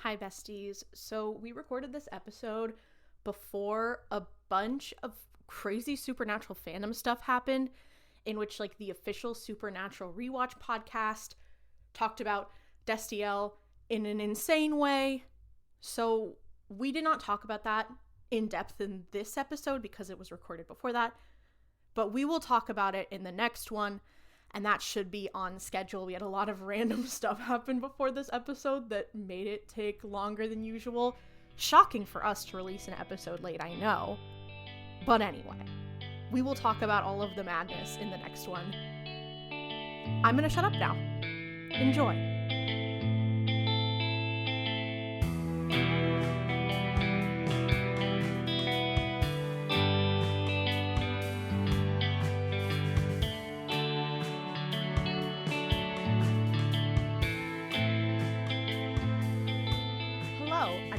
Hi, besties. So we recorded this episode before a bunch of crazy Supernatural fandom stuff happened, in which, like, the official Supernatural Rewatch podcast talked about Destiel in an insane way. So we did not talk about that in depth in this episode because it was recorded before that. But we will talk about it in the next one, and that should be on schedule. We had a lot of random stuff happen before this episode that made it take longer than usual. Shocking for us to release an episode late, I know. But anyway, we will talk about all of the madness in the next one. I'm gonna shut up now. Enjoy.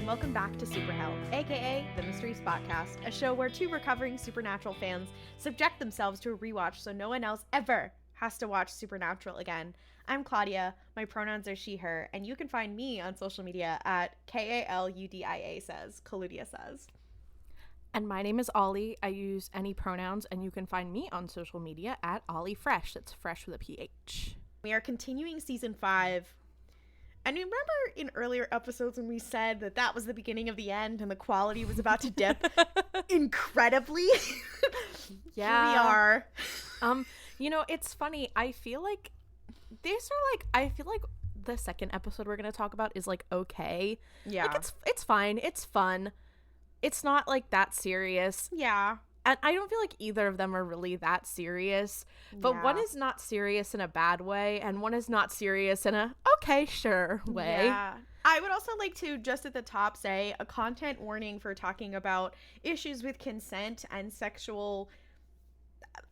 Welcome back to Super Hell, aka the Mystery Spotcast, a show where two recovering Supernatural fans subject themselves to a rewatch so no one else ever has to watch Supernatural again. I'm Klaudia, my pronouns are she, her, and you can find me on social media at Kaludia says, Klaudia says. And my name is Ollie. I use any pronouns, and you can find me on social media at Ollie Fresh. That's fresh with a PH. We are continuing season 5. And remember in earlier episodes when we said that that was the beginning of the end and the quality was about to dip incredibly? Yeah. Here we are. You know, it's funny. I feel like the second episode we're going to talk about is like okay. Yeah. Like it's fine. It's fun. It's not like that serious. Yeah. And I don't feel like either of them are really that serious. But one is not serious in a bad way, and one is not serious in a okay, sure way. Yeah. I would also like to just at the top say a content warning for talking about issues with consent and sexual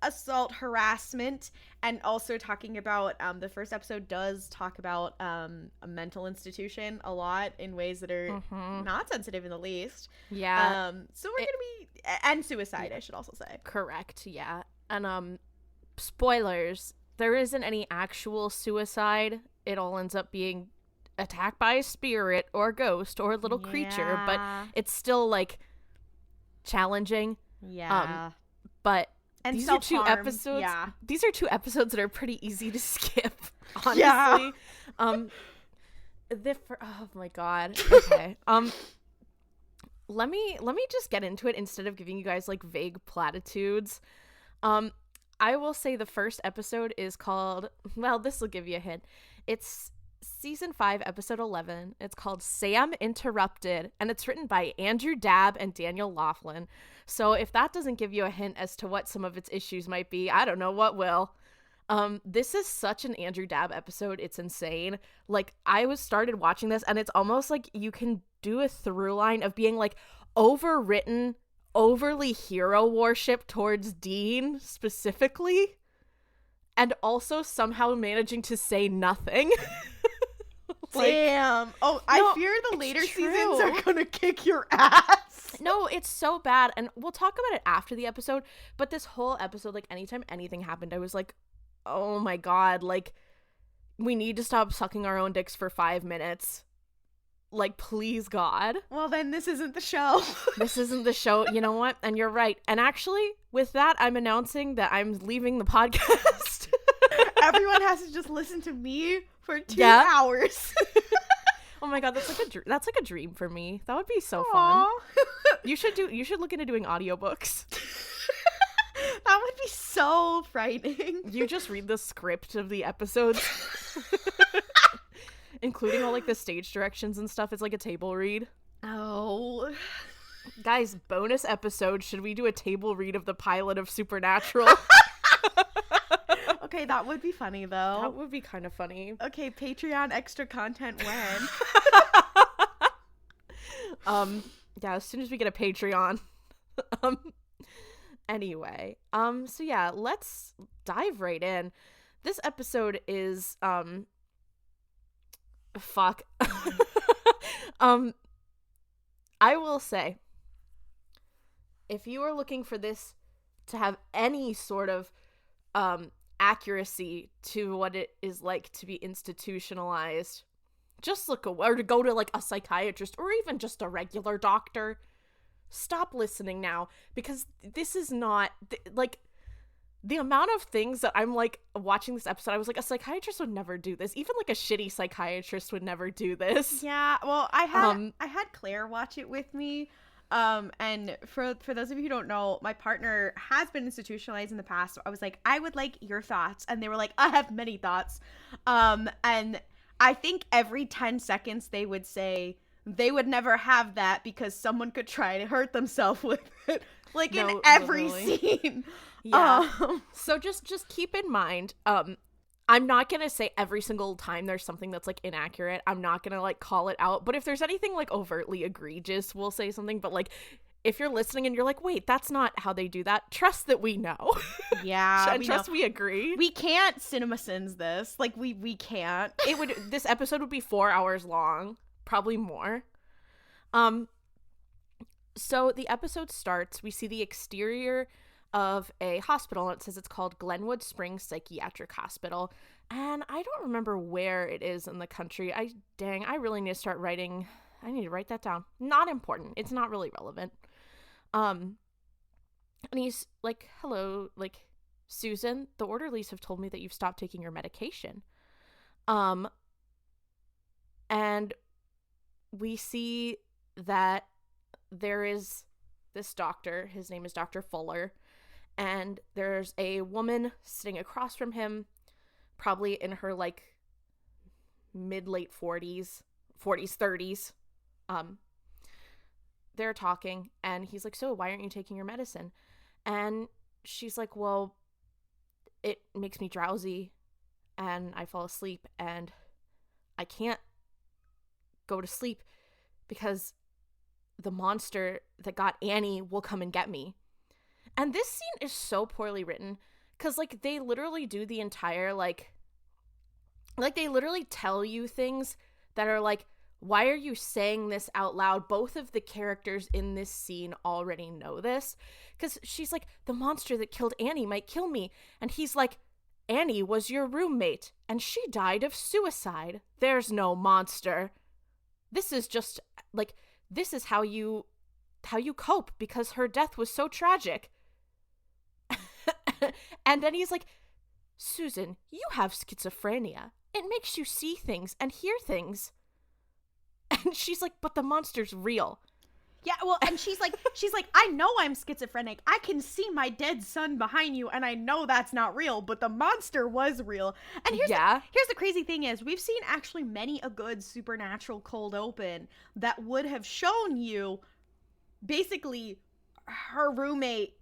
assault, harassment, and also talking about the first episode does talk about a mental institution a lot in ways that are not sensitive in the least. Yeah. So we're gonna be and suicide, I should also say. Correct. Yeah. And spoilers, there isn't any actual suicide. It all ends up being attacked by a spirit or a ghost or a little creature, but it's still like challenging. Yeah. But and these are two episodes. Yeah. These are two episodes that are pretty easy to skip, honestly. Yeah. Oh my god. Okay. Let me just get into it instead of giving you guys like vague platitudes. I will say the first episode is called, well, this will give you a hint. It's season 5, episode 11. It's called Sam Interrupted, and it's written by Andrew Dabb and Daniel Laughlin. So if that doesn't give you a hint as to what some of its issues might be, I don't know what will. This is such an Andrew Dabb episode. It's insane. Like, I started watching this, and it's almost like you can do a through line of being like overwritten, overly hero worship towards Dean specifically, and also somehow managing to say nothing. Damn. I fear the later seasons are gonna kick your ass. No, it's so bad, and we'll talk about it after the episode, but this whole episode, like, anytime anything happened, I was like, oh my god, like, we need to stop sucking our own dicks for 5 minutes. Like, please, God. Well, then this isn't the show. This isn't the show. You know what? And you're right. And actually, with that, I'm announcing that I'm leaving the podcast. Everyone has to just listen to me for 2 hours. Oh my god, that's like a dream for me. That would be so fun. You should look into doing audiobooks. That would be so frightening. You just read the script of the episodes. Including all like the stage directions and stuff. It's like a table read. Oh. Guys, bonus episode. Should we do a table read of the pilot of Supernatural? Okay, that would be funny though. That would be kind of funny. Okay, Patreon extra content when? Yeah, as soon as we get a Patreon. Anyway, so yeah, let's dive right in. This episode is fuck. I will say, if you are looking for this to have any sort of accuracy to what it is like to be institutionalized, Just look away, or to go to like a psychiatrist or even just a regular doctor. Stop listening now, because this is not like the amount of things that I'm like watching this episode. I was like, a psychiatrist would never do this. Even like a shitty psychiatrist would never do this. Yeah, well, I had Claire watch it with me. And for those of you who don't know, my partner has been institutionalized in the past. So I was like, I would like your thoughts. And they were like, I have many thoughts. And I think every 10 seconds they would say they would never have that because someone could try to hurt themselves with it. Like in every scene. Yeah. So just keep in mind, I'm not gonna say every single time there's something that's like inaccurate. I'm not gonna like call it out. But if there's anything like overtly egregious, we'll say something. But like, if you're listening and you're like, wait, that's not how they do that, trust that we know. Yeah. And trust we agree. We can't CinemaSins this. Like we can't. This episode would be 4 hours long, probably more. So the episode starts, we see the exterior of a hospital, and it says it's called Glenwood Springs Psychiatric Hospital, and I don't remember where it is in the country. I really need to start writing. I need to write that down. Not important. It's not really relevant. And he's like, hello, like, Susan, the orderlies have told me that you've stopped taking your medication. And we see that there is this doctor, his name is Dr. Fuller, and there's a woman sitting across from him, probably in her like mid-late 40s, 30s. They're talking, and he's like, so why aren't you taking your medicine? And she's like, well, it makes me drowsy and I fall asleep and I can't go to sleep because the monster that got Annie will come and get me. And this scene is so poorly written because like they literally do the entire like they literally tell you things that are like, why are you saying this out loud? Both of the characters in this scene already know this, because she's like, the monster that killed Annie might kill me, and he's like, Annie was your roommate and she died of suicide. There's no monster. This is just like, this is how you cope because her death was so tragic. And then he's like, Susan, you have schizophrenia. It makes you see things and hear things. And she's like, but the monster's real. Yeah, well, and she's like, I know I'm schizophrenic. I can see my dead son behind you, and I know that's not real, but the monster was real. And here's the crazy thing is, we've seen actually many a good Supernatural cold open that would have shown you basically her roommate,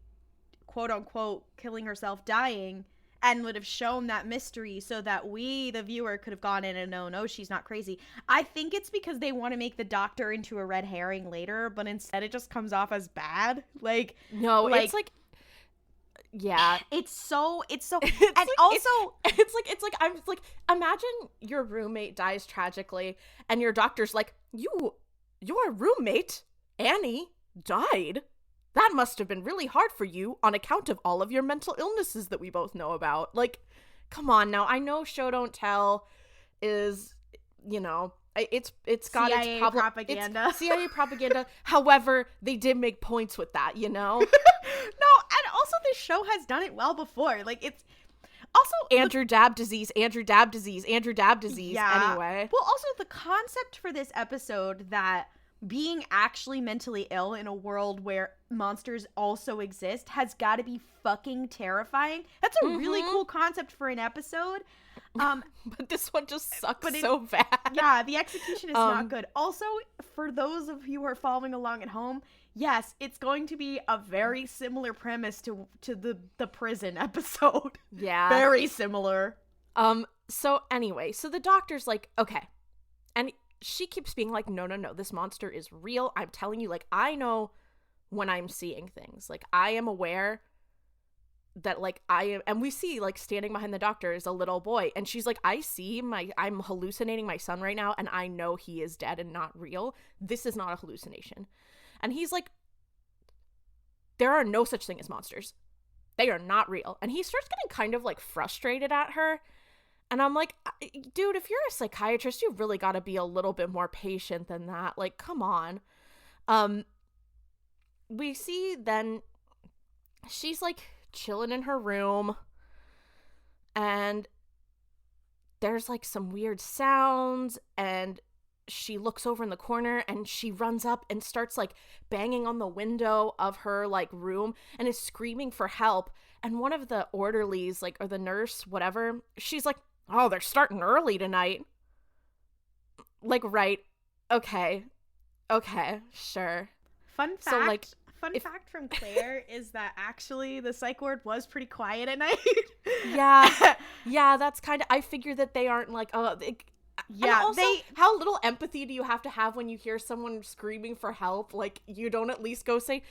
quote unquote, killing herself, dying, and would have shown that mystery so that we, the viewer, could have gone in and known, oh, she's not crazy. I think it's because they want to make the doctor into a red herring later, but instead it just comes off as bad. Like, no, like, it's like, yeah. It's so, and like, also, it's like, I'm like, imagine your roommate dies tragically and your doctor's like, your roommate, Annie, died. That must have been really hard for you on account of all of your mental illnesses that we both know about. Like, come on now. I know Show Don't Tell is, you know, it's got CIA its propaganda. It's CIA propaganda. However, they did make points with that, you know? No, and also this show has done it well before. Like, it's also Andrew Dab disease. Yeah. Anyway. Well, also the concept for this episode that being actually mentally ill in a world where monsters also exist has got to be fucking terrifying. That's a really cool concept for an episode. But this one just sucks so bad. Yeah, the execution is not good. Also, for those of you who are following along at home, yes, it's going to be a very similar premise to the prison episode. Yeah. Very similar. So anyway, so the doctor's like, okay. And she keeps being like, no, this monster is real. I'm telling you, like, I know when I'm seeing things. Like, I am aware that, like, I am, and we see, like, standing behind the doctor is a little boy, and she's like, I'm hallucinating my son right now, and I know he is dead and not real. This is not a hallucination. And he's like, there are no such thing as monsters. They are not real. And he starts getting kind of, like, frustrated at her, And I'm like, dude, if you're a psychiatrist, you've really got to be a little bit more patient than that. Like, come on. We see then she's like chilling in her room, and there's like some weird sounds, and she looks over in the corner and she runs up and starts like banging on the window of her like room and is screaming for help. And one of the orderlies, like, or the nurse, whatever, she's like, oh, they're starting early tonight. Like, right. Okay, sure. Fun fact. So, like, fact from Claire is that actually the psych ward was pretty quiet at night. Yeah, that's kind of, I figure that they aren't like, yeah, also, how little empathy do you have to have when you hear someone screaming for help? Like, you don't at least go say,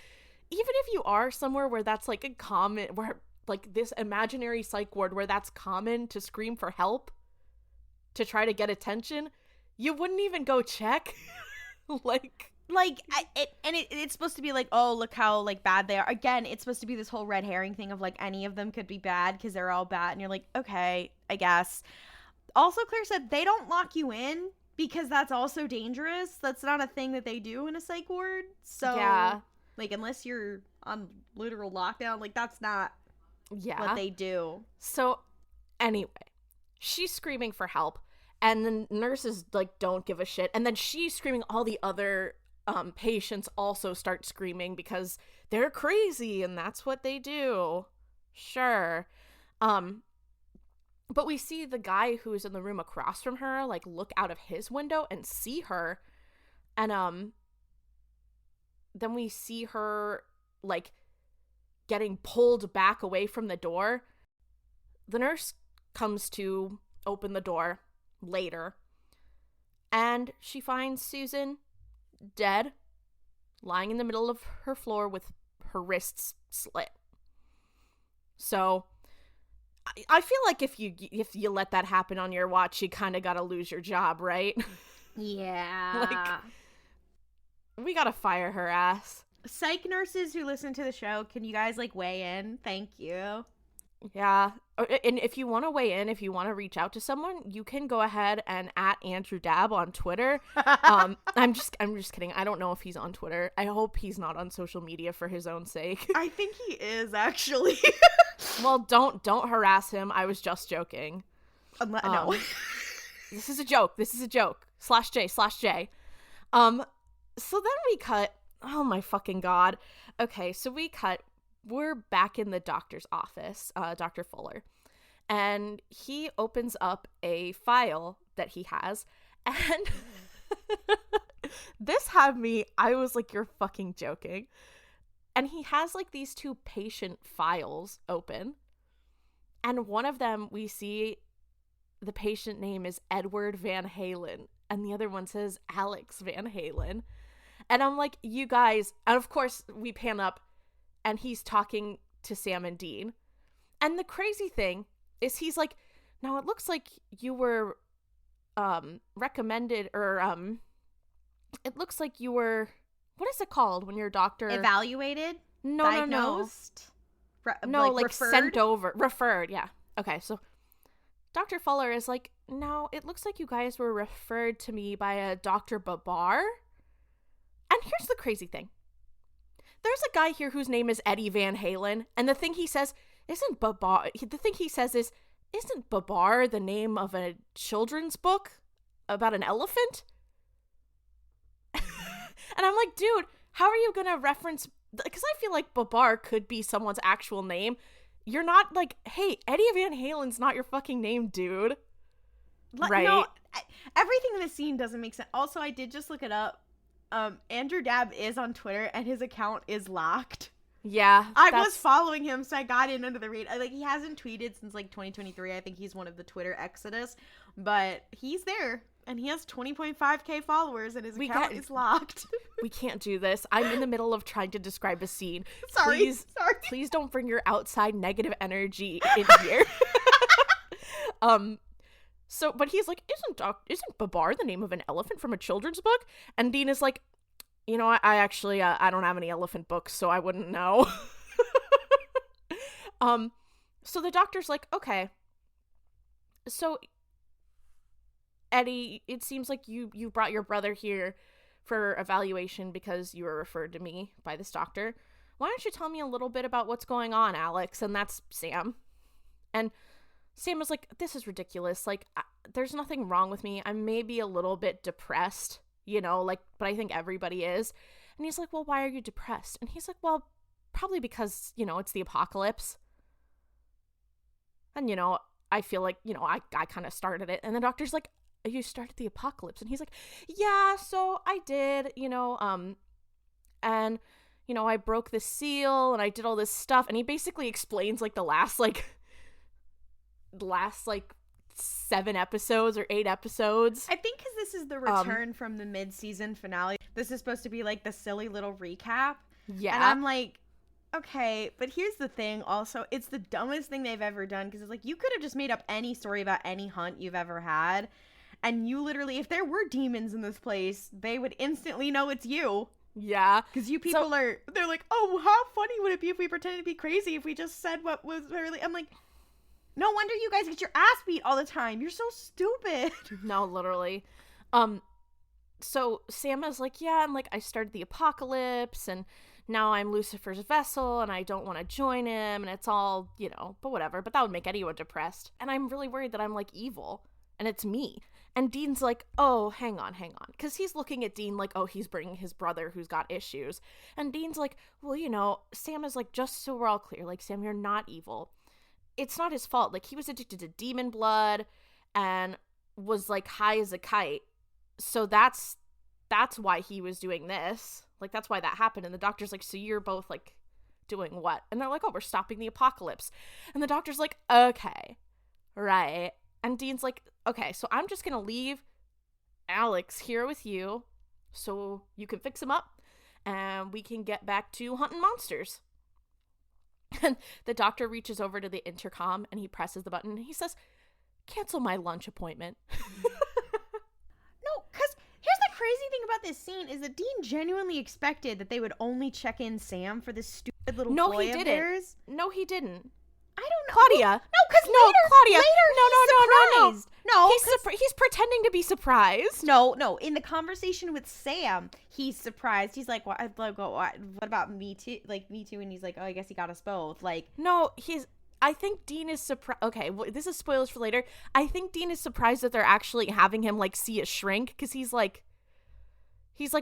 even if you are somewhere where that's like a common, where like this imaginary psych ward where that's common to scream for help to try to get attention, you wouldn't even go check. It's supposed to be like, oh, look how like bad they are. Again, it's supposed to be this whole red herring thing of like any of them could be bad because they're all bad, and you're like, okay, I guess. Also, Claire said they don't lock you in because that's also dangerous. That's not a thing that they do in a psych ward. So, yeah, like, unless you're on literal lockdown, like, that's not what they do. So, anyway, she's screaming for help, and the nurses, like, don't give a shit. And then she's screaming. All the other patients also start screaming because they're crazy, and that's what they do. Sure. But we see the guy who's in the room across from her, like, look out of his window and see her. And, then we see her, like, getting pulled back away from the door. The nurse comes to open the door later. And she finds Susan dead, lying in the middle of her floor with her wrists slit. So I feel like if you let that happen on your watch, you kind of gotta lose your job, right? Yeah. Like, we gotta fire her ass. Psych nurses who listen to the show, can you guys, like, weigh in? Thank you. Yeah. And if you want to weigh in, if you want to reach out to someone, you can go ahead and @AndrewDab on Twitter. I'm just kidding. I don't know if he's on Twitter. I hope he's not on social media for his own sake. I think he is, actually. Well, don't harass him. I was just joking. No. This is a joke. /J. So then we cut. Oh my fucking God. Okay, so we cut. We're back in the doctor's office, Dr. Fuller, and he opens up a file that he has, and this had me, I was like, you're fucking joking. And he has like these two patient files open, and one of them we see the patient name is Edward Van Halen, and the other one says Alex Van Halen. And I'm like, you guys, and of course we pan up, and he's talking to Sam and Dean. And the crazy thing is he's like, now it looks like you were recommended, or it looks like you were, what is it called when your doctor? Evaluated? No, diagnosed? No, like referred? sent over. Referred, yeah. Okay, so Dr. Fuller is like, now it looks like you guys were referred to me by a Dr. Babar. And here's the crazy thing. There's a guy here whose name is Eddie Van Halen, and the thing he says isn't Babar. The thing he says is, isn't Babar the name of a children's book about an elephant? And I'm like, dude, how are you gonna reference? Because I feel like Babar could be someone's actual name. You're not like, hey, Eddie Van Halen's not your fucking name, dude. Right? No, everything in this scene doesn't make sense. Also, I did just look it up. Andrew Dab is on Twitter, and his account is locked. Yeah. I was following him, so I got in under the radar. Like, he hasn't tweeted since, like, 2023. I think he's one of the Twitter exodus. But he's there, and he has 20.5k followers, and his account is locked. We can't do this. I'm in the middle of trying to describe a scene. Sorry. Please don't bring your outside negative energy in here. So, but he's like, isn't Babar the name of an elephant from a children's book? And Dean is like, you know, I actually, I don't have any elephant books, so I wouldn't know. So the doctor's like, okay, so Eddie, it seems like you brought your brother here for evaluation because you were referred to me by this doctor. Why don't you tell me a little bit about what's going on, Alex? And that's Sam. And Sam was like, this is ridiculous. Like, there's nothing wrong with me. I may be a little bit depressed, like, but I think everybody is. And he's like, well, why are you depressed? And he's like, well, probably because, it's the apocalypse. And, I feel like, I kind of started it. And the doctor's like, you started the apocalypse? And he's like, yeah, so I did, and, I broke the seal and I did all this stuff. And he basically explains, like, the last 7 episodes or 8 episodes. I think because this is the return from the mid-season finale. This is supposed to be, like, the silly little recap. Yeah. And I'm like, okay, but here's the thing also. It's the dumbest thing they've ever done because it's like, you could have just made up any story about any hunt you've ever had. And you literally, if there were demons in this place, they would instantly know it's you. Yeah. Because you people they're like, oh, how funny would it be if we pretended to be crazy if we just said what was really, I'm like, no wonder you guys get your ass beat all the time. You're so stupid. No, literally. So Sam is like, yeah, and like I started the apocalypse and now I'm Lucifer's vessel and I don't want to join him and it's all, but whatever. But that would make anyone depressed. And I'm really worried that I'm like evil and it's me. And Dean's like, oh, hang on. Because he's looking at Dean like, oh, he's bringing his brother who's got issues. And Dean's like, well, Sam is like, just so we're all clear, like, Sam, you're not evil. It's not his fault. Like, he was addicted to demon blood and was like high as a kite. So that's why he was doing this. Like, that's why that happened. And the doctor's like, so you're both like doing what? And they're like, oh, we're stopping the apocalypse. And the doctor's like, okay, right. And Dean's like, okay, so I'm just going to leave Alex here with you so you can fix him up and we can get back to hunting monsters. And the doctor reaches over to the intercom and he presses the button and he says, cancel my lunch appointment. No, because here's the crazy thing about this scene is that Dean genuinely expected that they would only check in Sam for this stupid little boy of theirs. No, he didn't. I don't know. Claudia. No, because Claudia. Later No. He's pretending to be surprised. No. In the conversation with Sam, he's surprised. He's like, what about me too? Like, me too. And he's like, oh, I guess he got us both. Like, no, I think Dean is surprised. Okay, well, this is spoilers for later. I think Dean is surprised that they're actually having him, like, see a shrink. Because he's like,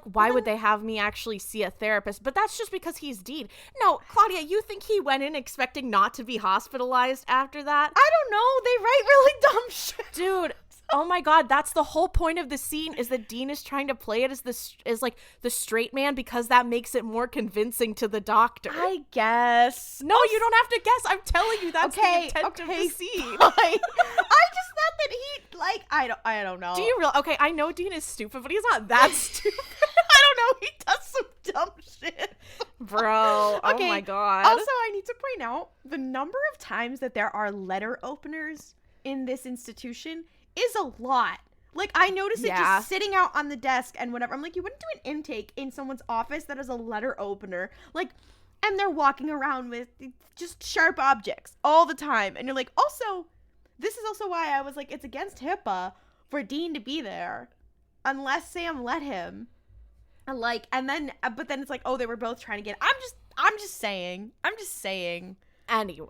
why would they have me actually see a therapist? But that's just because he's Dean. No, Claudia, you think he went in expecting not to be hospitalized after that? I don't know. They write really dumb shit. Dude, oh my God, that's the whole point of the scene is that Dean is trying to play it as like the straight man because that makes it more convincing to the doctor. I guess. No, you don't have to guess. I'm telling you that's the intent of the scene. I just thought that he, like, I don't know. Do you really? Okay, I know Dean is stupid, but he's not that stupid. I don't know. He does some dumb shit. Bro, okay, oh my God. Also, I need to point out the number of times that there are letter openers in this institution is a lot. Like, I noticed it just sitting out on the desk and whatever. I'm like, you wouldn't do an intake in someone's office that has a letter opener. Like, and they're walking around with just sharp objects all the time. And you're like, also, this is also why I was like, it's against HIPAA for Dean to be there unless Sam let him. And like, but then it's like, oh, they were both trying to get, I'm just saying. Anyway,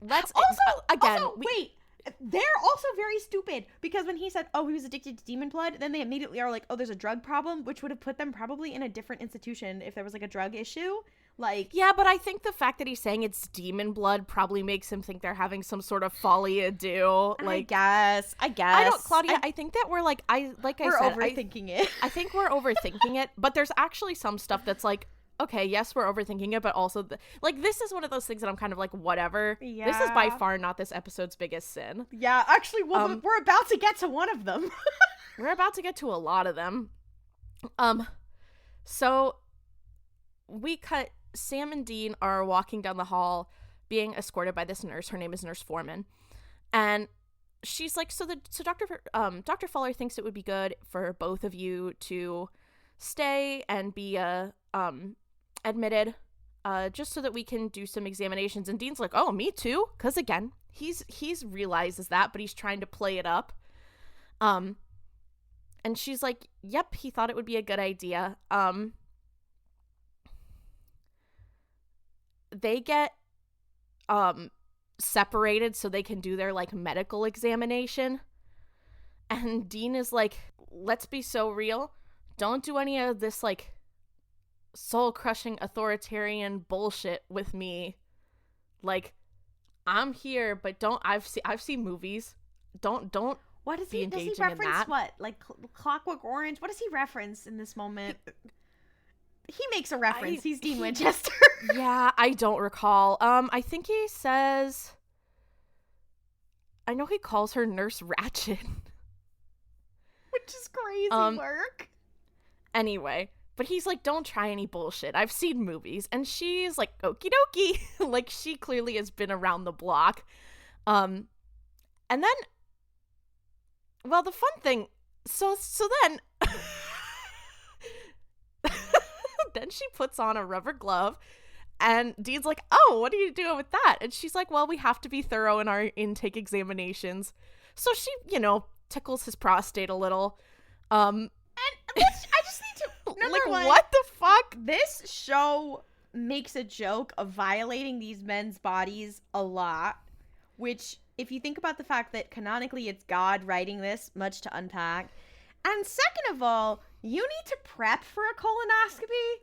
wait. They're also very stupid because when he said, oh, he was addicted to demon blood, then they immediately are like, oh, there's a drug problem, which would have put them probably in a different institution if there was like a drug issue. Like, yeah, but I think the fact that he's saying it's demon blood probably makes him think they're having some sort of folie ado. Like, I guess. I don't, Claudia. I think that we're like, we're overthinking it. I think we're overthinking it, but there's actually some stuff that's like, okay, yes, we're overthinking it, but also, this is one of those things that I'm kind of like, whatever. Yeah. This is by far not this episode's biggest sin. Yeah, actually, well, we're about to get to one of them. We're about to get to a lot of them. So we cut, Sam and Dean are walking down the hall being escorted by this nurse. Her name is Nurse Foreman. And she's like, so Dr. Folie thinks it would be good for both of you to stay and be admitted just so that we can do some examinations. And Dean's like, oh, me too, because again, he's realizes that, but he's trying to play it up. And she's like, yep, he thought it would be a good idea. They get separated so they can do their like medical examination. And Dean is like, let's be so real. Don't do any of this like soul-crushing authoritarian bullshit with me. Like, I'm here, but I've seen movies. Don't what does be he does he engaging in reference that. what? Like Clockwork Orange? What does he reference in this moment? He makes a reference. He's Dean Winchester. Yeah, I don't recall. I think he says, I know he calls her Nurse Ratched. Which is crazy work. Anyway, but he's like, don't try any bullshit. I've seen movies. And she's like, okie dokie. Like, she clearly has been around the block. And then, well, the fun thing, so then, then she puts on a rubber glove, and Dean's like, oh, what are you doing with that? And she's like, well, we have to be thorough in our intake examinations. So she, tickles his prostate a little. And I just need to, number like, one, what the fuck? This show makes a joke of violating these men's bodies a lot, which, if you think about the fact that canonically it's God writing this, much to unpack. And second of all, you need to prep for a colonoscopy.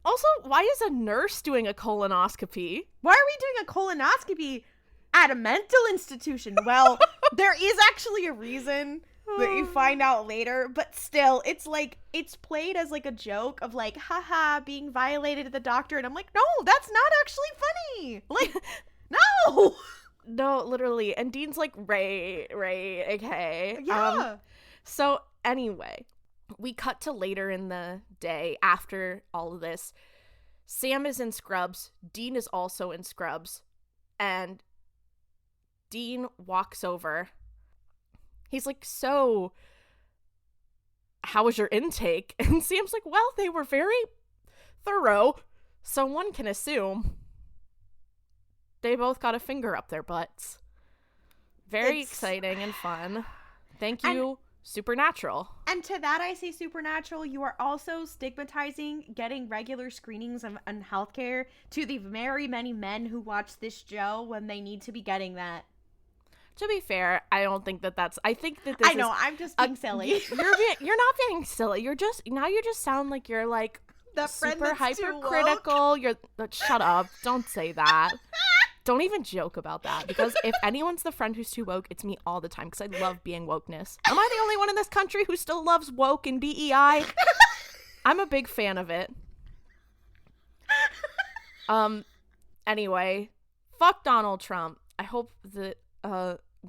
Also, why is a nurse doing a colonoscopy? Why are we doing a colonoscopy at a mental institution? Well, there is actually a reason that you find out later, but still, it's like, it's played as like a joke of like, haha, being violated at the doctor, and I'm like, no, that's not actually funny. Like, no! No, literally. And Dean's like, right, okay. Yeah. So anyway, we cut to later in the day after all of this. Sam is in scrubs. Dean is also in scrubs. And Dean walks over. He's like, so, how was your intake? And Sam's like, well, they were very thorough, so one can assume they both got a finger up their butts. Very exciting and fun. Thank you, Supernatural. And to that I say, Supernatural, you are also stigmatizing getting regular screenings of healthcare to the very many men who watch this show when they need to be getting that. To be fair, I don't think that's. I think that this I know, I'm just being silly. You're not being silly. You just sound like you're like that super hypercritical. Shut up. Don't say that. Don't even joke about that, because if anyone's the friend who's too woke, it's me all the time, because I love being wokeness. Am I the only one in this country who still loves woke and BEI? I'm a big fan of it. Anyway, fuck Donald Trump. I hope that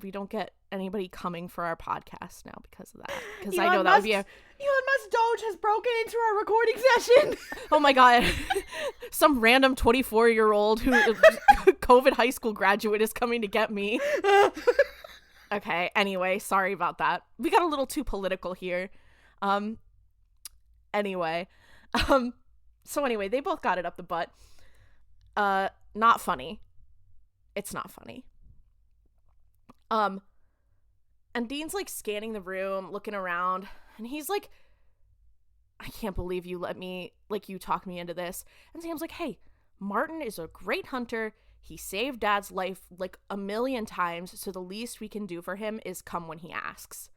we don't get anybody coming for our podcast now because of that. Because I know that would be Elon Musk Doge has broken into our recording session. Oh my god. Some random 24-year-old who COVID high school graduate is coming to get me. Okay, anyway, sorry about that. We got a little too political here. Anyway. So anyway, they both got it up the butt. Not funny. It's not funny. And Dean's like scanning the room, looking around, and he's like, I can't believe you let me, like, you talk me into this. And Sam's like, hey, Martin is a great hunter. He saved Dad's life like 1,000,000 times, so the least we can do for him is come when he asks.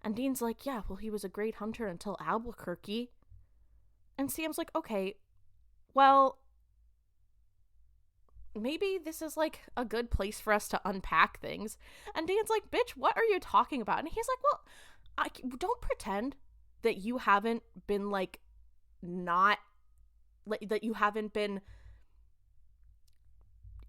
And Dean's like, yeah, well, he was a great hunter until Albuquerque. And Sam's like, okay, well, maybe this is like a good place for us to unpack things. And Dan's like, bitch, what are you talking about? And he's like, well, don't pretend that you haven't been like not like that you haven't been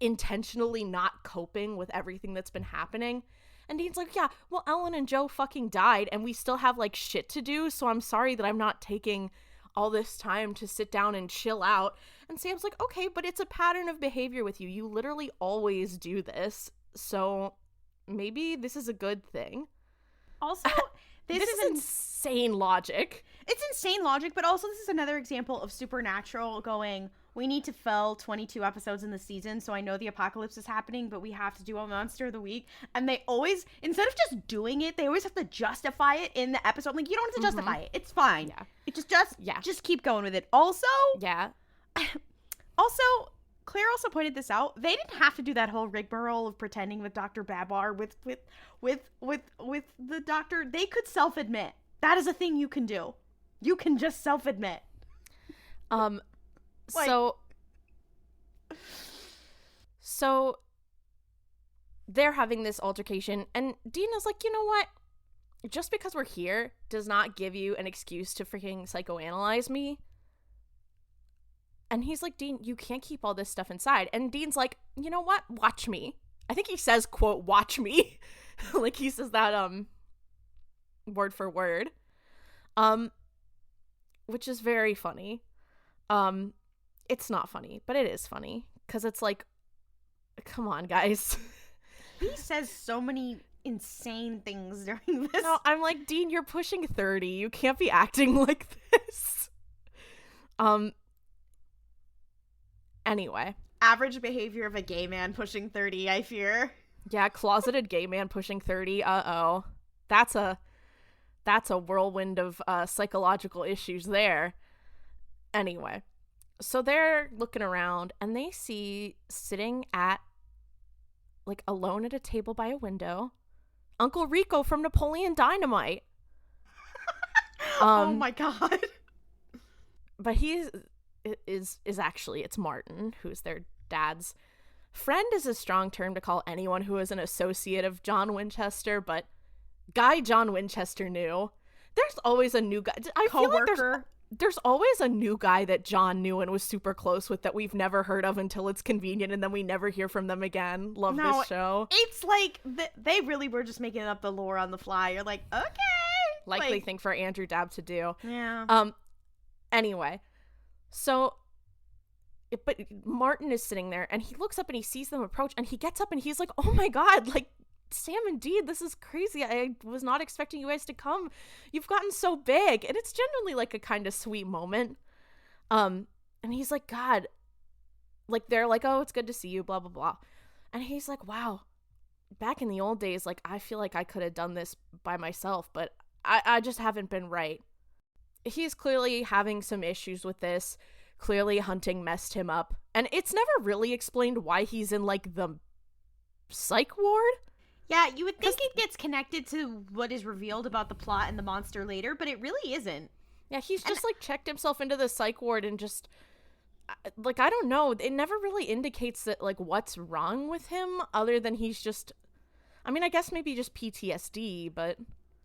intentionally not coping with everything that's been happening. And Dean's like, yeah, well, Ellen and Joe fucking died and we still have like shit to do, so I'm sorry that I'm not taking all this time to sit down and chill out. And Sam's like, okay, but it's a pattern of behavior with you. You literally always do this. So maybe this is a good thing. Also, this is insane logic. It's insane logic, but also this is another example of Supernatural going, we need to fill 22 episodes in the season, so I know the apocalypse is happening, but we have to do a monster of the week. And they always, instead of just doing it, they always have to justify it in the episode. Like, you don't have to justify it. It's fine. Yeah. It just keep going with it. Also, Claire also pointed this out. They didn't have to do that whole rigmarole of pretending with Dr. Babar with the doctor. They could self-admit. That is a thing you can do. You can just self-admit. So they're having this altercation, and Dean is like, you know what? Just because we're here does not give you an excuse to freaking psychoanalyze me. And he's like, Dean, you can't keep all this stuff inside. And Dean's like, you know what? Watch me. I think he says, quote, watch me. Like, he says that, word for word. Which is very funny. It's not funny, but it is funny. Because it's like, come on, guys. He says so many insane things during this. No, I'm like, Dean, you're pushing 30. You can't be acting like this. Anyway. Average behavior of a gay man pushing 30, I fear. Yeah, closeted gay man pushing 30. Uh-oh. That's a whirlwind of psychological issues there. Anyway. So they're looking around, and they see sitting at, like, alone at a table by a window, Uncle Rico from Napoleon Dynamite. Oh my god. But he is actually, it's Martin, who's their dad's friend. Is a strong term to call anyone who is an associate of John Winchester, but guy John Winchester knew. There's always a new guy. I feel like there's always a new guy that John knew and was super close with that we've never heard of until it's convenient, and then we never hear from them again. Love this show. It's like they really were just making up the lore on the fly. You're like, okay. Likely thing for Andrew Dabb to do. Yeah. Anyway, so, but Martin is sitting there, and he looks up and he sees them approach, and he gets up and he's like, oh my god, like, Sam and Dean, this is crazy. I was not expecting you guys to come. You've gotten so big. And it's genuinely like a kind of sweet moment. And he's like, God, like, they're like, oh, it's good to see you, blah, blah, blah. And he's like, wow, back in the old days, like, I feel like I could have done this by myself, but I just haven't been right. He's clearly having some issues with this. Clearly hunting messed him up. And it's never really explained why he's in, like, the psych ward. Yeah, you would think it gets connected to what is revealed about the plot and the monster later, but it really isn't. Yeah, he's just, like, checked himself into the psych ward and just, like, I don't know. It never really indicates that, like, what's wrong with him other than he's just, I mean, I guess maybe just PTSD, but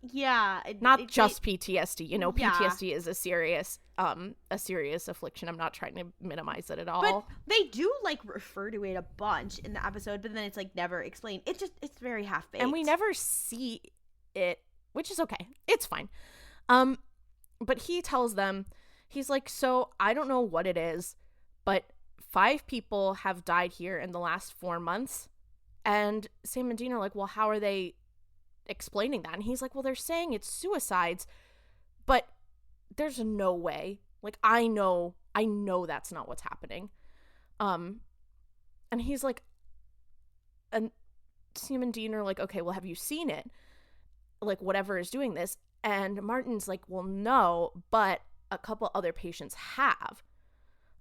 yeah, not just PTSD. You know, PTSD is a serious affliction. I'm not trying to minimize it at all. But they do, like, refer to it a bunch in the episode, but then it's, like, never explained. It's very half-baked. And we never see it, which is okay. It's fine. But he tells them, he's like, so I don't know what it is, but 5 people have died here in the last 4 months. And Sam and Dean are like, well, how are they explaining that? And he's like, well, they're saying it's suicides, but there's no way. Like, I know that's not what's happening. And he's like, and Sam and Dean are like, okay, well, have you seen it? Like, whatever is doing this. And Martin's like, well, no, but a couple other patients have.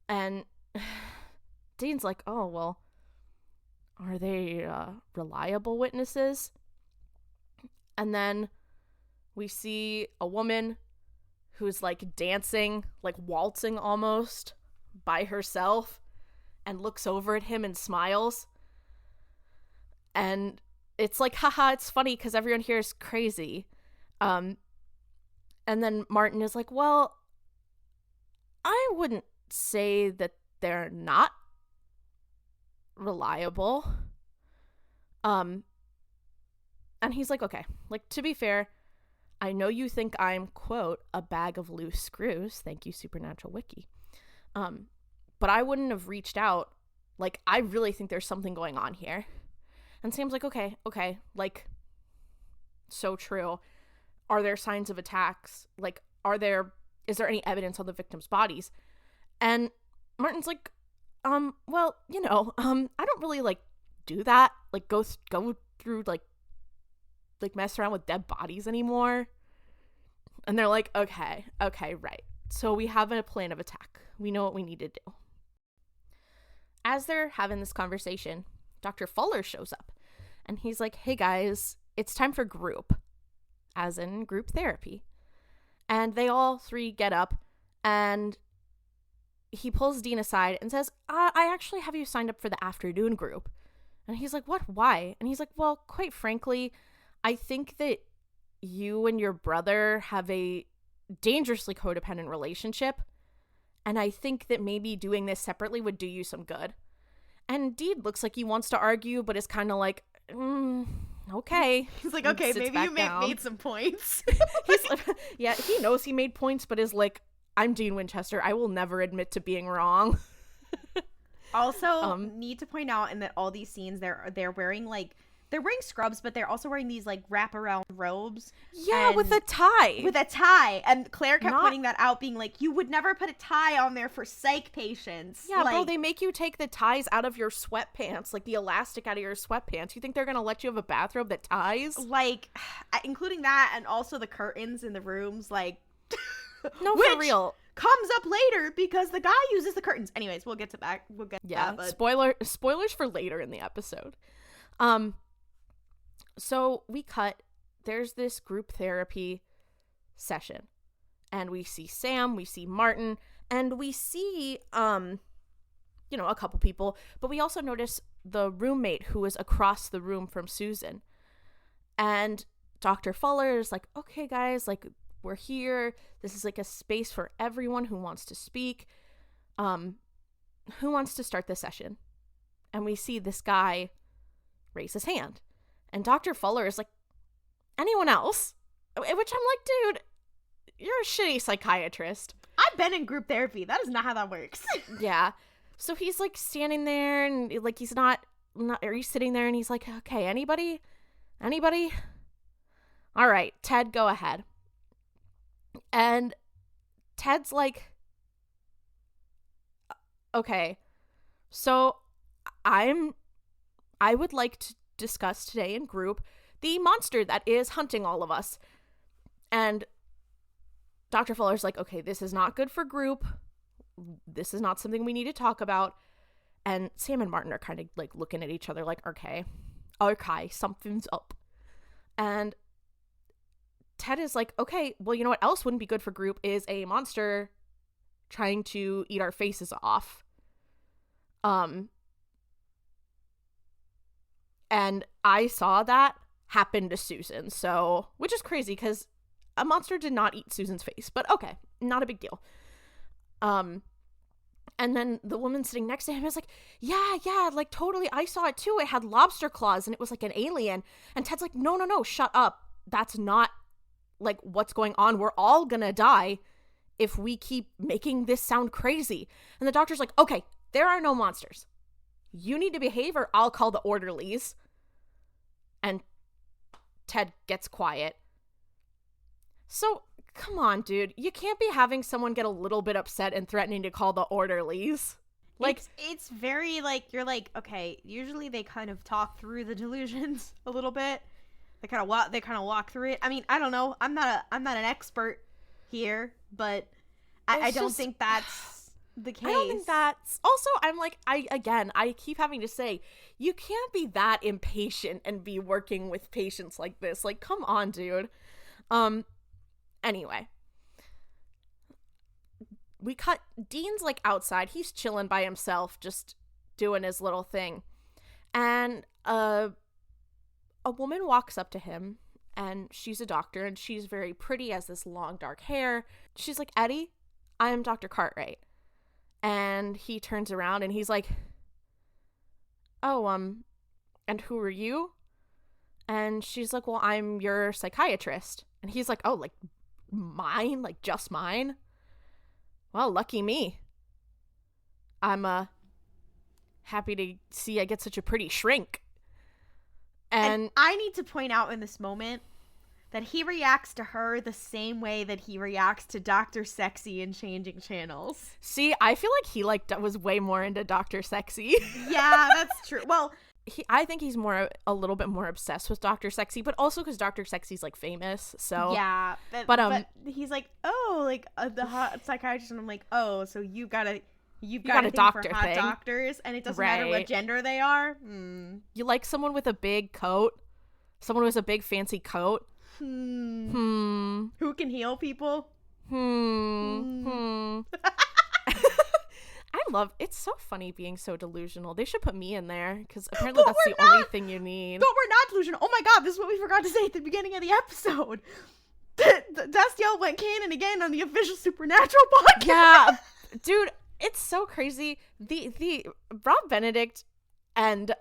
And Dean's like, oh, well, are they reliable witnesses? And then we see a woman who's, like, dancing, like, waltzing almost by herself, and looks over at him and smiles. And it's like, haha, it's funny because everyone here is crazy. And then Martin is like, well, I wouldn't say that they're not reliable. And he's like, okay, like, to be fair, I know you think I'm, quote, a bag of loose screws. Thank you, Supernatural Wiki. But I wouldn't have reached out. Like, I really think there's something going on here. And Sam's like, okay, like, so true. Are there signs of attacks? Like, is there any evidence on the victims' bodies? And Martin's like, well, I don't really, like, do that. Like, go through, like, mess around with dead bodies anymore. And they're like, okay, right. So we have a plan of attack. We know what we need to do. As they're having this conversation, Dr. Fuller shows up. And he's like, hey, guys, it's time for group. As in group therapy. And they all three get up. And he pulls Dean aside and says, I actually have you signed up for the afternoon group. And he's like, what? Why? And he's like, well, quite frankly, I think that you and your brother have a dangerously codependent relationship. And I think that maybe doing this separately would do you some good. And Dean looks like he wants to argue, but is kind of like, okay. He's like, okay, maybe you made some points. He's like, yeah, he knows he made points, but is like, I'm Dean Winchester. I will never admit to being wrong. Also, need to point out in that all these scenes, they're wearing they're wearing scrubs, but they're also wearing these like wraparound robes. Yeah, with a tie. And Claire kept pointing that out, being like, you would never put a tie on there for psych patients. Yeah, bro, they make you take the ties out of your sweatpants, like the elastic out of your sweatpants. You think they're gonna let you have a bathrobe that ties? Like, including that, and also the curtains in the rooms, like. No, for real. Comes up later because the guy uses the curtains. Anyways, we'll get to that. Yeah, but... spoilers for later in the episode. So we cut. There's this group therapy session, and we see Sam, we see Martin, and we see a couple people, but we also notice the roommate who is across the room from Susan. And Dr. Fuller is like, okay, guys, like, we're here. This is like a space for everyone who wants to speak. Who wants to start the session? And we see this guy raise his hand. And Dr. Fuller is like, anyone else? Which I'm like, dude, you're a shitty psychiatrist. I've been in group therapy. That is not how that works. Yeah. So he's like standing there and like he's not or he's sitting there and he's like, okay, anybody? All right, Ted, go ahead. And Ted's like, okay, so I would like to discuss today in group the monster that is hunting all of us. And Dr. Fuller's like, okay, this is not good for group. This is not something we need to talk about. And Sam and Martin are kind of like looking at each other like, okay, something's up. And Ted is like, okay, well, you know what else wouldn't be good for group is a monster trying to eat our faces off. And I saw that happen to Susan, so, which is crazy because a monster did not eat Susan's face, but okay, not a big deal. And then the woman sitting next to him is like, yeah, like totally, I saw it too. It had lobster claws and it was like an alien. And Ted's like, no, shut up. That's not like what's going on. We're all gonna die if we keep making this sound crazy. And the doctor's like, okay, there are no monsters. You need to behave or I'll call the orderlies. And Ted gets quiet. So, come on, dude. You can't be having someone get a little bit upset and threatening to call the orderlies. Like, it's very like, you're like, okay, usually they kind of talk through the delusions a little bit. They kind of walk through it. I mean, I don't know. I'm not an expert here, but I don't think that's the case. I don't think that's... Also, I'm like, I keep having to say, you can't be that impatient and be working with patients like this. Like, come on, dude. Anyway. We cut... Dean's, like, outside. He's chilling by himself, just doing his little thing. And, a woman walks up to him, and she's a doctor, and she's very pretty, has this long, dark hair. She's like, Eddie, I am Dr. Cartwright. And he turns around, and he's like, oh, and who are you? And she's like, well, I'm your psychiatrist. And he's like, oh, like, mine? Like, just mine? Well, lucky me. I'm, happy to see I get such a pretty shrink. And I need to point out in this moment that he reacts to her the same way that he reacts to Dr. Sexy in Changing Channels. See, I feel like he was way more into Dr. Sexy. Yeah, that's true. Well, I think he's a little bit more obsessed with Dr. Sexy, but also because Dr. Sexy's like famous. So yeah, but he's like, oh, like the hot psychiatrist, and I'm like, oh, so you've got a doctor for hot doctors, and it doesn't matter what gender they are. You like someone with a big coat, someone with a big fancy coat. Who can heal people? I love it's so funny being so delusional. They should put me in there because apparently that's the only thing you need. But we're not delusional. Oh my god, this is what we forgot to say at the beginning of the episode. Destiel went canon again on the official Supernatural podcast. Yeah, dude, it's so crazy. The Rob Benedict and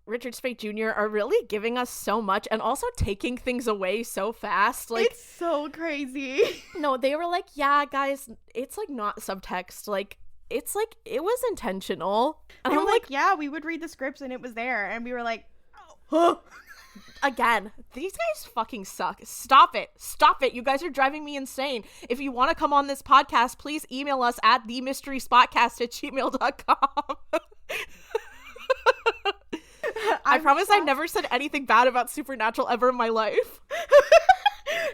Richard Speight Jr. are really giving us so much and also taking things away so fast. Like, it's so crazy. No, they were like, yeah, guys, it's like not subtext. Like, it's like it was intentional. And I'm like, yeah, we would read the scripts and it was there, and we were like, oh. Again, these guys fucking suck. Stop it. You guys are driving me insane. If you want to come on this podcast, please email us at themysteryspotcast@gmail.com. I promise I never said anything bad about Supernatural ever in my life.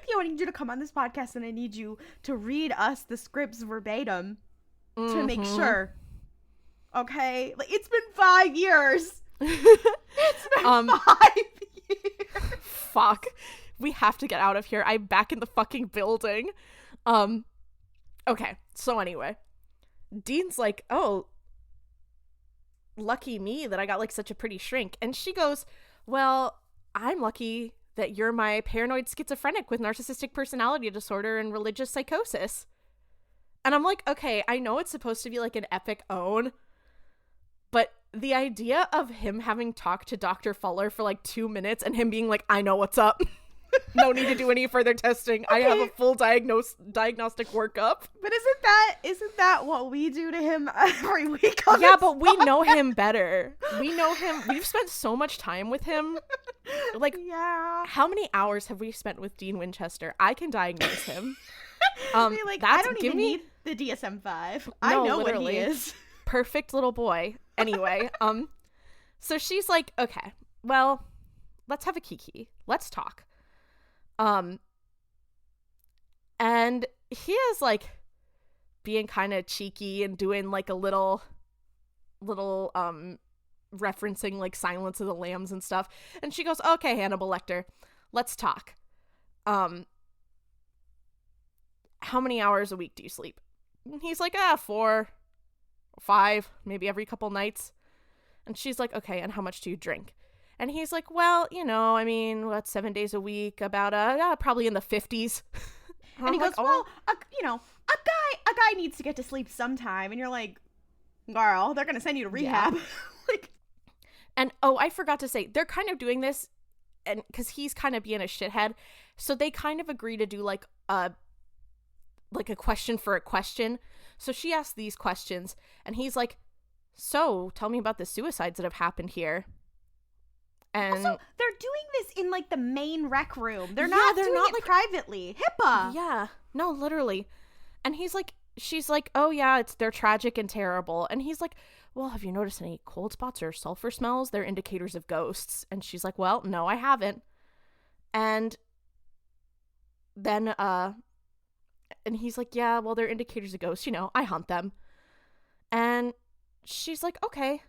Yeah, I need you to come on this podcast, and I need you to read us the scripts verbatim to make sure. Okay? Like, it's been 5 years. It's been 5 years. Fuck. We have to get out of here. I'm back in the fucking building. Okay. So anyway, Dean's like, oh, lucky me that I got like such a pretty shrink. And she goes, well, I'm lucky that you're my paranoid schizophrenic with narcissistic personality disorder and religious psychosis. And I'm like, okay, I know it's supposed to be like an epic own, but the idea of him having talked to Dr. Fuller for like 2 minutes and him being like, I know what's up. No need to do any further testing. Okay. I have a full diagnostic workup. But isn't that what we do to him every week? Yeah, but we know him better. We know him. We've spent so much time with him. Like, yeah. How many hours have we spent with Dean Winchester? I can diagnose him. Like, I don't even need the DSM-5. I know literally. What he is. Perfect little boy. Anyway, so she's like, okay, well, let's have a kiki. Let's talk. And he is like being kind of cheeky and doing like a little referencing like Silence of the Lambs and stuff. And she goes, okay, Hannibal Lecter, let's talk. How many hours a week do you sleep? And he's like, 4 or 5, maybe every couple nights. And she's like, okay, and how much do you drink? And he's like, well, you know, I mean, 7 days a week, about probably in the 50s. And he goes, like, well, a guy needs to get to sleep sometime. And you're like, girl, they're gonna send you to rehab. Yeah. Like, and I forgot to say, they're kind of doing this, and because he's kind of being a shithead, so they kind of agree to do like a question for a question. So she asks these questions, and he's like, so tell me about the suicides that have happened here. And also, they're doing this in like the main rec room. They're not doing it like privately. HIPAA. Yeah. No, literally. And she's like, oh yeah, they're tragic and terrible. And he's like, well, have you noticed any cold spots or sulfur smells? They're indicators of ghosts. And she's like, well, no, I haven't. And then, and he's like, yeah, well, they're indicators of ghosts. You know, I hunt them. And she's like, okay,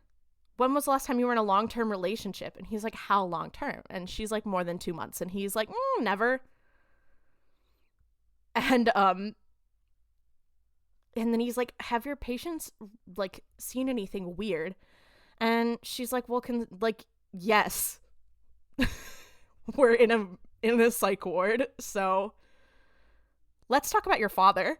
when was the last time you were in a long-term relationship? And he's like, how long-term? And she's like, more than 2 months. And he's like, never. And then he's like, have your patients like seen anything weird? And she's like, well, yes. We're in a psych ward, so let's talk about your father.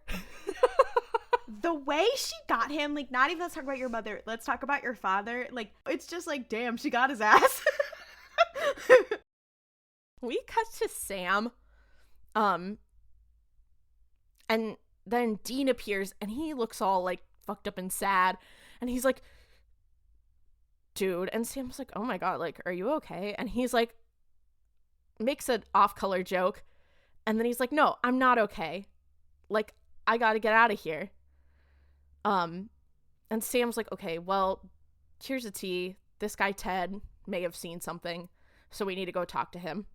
The way she got him, like, not even let's talk about your mother, let's talk about your father, like, it's just like, damn, she got his ass. We cut to Sam, and then Dean appears, and he looks all, like, fucked up and sad, and he's like, dude, and Sam's like, oh my god, like, are you okay? And he's like, makes an off-color joke, And then he's like, no, I'm not okay. Like, I gotta get out of here. And Sam's like, okay, well, here's the tea. This guy, Ted, may have seen something, so we need to go talk to him.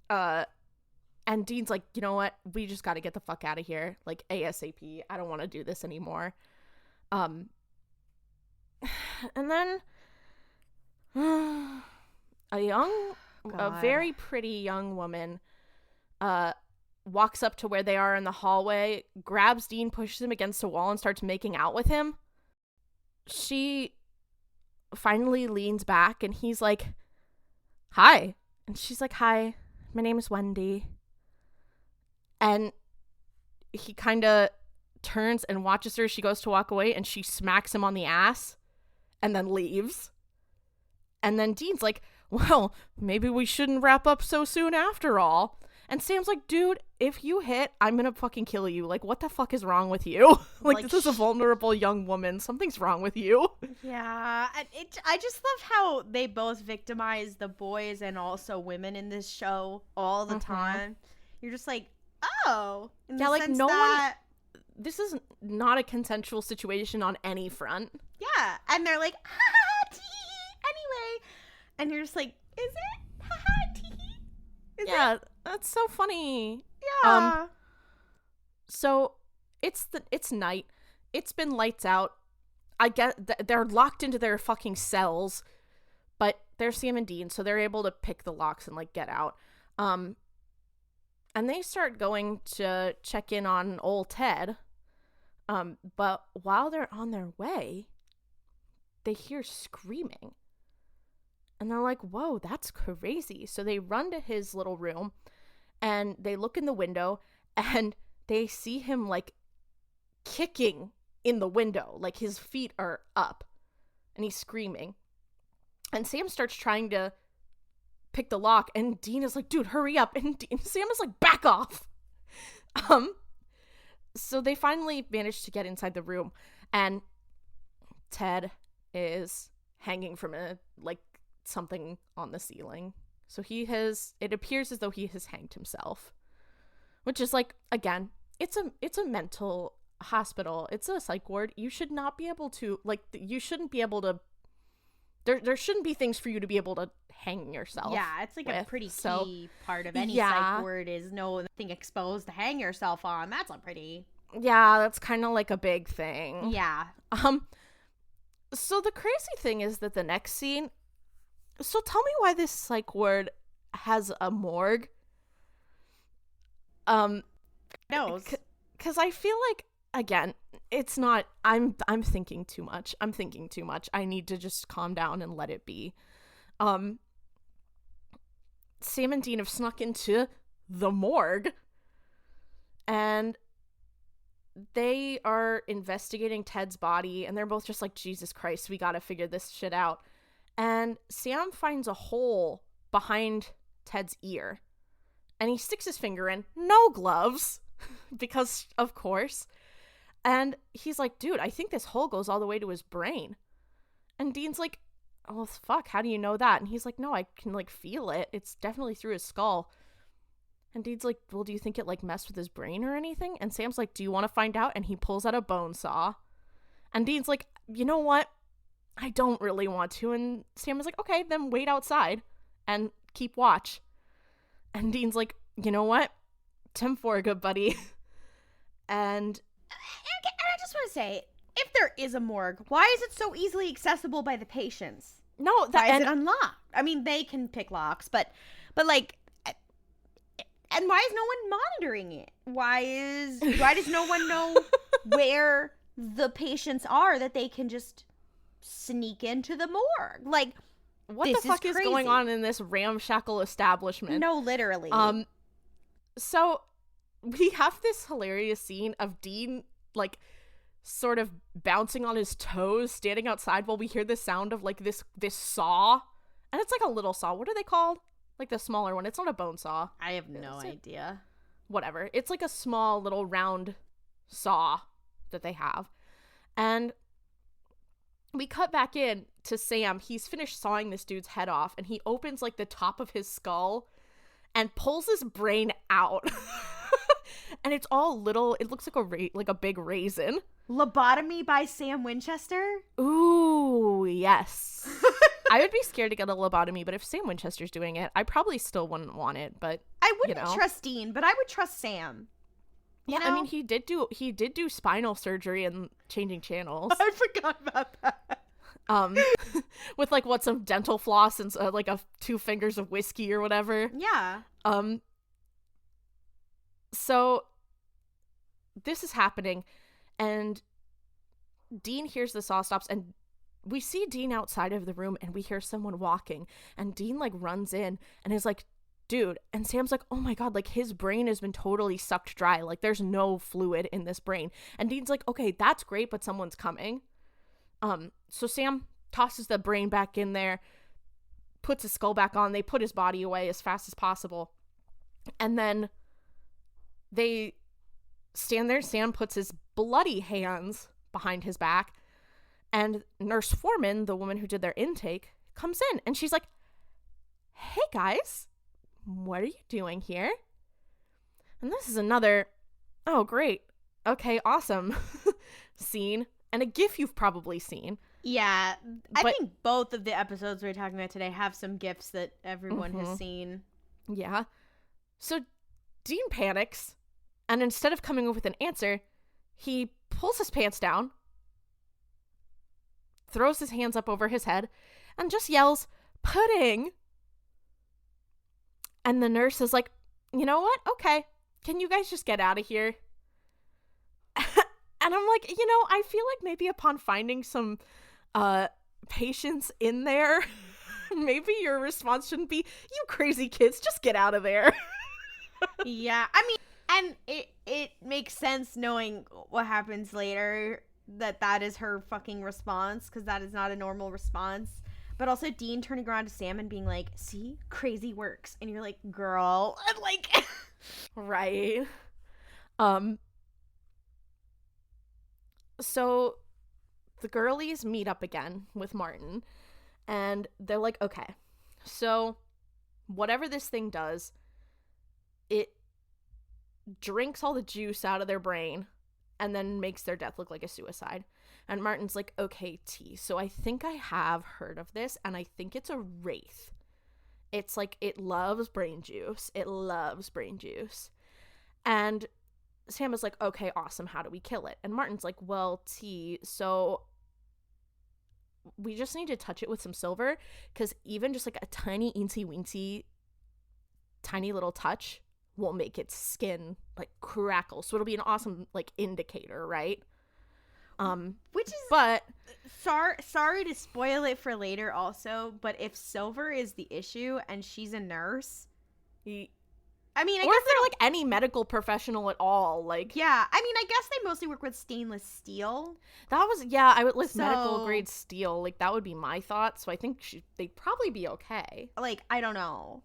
And Dean's like, you know what? We just gotta get the fuck out of here. Like, ASAP. I don't want to do this anymore. And then a very pretty young woman walks up to where they are in the hallway, grabs Dean, pushes him against the wall, and starts making out with him. She finally leans back, and he's like, hi. And she's like, hi, my name is Wendy. And he kind of turns and watches her. She goes to walk away, and she smacks him on the ass and then leaves. And then Dean's like, well, maybe we shouldn't wrap up so soon after all. And Sam's like, dude, if you hit, I'm gonna fucking kill you. Like, what the fuck is wrong with you? like, this is a vulnerable young woman. Something's wrong with you. Yeah. I just love how they both victimize the boys and also women in this show all the time. You're just like, oh. Yeah, like, no one... This is not a consensual situation on any front. Yeah. And they're like, ha-ha, tee, anyway. And you're just like, is it? Ha-ha, tee. Yeah, that's so funny. Yeah. So it's night. It's been lights out. I get they're locked into their fucking cells, but they're Sam and Dean, so they're able to pick the locks and like get out. And they start going to check in on old Ted. But while they're on their way, they hear screaming. And they're like, whoa, that's crazy. So they run to his little room and they look in the window and they see him like kicking in the window. Like his feet are up and he's screaming. And Sam starts trying to pick the lock and Dean is like, dude, hurry up. And Sam is like, back off. So they finally manage to get inside the room and Ted is hanging from something on the ceiling. So it appears as though he has hanged himself, which is like, again, it's a mental hospital. It's a psych ward. You should not be able to, like, you shouldn't be able to, there shouldn't be things for you to be able to hang yourself. Yeah, it's like a pretty key part of any psych ward is nothing exposed to hang yourself on. That's a pretty... Yeah, that's kind of like a big thing. Yeah. So the crazy thing is that the next scene... So tell me why this psych ward has a morgue. Knows. Because I feel like, again, it's not... I'm thinking too much. I need to just calm down and let it be. Sam and Dean have snuck into the morgue. And they are investigating Ted's body. And they're both just like, Jesus Christ, we gotta figure this shit out. And Sam finds a hole behind Ted's ear. And he sticks his finger in. No gloves. Because, of course. And he's like, dude, I think this hole goes all the way to his brain. And Dean's like, oh, fuck, how do you know that? And he's like, no, I can, like, feel it. It's definitely through his skull. And Dean's like, well, do you think it, like, messed with his brain or anything? And Sam's like, do you want to find out? And he pulls out a bone saw. And Dean's like, you know what? I don't really want to. And Sam is like, okay, then wait outside and keep watch. And Dean's like, you know what? Tim Forga, buddy. And I just want to say, if there is a morgue, why is it so easily accessible by the patients? No, why is it unlocked? I mean, they can pick locks, but like, and why is no one monitoring it? Why does no one know where the patients are that they can just sneak into the morgue? Like, what the fuck is going on in this ramshackle establishment? No, literally. So we have this hilarious scene of Dean, like, sort of bouncing on his toes, standing outside while we hear the sound of, like, this saw. And it's like a little saw. What are they called? Like the smaller one. It's not a bone saw. I have no idea. Whatever. It's like a small little round saw that they have. And we cut back in to Sam. He's finished sawing this dude's head off, and he opens, like, the top of his skull, and pulls his brain out. And it's all little, it looks like a big raisin. Lobotomy by Sam Winchester? Ooh, yes. I would be scared to get a lobotomy, but if Sam Winchester's doing it, I probably still wouldn't want it, but I wouldn't trust Dean, but I would trust Sam. Yeah, I mean, he did do spinal surgery and changing channels. I forgot about that. With like some dental floss and like 2 fingers of whiskey or whatever. Yeah. So this is happening, and Dean hears the saw stops, and we see Dean outside of the room, and we hear someone walking, and Dean like runs in and is like, dude, and Sam's like, oh my god, like his brain has been totally sucked dry, like there's no fluid in this brain. And Dean's like, okay, that's great, but someone's coming. So Sam tosses the brain back in there, puts his skull back on, they put his body away as fast as possible, and then they stand there. Sam puts his bloody hands behind his back, and Nurse Foreman, the woman who did their intake, comes in, and she's like, hey guys, what are you doing here? And this is another, oh great, okay, awesome scene, and a gif you've probably seen. Yeah, I think both of the episodes we're talking about today have some gifs that everyone has seen. Yeah. So Dean panics, and instead of coming up with an answer, he pulls his pants down, throws his hands up over his head, and just yells, pudding. And the nurse is like, you know what? Okay. Can you guys just get out of here? And I'm like, I feel like maybe upon finding some patients in there, maybe your response shouldn't be, you crazy kids, just get out of there. Yeah. I mean, and it makes sense knowing what happens later that is her fucking response, because that is not a normal response. But also Dean turning around to Sam and being like, see, crazy works. And you're like, girl. And like, right. So the girlies meet up again with Martin, and they're like, okay, so whatever this thing does, it drinks all the juice out of their brain and then makes their death look like a suicide. And Martin's like, okay, T, so I think I have heard of this, and I think it's a wraith. It's like, it loves brain juice. It loves brain juice. And Sam is like, okay, awesome, how do we kill it? And Martin's like, well, T, so we just need to touch it with some silver, because even just like a tiny eensy-weensy tiny little touch will make its skin like crackle. So it'll be an awesome like indicator, right? Which is, but sorry to spoil it for later also, but if silver is the issue and she's a nurse, I mean, I or guess if they're like any medical professional at all, like, yeah, I mean, I guess they mostly work with stainless steel. That was, yeah, I would list medical grade steel, like that would be my thought. So I think they'd probably be okay. Like, I don't know.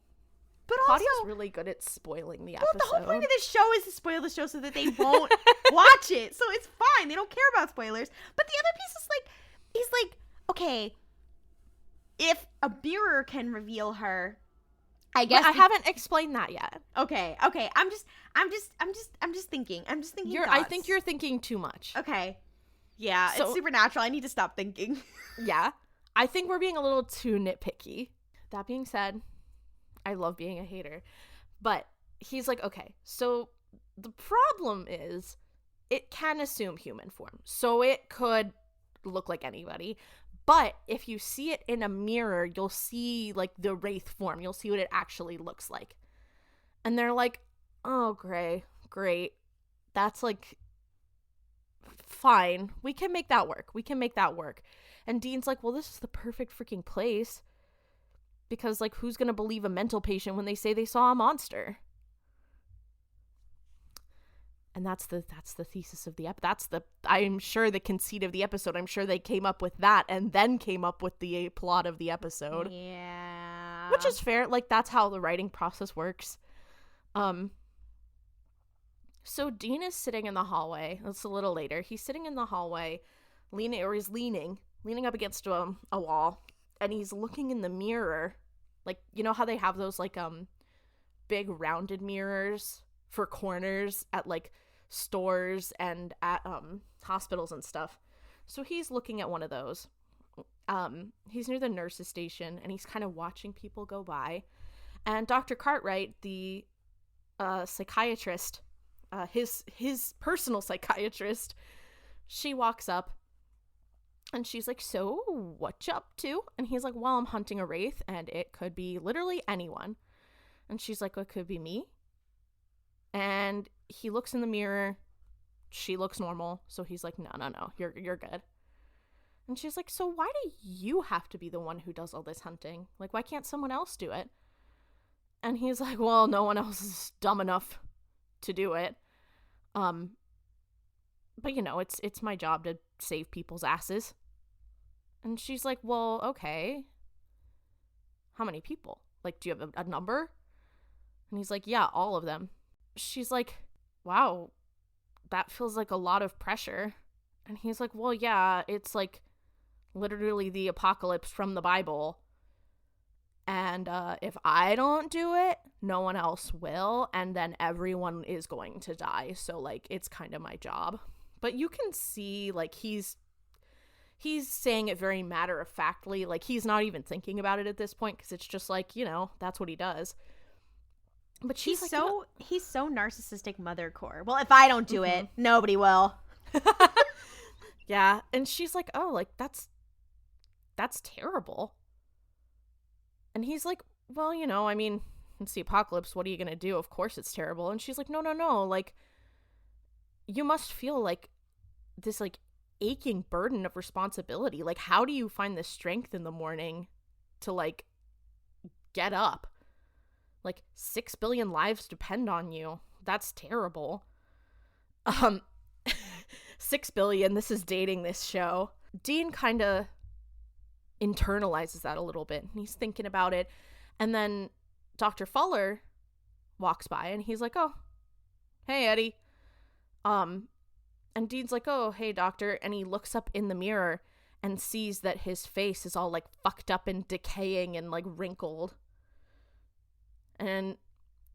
But Claudia's also really good at spoiling the episode. Well, the whole point of this show is to spoil the show so that they won't watch it. So it's fine. They don't care about spoilers. But the other piece is like, he's like, okay, if a mirror can reveal her, I guess I haven't explained that yet. Okay. I'm just thinking. I think you're thinking too much. Okay. Yeah, So- it's Supernatural. I need to stop thinking. Yeah. I think we're being a little too nitpicky. That being said, I love being a hater. But he's like, okay, so the problem is it can assume human form. So it could look like anybody. But if you see it in a mirror, you'll see like the wraith form. You'll see what it actually looks like. And they're like, oh, great. That's like, fine. We can make that work. And Dean's like, well, this is the perfect freaking place. Because, like, who's going to believe a mental patient when they say they saw a monster? And that's the thesis of the I'm sure the conceit of the episode. I'm sure they came up with that and then came up with the plot of the episode. Yeah. Which is fair. Like, that's how the writing process works. So Dean is sitting in the hallway. That's a little later. He's sitting in the hallway, leaning up against a wall. And he's looking in the mirror, like, you know how they have those, like, big rounded mirrors for corners at like stores and at hospitals and stuff. So he's looking at one of those. He's near the nurse's station, and he's kind of watching people go by. And Dr. Cartwright, the psychiatrist, his personal psychiatrist, she walks up, and she's like, so what you up to? And he's like, well, I'm hunting a wraith, and it could be literally anyone. And she's like, well, it could be me. And he looks in the mirror. She looks normal. So he's like, no, you're good. And she's like, so why do you have to be the one who does all this hunting? Like, why can't someone else do it? And he's like, well, no one else is dumb enough to do it. But you know, it's my job to save people's asses. And she's like, well, okay. How many people? Like, do you have a number? And he's like, yeah, all of them. She's like, wow, that feels like a lot of pressure. And he's like, well, yeah, it's like literally the apocalypse from the Bible. And if I don't do it, no one else will. And then everyone is going to die. So, like, it's kind of my job. But you can see, like, he's saying it very matter-of-factly. Like, he's not even thinking about it at this point because it's just like, you know, that's what he does. But she's he's like, he's so narcissistic mothercore. Well, if I don't do it, nobody will. Yeah. And she's like, oh, like, that's terrible. And he's like, well, you know, I mean, it's the apocalypse. What are you going to do? Of course it's terrible. And she's like, no. Like, you must feel like this, like, aching burden of responsibility. Like, how do you find the strength in the morning to, like, get up? Like, 6 billion lives depend on you. That's terrible. 6 billion, this is dating this show. Dean kind of internalizes that a little bit, and he's thinking about it. And then Dr. Fuller walks by, and he's like, oh, hey, Eddie. And Dean's like, oh, hey, doctor. And he looks up in the mirror and sees that his face is all, like, fucked up and decaying and, like, wrinkled. And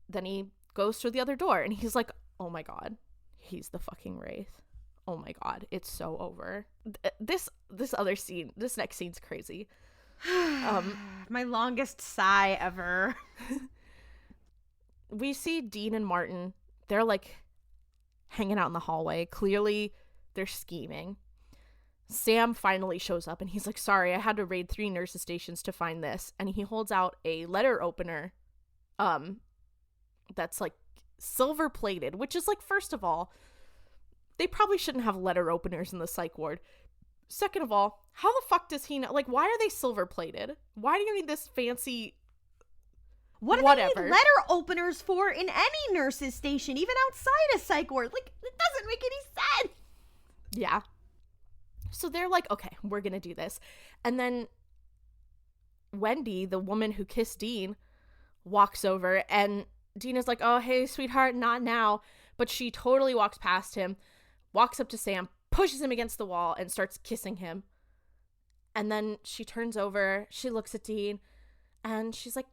then he goes through the other door, and he's like, oh my god, he's the fucking wraith. Oh my god, it's so over. This other scene, this next scene's crazy. My longest sigh ever. We see Dean and Martin. They're, like, hanging out in the hallway. Clearly, they're scheming. Sam finally shows up, and he's like, sorry, I had to raid 3 nurses' stations to find this. And he holds out a letter opener that's, like, silver plated, which is, like, first of all, they probably shouldn't have letter openers in the psych ward. Second of all, how the fuck does he know? Like, why are they silver plated? Why do you need this fancy what do they need letter openers for in any nurse's station, even outside a psych ward? Like, it doesn't make any sense. Yeah. So they're like, okay, we're gonna do this. And then Wendy, the woman who kissed Dean, walks over, and Dean is like, oh, hey, sweetheart, not now. But she totally walks past him, walks up to Sam, pushes him against the wall, and starts kissing him. And then she turns over, she looks at Dean, and she's like,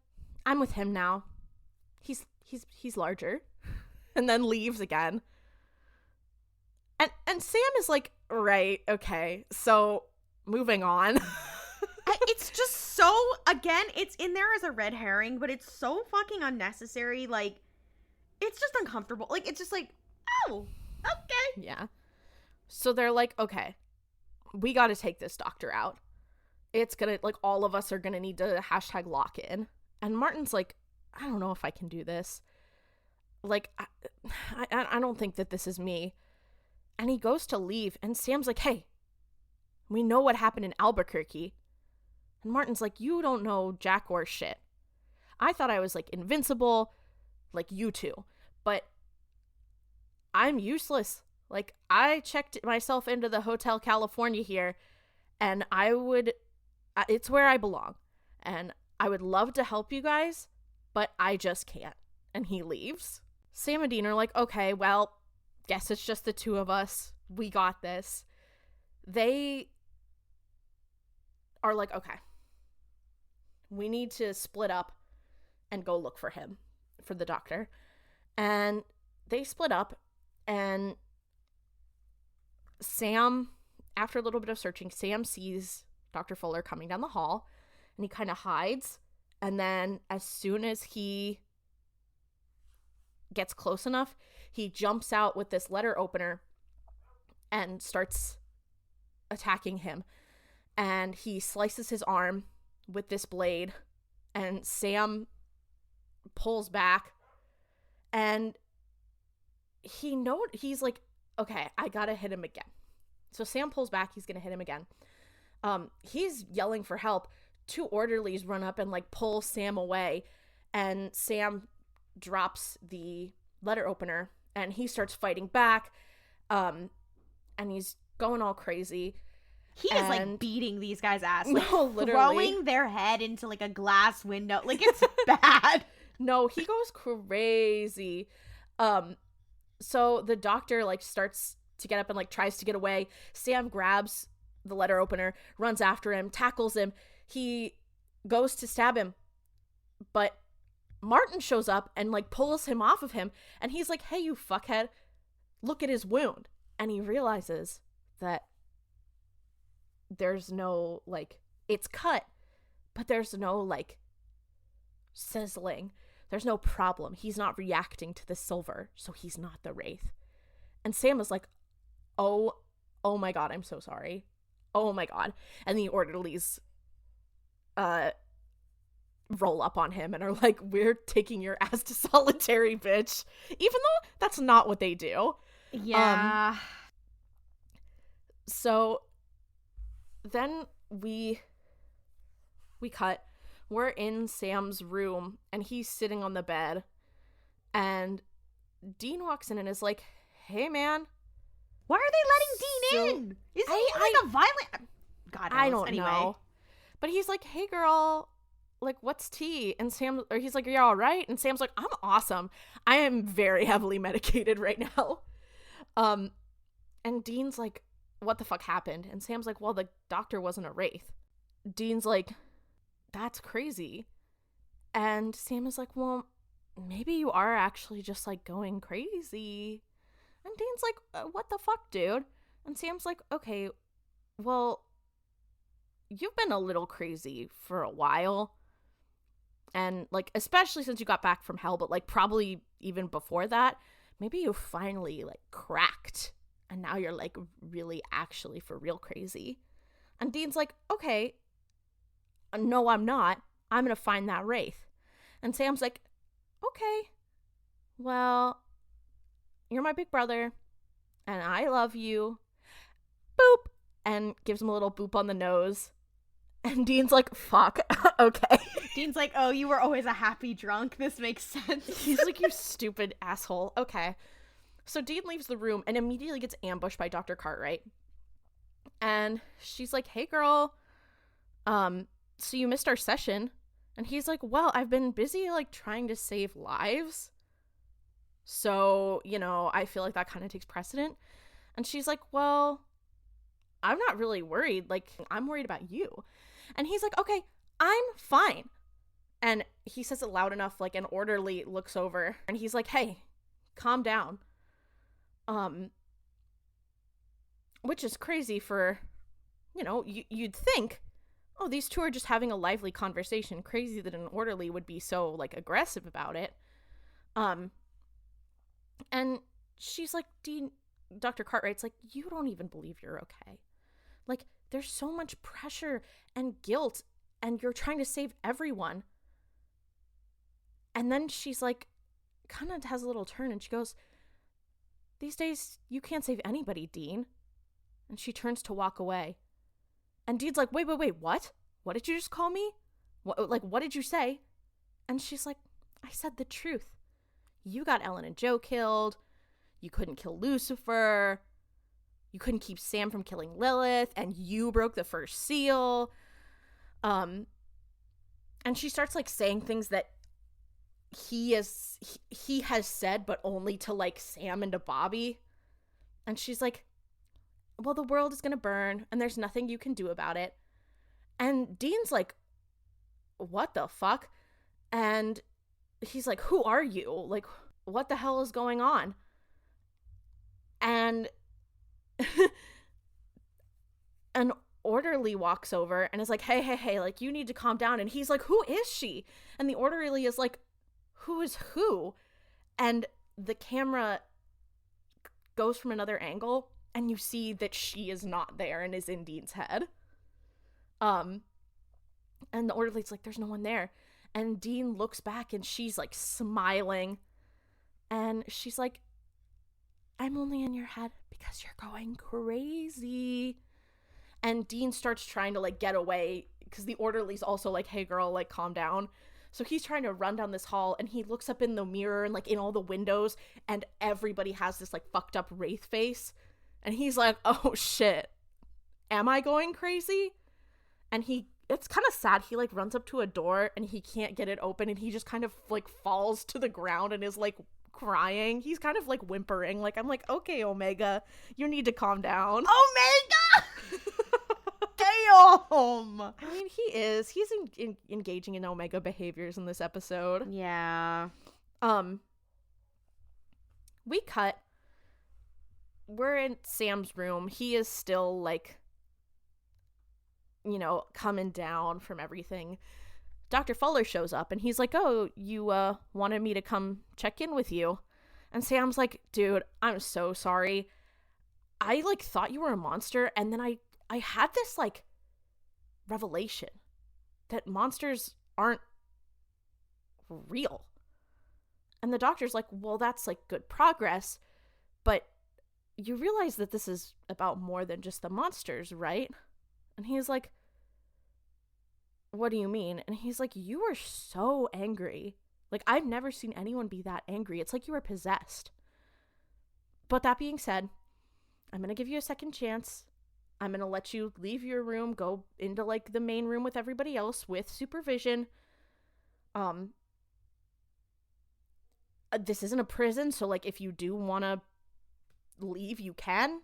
I'm with him now. He's larger. And then leaves again. And Sam is like, right, okay, so moving on. It's just so, again, it's in there as a red herring, but it's so fucking unnecessary. Like, it's just uncomfortable. Like, it's just like, oh, okay. Yeah. So they're like, okay, we got to take this doctor out. It's gonna, like, all of us are gonna need to hashtag lock in. And Martin's like, I don't know if I can do this. Like, I don't think that this is me. And he goes to leave, and Sam's like, hey, we know what happened in Albuquerque. And Martin's like, you don't know jack or shit. I thought I was, like, invincible, like you two. But I'm useless. Like, I checked myself into the Hotel California here, and it's where I belong. And I would love to help you guys, but I just can't. And he leaves. Sam and Dean are like, okay, well, guess it's just the two of us. We got this. They are like, okay, we need to split up and go look for him. for the doctor. And they split up, and Sam, after a little bit of searching, Sam sees Dr. Fuller coming down the hall, and he kind of hides. And then as soon as he gets close enough, he jumps out with this letter opener and starts attacking him. And he slices his arm with this blade, and Sam pulls back, and he's like, okay, I gotta hit him again. So Sam pulls back, he's gonna hit him again. He's yelling for help. 2 orderlies run up and like pull Sam away, and Sam drops the letter opener, and he starts fighting back, and he's going all crazy. He is like beating these guys' ass, like no, literally throwing their head into like a glass window. Like, it's bad. No, he goes crazy. So the doctor like starts to get up and like tries to get away. Sam grabs the letter opener, runs after him, tackles him. He goes to stab him, but Martin shows up and like pulls him off of him, and he's like, hey, you fuckhead, look at his wound. And he realizes that there's no, like, it's cut, but there's no like sizzling. There's no problem. He's not reacting to the silver, so he's not the Wraith. And Sam is like, oh my God, I'm so sorry. Oh my God. And the orderlies roll up on him and are like, we're taking your ass to solitary, bitch. Even though that's not what they do. Yeah. So then we cut. We're in Sam's room, and he's sitting on the bed, and Dean walks in and is like, hey, man. Why are they letting Dean in? Is he like a violent... God knows. I don't know. But he's like, hey, girl, like, what's tea? And he's like, are you all right? And Sam's like, I'm awesome. I am very heavily medicated right now. And Dean's like, what the fuck happened? And Sam's like, well, the doctor wasn't a Wraith. Dean's like, that's crazy. And Sam is like, well, maybe you are actually just like going crazy. And Dean's like, what the fuck, dude? And Sam's like, okay, well, you've been a little crazy for a while. And like, especially since you got back from hell, but like probably even before that, maybe you finally like cracked. And now you're like really actually for real crazy. And Dean's like, okay, no, I'm not. I'm going to find that Wraith. And Sam's like, okay, well, you're my big brother and I love you. Boop. And gives him a little boop on the nose. And Dean's like, fuck, okay. Dean's like, oh, you were always a happy drunk. This makes sense. He's like, you stupid asshole. Okay. So Dean leaves the room and immediately gets ambushed by Dr. Cartwright. And she's like, hey, girl, so you missed our session. And he's like, well, I've been busy, like, trying to save lives. So, you know, I feel like that kind of takes precedent. And she's like, well, I'm not really worried. Like, I'm worried about you. And he's like, okay, I'm fine. And he says it loud enough, like, an orderly looks over. And he's like, hey, calm down. Which is crazy for, you know, you'd think, oh, these two are just having a lively conversation. Crazy that an orderly would be so, like, aggressive about it. And she's like, Dean, Dr. Cartwright's like, you don't even believe you're okay. Like, there's so much pressure and guilt, and you're trying to save everyone. And then she's like, kind of has a little turn, and she goes, these days, you can't save anybody, Dean. And she turns to walk away. And Dean's like, wait, what? What did you just call me? What did you say? And she's like, I said the truth. You got Ellen and Joe killed. You couldn't kill Lucifer. You couldn't keep Sam from killing Lilith. And you broke the first seal. And she starts, like, saying things that he has said, but only to, like, Sam and to Bobby. And she's like, well, the world is gonna burn, and there's nothing you can do about it. And Dean's like, what the fuck? And he's like, who are you? Like, what the hell is going on? And an orderly walks over and is like, hey, like, you need to calm down. And he's like, who is she? And the orderly is like, who is who? And the camera goes from another angle and you see that she is not there and is in Dean's head. And the orderly's like, there's no one there. And Dean looks back and she's like smiling. And she's like, I'm only in your head because you're going crazy. And Dean starts trying to like get away because the orderly's also like, hey girl, like calm down. So he's trying to run down this hall and he looks up in the mirror and like in all the windows and everybody has this like fucked up wraith face. And he's like, oh shit, am I going crazy? And it's kind of sad. He like runs up to a door and he can't get it open and he just kind of like falls to the ground and is like crying. He's kind of like whimpering. Like, I'm like, okay, Omega, you need to calm down. Omega! Damn! I mean, he's engaging in Omega behaviors in this episode. Yeah. We cut. We're in Sam's room. He is still like, you know, coming down from everything. Dr. Fuller shows up and he's like, oh, you wanted me to come check in with you. And Sam's like, dude, I'm so sorry. I like thought you were a monster, and then I had this like revelation that monsters aren't real. And the doctor's like, well, that's like good progress, but you realize that this is about more than just the monsters, right? And he's like, what do you mean? And he's like, you were so angry. Like, I've never seen anyone be that angry. It's like you were possessed. But that being said, I'm going to give you a second chance. I'm going to let you leave your room, go into like the main room with everybody else with supervision. This isn't a prison, so like if you do want to leave, you can.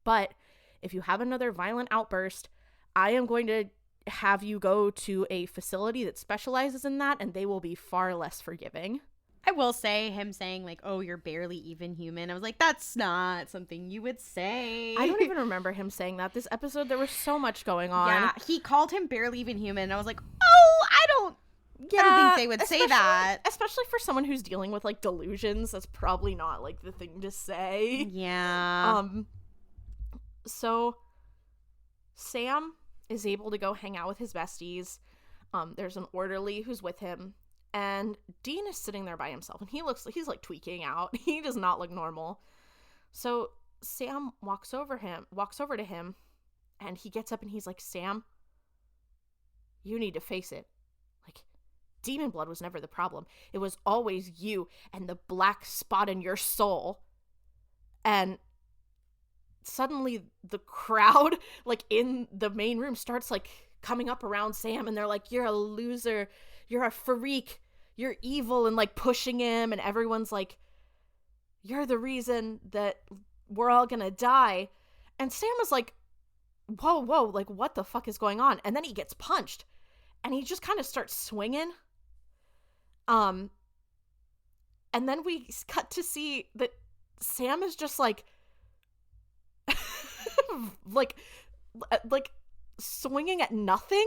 But if you have another violent outburst, I am going to have you go to a facility that specializes in that, and they will be far less forgiving. I will say, him saying like, oh, you're barely even human, I was like, that's not something you would say. I don't even remember him saying that. This episode, there was so much going on. Yeah, he called him barely even human, and I was like, oh, I don't think they would say that. Especially for someone who's dealing with like delusions, that's probably not like the thing to say. Yeah. So Sam is able to go hang out with his besties. There's an orderly who's with him, and Dean is sitting there by himself, and he's like tweaking out. He does not look normal. So Sam walks over to him, and he gets up and he's like, Sam, you need to face it. Like, demon blood was never the problem. It was always you and the black spot in your soul. And suddenly the crowd like in the main room starts like coming up around Sam, and they're like, you're a loser, you're a freak, you're evil, and like pushing him, and everyone's like, you're the reason that we're all gonna die. And Sam is like, whoa, like what the fuck is going on? And then he gets punched and he just kind of starts swinging. And then we cut to see that Sam is just like like swinging at nothing,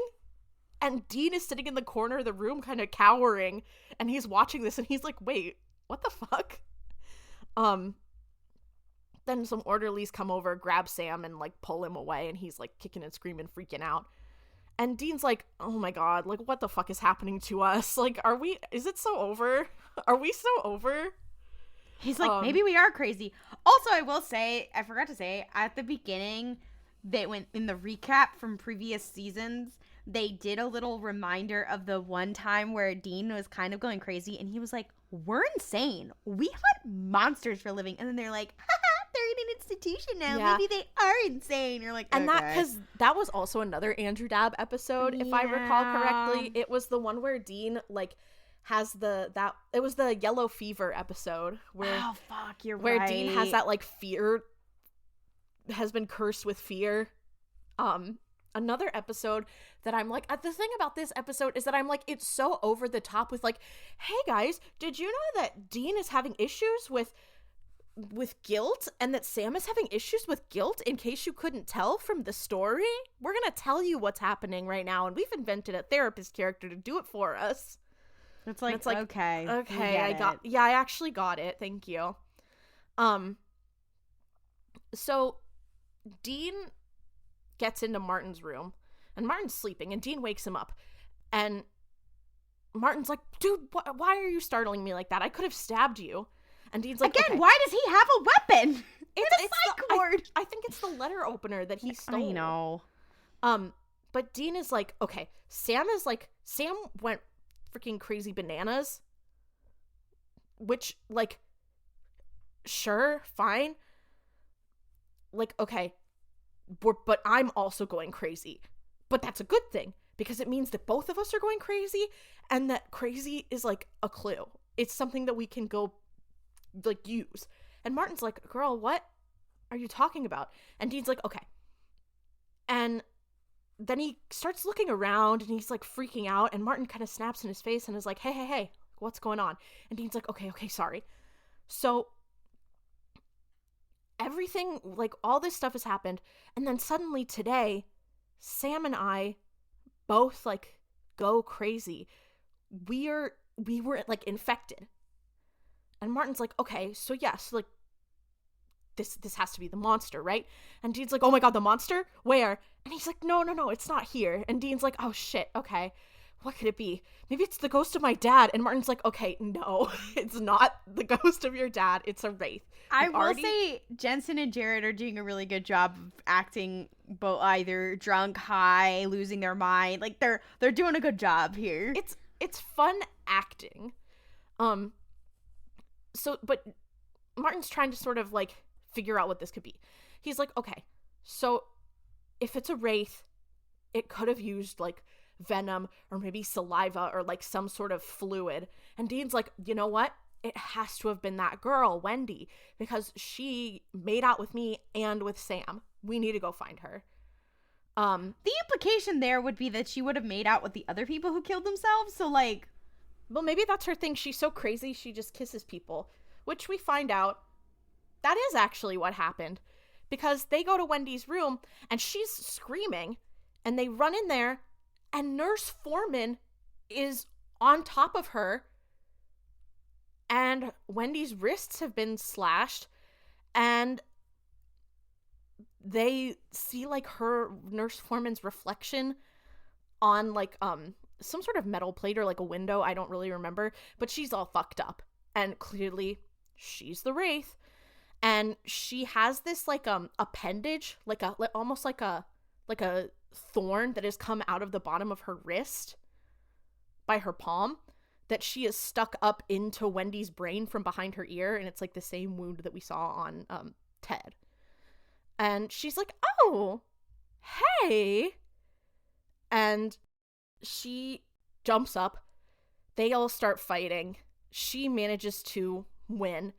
and Dean is sitting in the corner of the room kind of cowering, and he's watching this and he's like, wait, what the fuck? Then some orderlies come over, grab Sam, and like pull him away, and he's like kicking and screaming, freaking out. And Dean's like, oh my god, like what the fuck is happening to us? Like, is it so over? Are we so over? He's like, maybe we are crazy. Also, I will say, I forgot to say, at the beginning, they went in the recap from previous seasons, they did a little reminder of the one time where Dean was kind of going crazy, and he was like, we're insane. We hunt monsters for a living. And then they're like, haha, they're in an institution now. Yeah. Maybe they are insane. You're like, and okay. Because that was also another Andrew Dabb episode, if I recall correctly. It was the one where Dean, like, has it was the yellow fever episode where where Dean has that like fear, has been cursed with fear, another episode that I'm like, the thing about this episode is that I'm like, it's so over the top with like, hey guys, did you know that Dean is having issues with guilt and that Sam is having issues with guilt? In case you couldn't tell from the story, we're gonna tell you what's happening right now, and we've invented a therapist character to do it for us. It's like okay, I actually got it, thank you. So Dean gets into Martin's room, and Martin's sleeping, and Dean wakes him up, and Martin's like, dude, why are you startling me like that? I could have stabbed you. And Dean's like, again, okay. Why does he have a weapon? It's a psych ward. I think it's the letter opener that he stole. I know. But Dean is like, okay, Sam went freaking crazy bananas, which, like, sure, fine. Like, okay, but I'm also going crazy. But that's a good thing, because it means that both of us are going crazy, and that crazy is, like, a clue. It's something that we can go, like, use. And Martin's like, girl, what are you talking about? And Dean's like, okay. And then he starts looking around, and he's, like, freaking out, and Martin kind of snaps in his face and is like, hey, what's going on? And Dean's like, okay, sorry. So everything, like, all this stuff has happened, and then suddenly today, Sam and I both, like, go crazy. We were, like, infected. And Martin's like, okay, so yes, like, this has to be the monster, right? And Dean's like, oh my god, the monster? Where? And he's like, no, it's not here. And Dean's like, oh shit, okay. What could it be? Maybe it's the ghost of my dad. And Martin's like, okay, no, it's not the ghost of your dad. It's a wraith. I will say Jensen and Jared are doing a really good job of acting both either drunk, high, losing their mind. Like, they're doing a good job here. It's fun acting. So, but Martin's trying to sort of, like, figure out what this could be. He's like, okay, so if it's a wraith, it could have used, like, venom or maybe saliva or, like, some sort of fluid. And Dean's like, you know what? It has to have been that girl, Wendy, because she made out with me and with Sam. We need to go find her. The implication there would be that she would have made out with the other people who killed themselves, so, like... Well, maybe that's her thing. She's so crazy, she just kisses people, which we find out that is actually what happened, because they go to Wendy's room, and she's screaming, and they run in there, and Nurse Foreman is on top of her, and Wendy's wrists have been slashed, and they see, like, her, Nurse Foreman's reflection on, like, some sort of metal plate or, like, a window. I don't really remember, but she's all fucked up, and clearly she's the wraith. And she has this, like, appendage, like almost like a thorn that has come out of the bottom of her wrist by her palm that she is stuck up into Wendy's brain from behind her ear, and it's, like, the same wound that we saw on Ted. And she's like, oh, hey. And she jumps up. They all start fighting. She manages to win.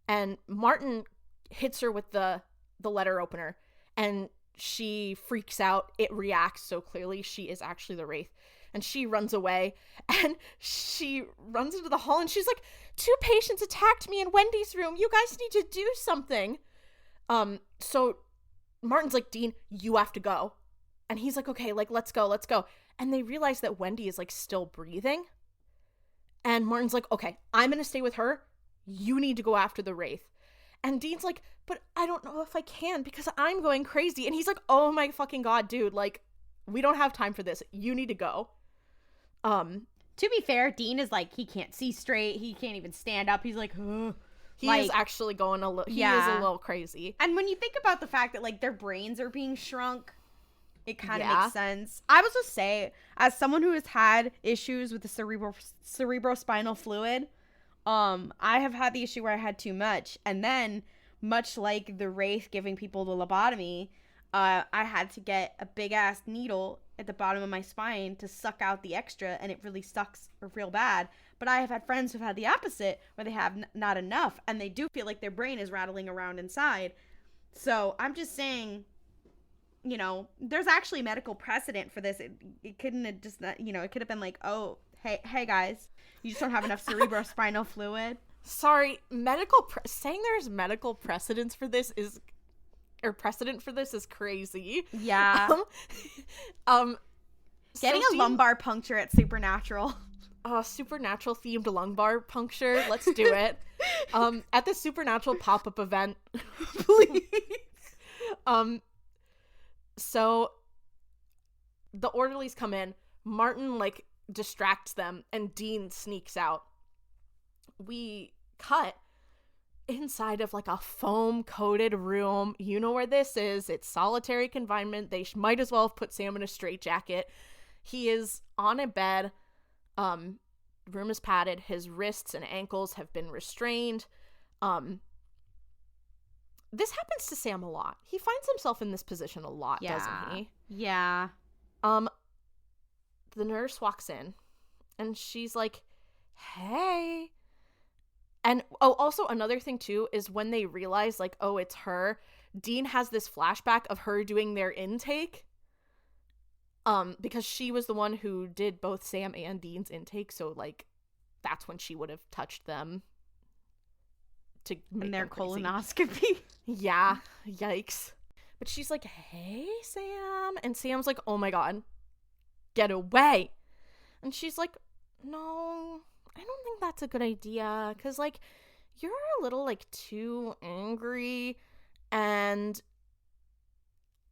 And Martin hits her with the letter opener, and she freaks out. It reacts so clearly. She is actually the wraith. And she runs away, and she runs into the hall, and she's like, 2 patients attacked me in Wendy's room. You guys need to do something. So Martin's like, Dean, you have to go. And he's like, okay, like, let's go. And they realize that Wendy is, like, still breathing. And Martin's like, okay, I'm going to stay with her. You need to go after the wraith. And Dean's like, but I don't know if I can because I'm going crazy. And he's like, oh my fucking god, dude, like, we don't have time for this. You need to go. To be fair, Dean is like, he can't see straight. He can't even stand up. He's like, ugh. He is actually going he is a little crazy. And when you think about the fact that, like, their brains are being shrunk, it kind of makes sense. I was just say, as someone who has had issues with the cerebrospinal fluid, I have had the issue where I had too much, and then, much like the wraith giving people the lobotomy, I had to get a big ass needle at the bottom of my spine to suck out the extra, and it really sucks real bad. But I have had friends who've had the opposite, where they have not enough, and they do feel like their brain is rattling around inside. So I'm just saying, you know, there's actually medical precedent for this. It couldn't have just, you know, it could have been like, oh, hey guys, you just don't have enough cerebrospinal fluid. Sorry, saying there's medical precedent for this is crazy. Yeah. Getting a lumbar puncture at Supernatural. Supernatural themed lumbar puncture. Let's do it. At the Supernatural pop-up event. Please. So the orderlies come in. Martin, like, distracts them, and Dean sneaks out. We cut inside of, like, a foam-coated room. You know where this is. It's solitary confinement. They might as well have put Sam in a straitjacket. He is on a bed. Room is padded. His wrists and ankles have been restrained. This happens to Sam a lot. He finds himself in this position a lot, doesn't he? Yeah. The nurse walks in, and she's like, hey. And, also another thing, too, is when they realize, like, oh, it's her, Dean has this flashback of her doing their intake. Because she was the one who did both Sam and Dean's intake, so, like, that's when she would have touched them to make their them crazy. colonoscopy. Yeah, yikes. But she's like, hey, Sam. And Sam's like, oh my god, get away. And she's like, no, I don't think that's a good idea. Because, like, you're a little, like, too angry. And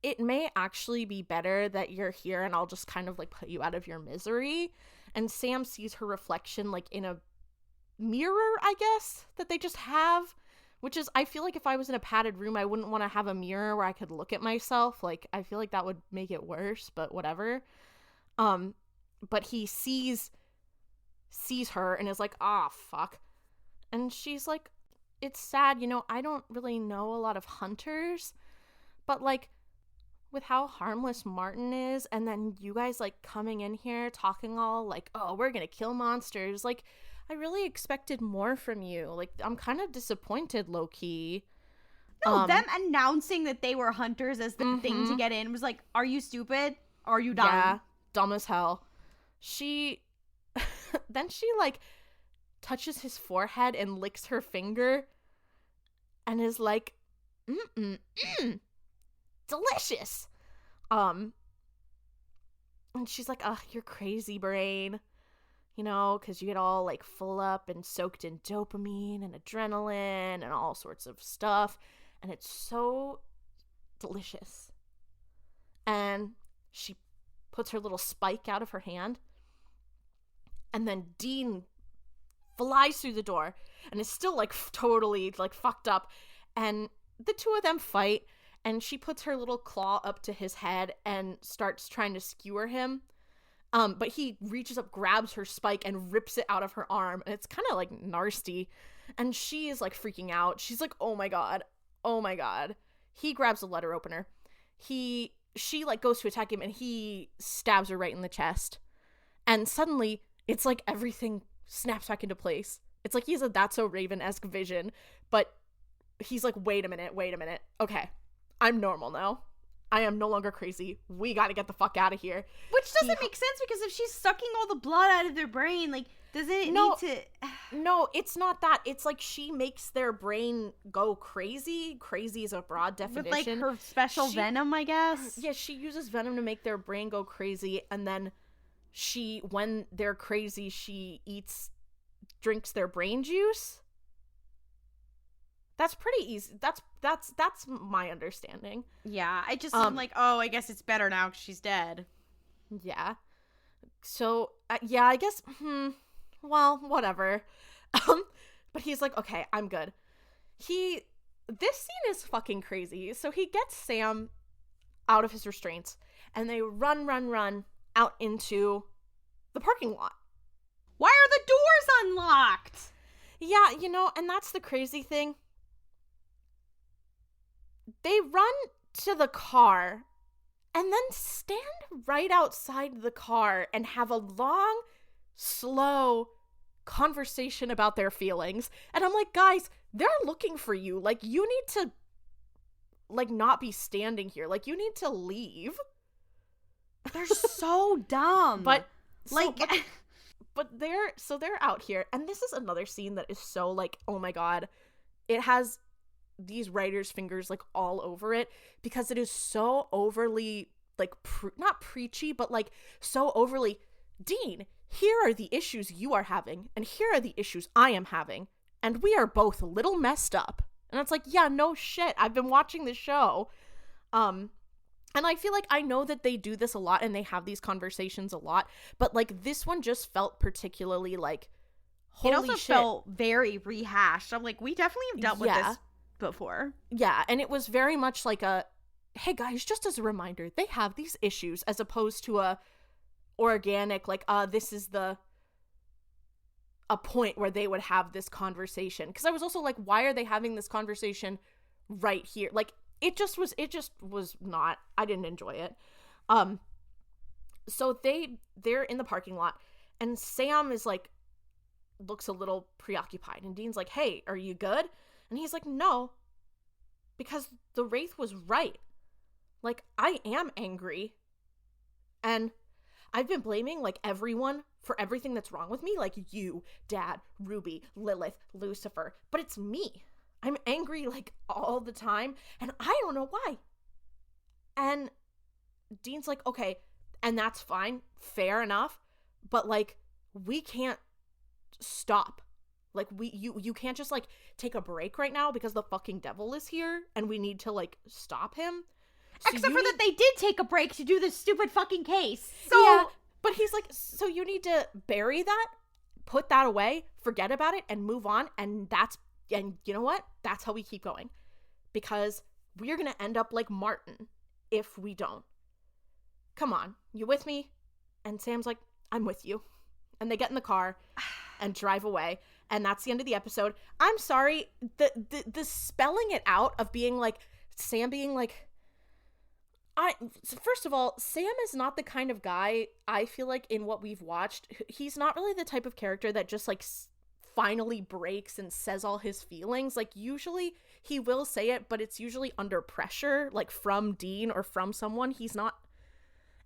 it may actually be better that you're here and I'll just kind of, like, put you out of your misery. And Sam sees her reflection, like, in a mirror, I guess, that they just have. Which is, I feel like if I was in a padded room, I wouldn't want to have a mirror where I could look at myself. Like, I feel like that would make it worse, but whatever. But he sees her and is like, ah, fuck. And she's like, it's sad, you know, I don't really know a lot of hunters, but, like, with how harmless Martin is, and then you guys, like, coming in here talking all, like, oh, we're gonna kill monsters, like, I really expected more from you. Like, I'm kind of disappointed, low-key. No, them announcing that they were hunters as the thing to get in was like, are you stupid? Are you dumb? Yeah, dumb as hell. Then she, like, touches his forehead and licks her finger and is like, delicious. And she's like, ugh, you're crazy, brain. You know, because you get all, like, full up and soaked in dopamine and adrenaline and all sorts of stuff. And it's so delicious. And she puts her little spike out of her hand. And then Dean flies through the door and is still, like, totally, like, fucked up. And the two of them fight. And she puts her little claw up to his head and starts trying to skewer him. But he reaches up, grabs her spike, and rips it out of her arm. And it's kind of, like, nasty. And she is, like, freaking out. She's like, oh my god. Oh my god. He grabs a letter opener. She, like, goes to attack him, and he stabs her right in the chest. And suddenly, it's like everything snaps back into place. It's like he's a That's So Raven-esque vision. But he's like, wait a minute. Okay, I'm normal now. I am no longer crazy. We gotta get the fuck out of here. Which doesn't make sense, because if she's sucking all the blood out of their brain, like, doesn't it need to... No, it's not that. It's like she makes their brain go crazy. Crazy is a broad definition. With, like, her special venom, I guess? Yeah, she uses venom to make their brain go crazy, and then when they're crazy, she drinks their brain juice. That's pretty easy. That's my understanding. Yeah, I just am like, oh, I guess it's better now because she's dead. Yeah. So, yeah, I guess, well, whatever. But he's like, okay, I'm good. This scene is fucking crazy. So he gets Sam out of his restraints, and they run out into the parking lot. Why are the doors unlocked? Yeah, you know, and that's the crazy thing. They run to the car and then stand right outside the car and have a long, slow conversation about their feelings. And I'm like, guys, they're looking for you. Like, you need to like, not be standing here. Like, you need to leave. They're so dumb. But, like... But they're out here, and this is another scene that is so, like, oh my god. It has these writers' fingers, like, all over it, because it is so overly, like, not preachy, but, like, so overly, Dean, here are the issues you are having, and here are the issues I am having, and we are both a little messed up. And it's like, yeah, no shit, I've been watching this show, and I feel like I know that they do this a lot, and they have these conversations a lot, but, like, this one just felt particularly, like, holy shit. It also felt very rehashed. I'm like, we definitely have dealt with this before. Yeah, and it was very much like a, hey guys, just as a reminder, they have these issues, as opposed to a organic, like, this is a point where they would have this conversation. Because I was also like, why are they having this conversation right here? Like, it just was not, I didn't enjoy it. So they're in the parking lot, and Sam is like, looks a little preoccupied, and Dean's like, hey, are you good? And he's like, no, because the Wraith was right. Like, I am angry, and I've been blaming, like, everyone for everything that's wrong with me, like you, Dad, Ruby, Lilith, Lucifer, but it's me. I'm angry, like, all the time, and I don't know why. And Dean's like, okay, and that's fine, fair enough, but, like, we can't stop. Like, you can't just, like, take a break right now because the fucking devil is here, and we need to, like, stop him. So except for that they did take a break to do this stupid fucking case. So, yeah, but he's like, so you need to bury that, put that away, forget about it, and move on, and you know what? That's how we keep going. Because we're gonna end up like Martin if we don't. Come on, you with me? And Sam's like, I'm with you. And they get in the car and drive away, and that's the end of the episode. I'm sorry, the spelling it out of being like, Sam being like, first of all, Sam is not the kind of guy, I feel like, in what we've watched, he's not really the type of character that just, like, finally breaks and says all his feelings. Like, usually he will say it, but it's usually under pressure, like, from Dean or from someone. He's not,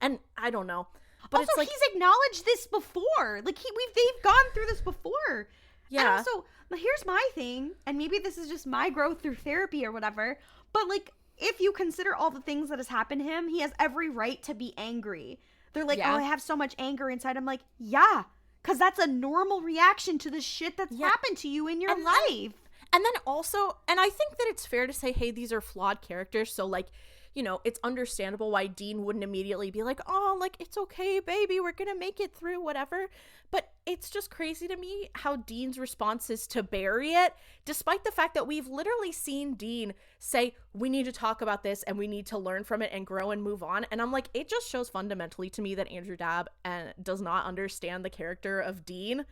and I don't know. But also, it's like, he's acknowledged this before. Like, they've gone through this before. Yeah. And also, here's my thing, and maybe this is just my growth through therapy or whatever, but, like, if you consider all the things that has happened to him, he has every right to be angry. They're like, oh, I have so much anger inside. I'm like, yeah, because that's a normal reaction to the shit that's happened to you in your life. And then also, and I think that it's fair to say, hey, these are flawed characters, so, like, you know, it's understandable why Dean wouldn't immediately be like, oh, like, it's okay, baby, we're gonna make it through, whatever. But it's just crazy to me how Dean's response is to bury it, despite the fact that we've literally seen Dean say, we need to talk about this and we need to learn from it and grow and move on. And I'm like, it just shows fundamentally to me that Andrew Dabb does not understand the character of Dean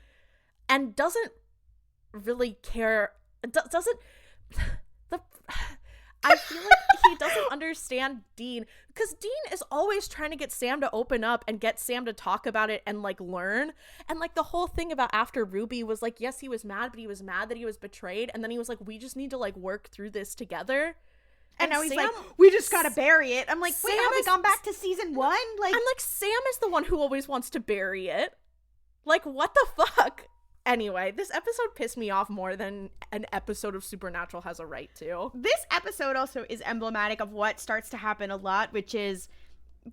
and doesn't really care, I feel like he doesn't understand Dean, because Dean is always trying to get Sam to open up and get Sam to talk about it and, like, learn. And, like, the whole thing about after Ruby was, like, yes, he was mad, but he was mad that he was betrayed. And then he was like, we just need to, like, work through this together. And now he's like, we just gotta bury it. I'm like, wait, have we gone back to season 1? Like, I'm like, Sam is the one who always wants to bury it. Like, what the fuck? Anyway, this episode pissed me off more than an episode of Supernatural has a right to. This episode also is emblematic of what starts to happen a lot, which is,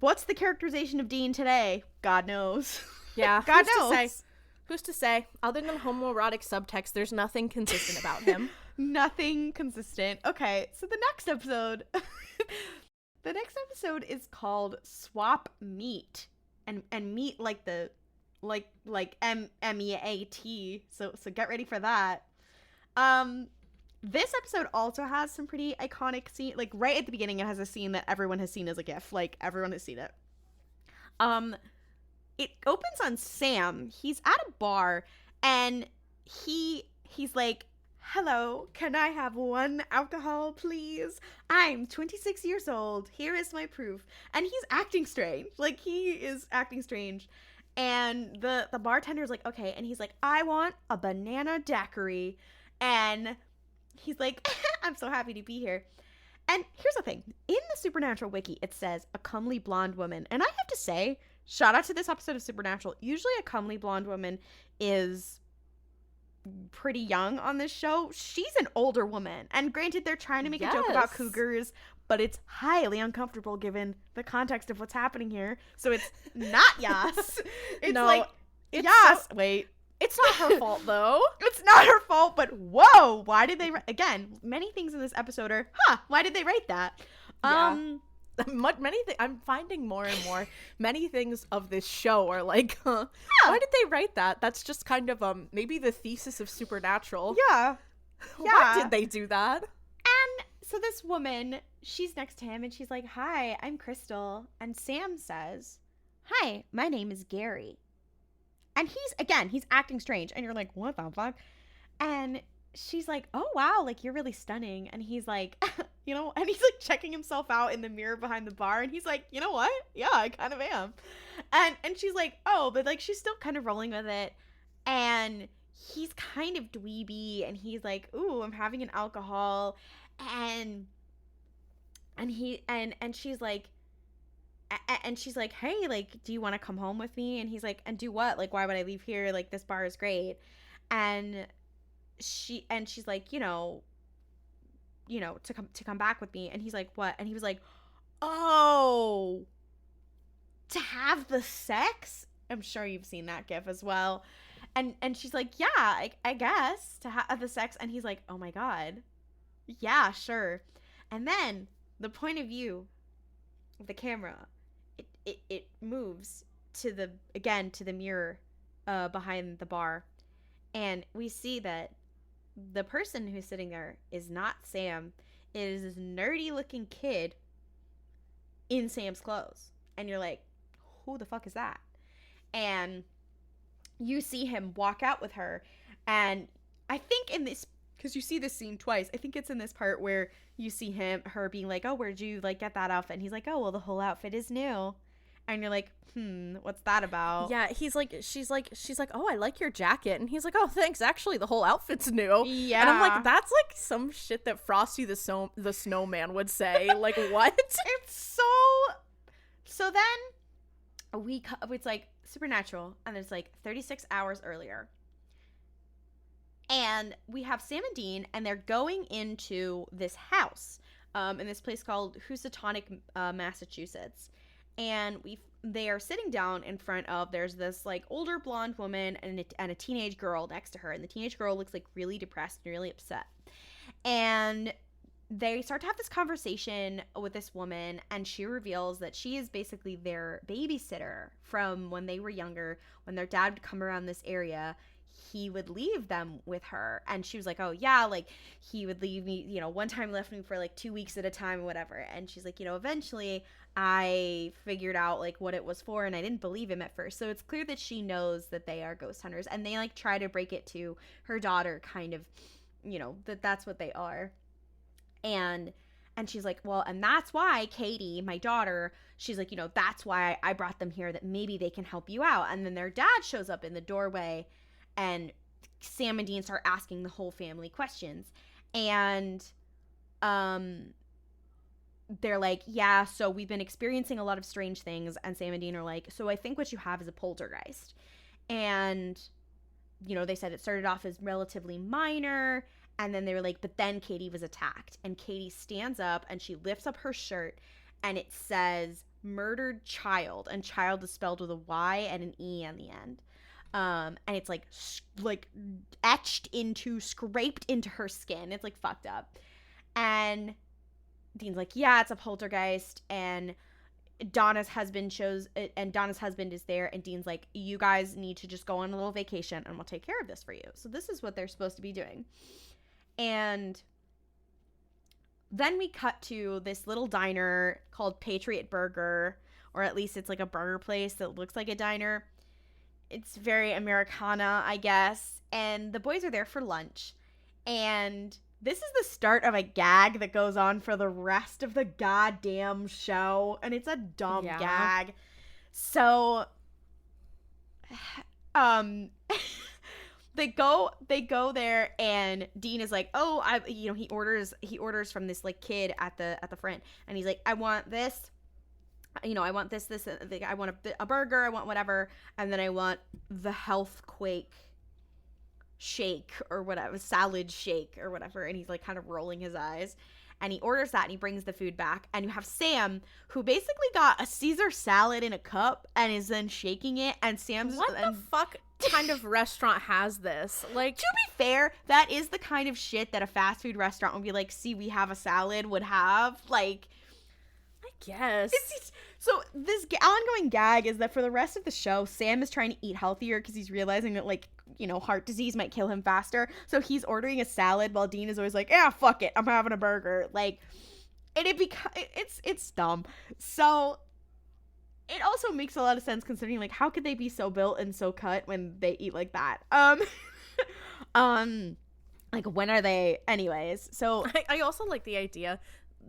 what's the characterization of Dean today? God knows. Yeah, God knows. Who's to say? Other than homoerotic subtext, there's nothing consistent about him. Nothing consistent. Okay, so the next episode, the next episode is called Swap Meat, and meat like the like MEAT. So get ready for that. This episode also has some pretty iconic scene. Like, right at the beginning, it has a scene that everyone has seen as a GIF. Like, everyone has seen it. It opens on Sam. He's at a bar, and he's like, hello, can I have 1 alcohol, please? I'm 26 years old. Here is my proof. And he's acting strange. Like, he is acting strange. And the bartender's like, okay. And he's like, I want a banana daiquiri. And he's like, I'm so happy to be here. And here's the thing. In the Supernatural wiki, it says a comely blonde woman. And I have to say, shout out to this episode of Supernatural. Usually a comely blonde woman is pretty young on this show. She's an older woman. And granted, they're trying to make a joke about cougars, but it's highly uncomfortable given the context of what's happening here. So it's not Yas. It's no, like, it's Yas. Wait. It's not her fault, though. It's not her fault, but whoa, why did they again, many things in this episode are, why did they write that? Yeah. Many things. I'm finding more and more. Many things of this show are like, why did they write that? That's just kind of maybe the thesis of Supernatural. Yeah. Why did they do that? And so this woman, she's next to him and she's like, "Hi, I'm Crystal." And Sam says, "Hi, my name is Gary." And he's acting strange. And you're like, what the fuck? And she's like, "Oh, wow, like, you're really stunning." And he's like, and he's like checking himself out in the mirror behind the bar. And he's like, "You know what? Yeah, I kind of am." And she's like, "Oh," but like, she's still kind of rolling with it. And he's kind of dweeby. And he's like, "Ooh, I'm having an alcohol." And she's like, "Hey, like, do you want to come home with me?" And he's like, "And do what? Like, why would I leave here? Like, this bar is great." And she's like, to come back with me. And he's like, "What?" And he was like, "Oh, to have the sex?" I'm sure you've seen that gif as well. And she's like, "Yeah, I guess, to have the sex." And he's like, "Oh my God. Yeah, sure." And then the point of view of the camera, it moves to the mirror behind the bar, and we see that the person who's sitting there is not Sam. It is this nerdy looking kid in Sam's clothes, and you're like, who the fuck is that? And you see him walk out with her, and I think in this, because you see this scene twice, I think it's in this part where you see her being like, "Oh, where'd you like get that outfit?" And he's like, "Oh, well, the whole outfit is new." And you're like, what's that about? Yeah, she's like, "Oh, I like your jacket." And he's like, "Oh, thanks. Actually, the whole outfit's new." Yeah. And I'm like, that's like some shit that Frosty the Snowman would say. Like, what? It's so then it's like Supernatural, and it's like 36 hours earlier. And we have Sam and Dean, and they're going into this house in this place called Housatonic, Massachusetts. And they are sitting down in front of, there's this like older blonde woman and a teenage girl next to her. And the teenage girl looks like really depressed and really upset. And they start to have this conversation with this woman, and she reveals that she is basically their babysitter from when they were younger. When their dad would come around this area, he would leave them with her. And she was like, "Oh yeah, like, he would leave me, one time left me for like 2 weeks at a time or whatever." And she's like, "Eventually I figured out like what it was for, and I didn't believe him at first." So it's clear that she knows that they are ghost hunters, and they like try to break it to her daughter, kind of, that's what they are. And she's like, "Well, and that's why Katie, my daughter," she's like, "that's why I brought them here, that maybe they can help you out." And then their dad shows up in the doorway, and Sam and Dean start asking the whole family questions. And they're like, "Yeah, so we've been experiencing a lot of strange things." And Sam and Dean are like, "So I think what you have is a poltergeist." And, they said it started off as relatively minor. And then they were like, "But then Katie was attacked." And Katie stands up and she lifts up her shirt, and it says "murdered child." And child is spelled with a Y and an E on the end. And it's like scraped into her skin. It's like fucked up. And Dean's like, "Yeah, it's a poltergeist." And Donna's husband is there, and Dean's like, "You guys need to just go on a little vacation and we'll take care of this for you." So this is what they're supposed to be doing. And then we cut to this little diner called Patriot Burger, or at least it's like a burger place that looks like a diner. It's very Americana, I guess. And the boys are there for lunch. And this is the start of a gag that goes on for the rest of the goddamn show. And it's a dumb gag. So, they go there, and Dean is like, oh, he orders from this like kid at the front, and he's like, I want this, I want this, I want a burger, I want whatever, and then I want the health quake shake or whatever, salad shake or whatever, and he's like kind of rolling his eyes. And he orders that, and he brings the food back. And you have Sam, who basically got a Caesar salad in a cup and is then shaking it. And Sam's... What the fuck kind of restaurant has this? Like, to be fair, that is the kind of shit that a fast food restaurant would be like, see, we have a salad, would have. Like, I guess. So this ongoing gag is that for the rest of the show, Sam is trying to eat healthier because he's realizing that, like, heart disease might kill him faster. So he's ordering a salad while Dean is always like, yeah, fuck it, I'm having a burger. Like, and it's dumb. So it also makes a lot of sense considering, like, how could they be so built and so cut when they eat like that? Like, when are they? Anyways, so I also like the idea.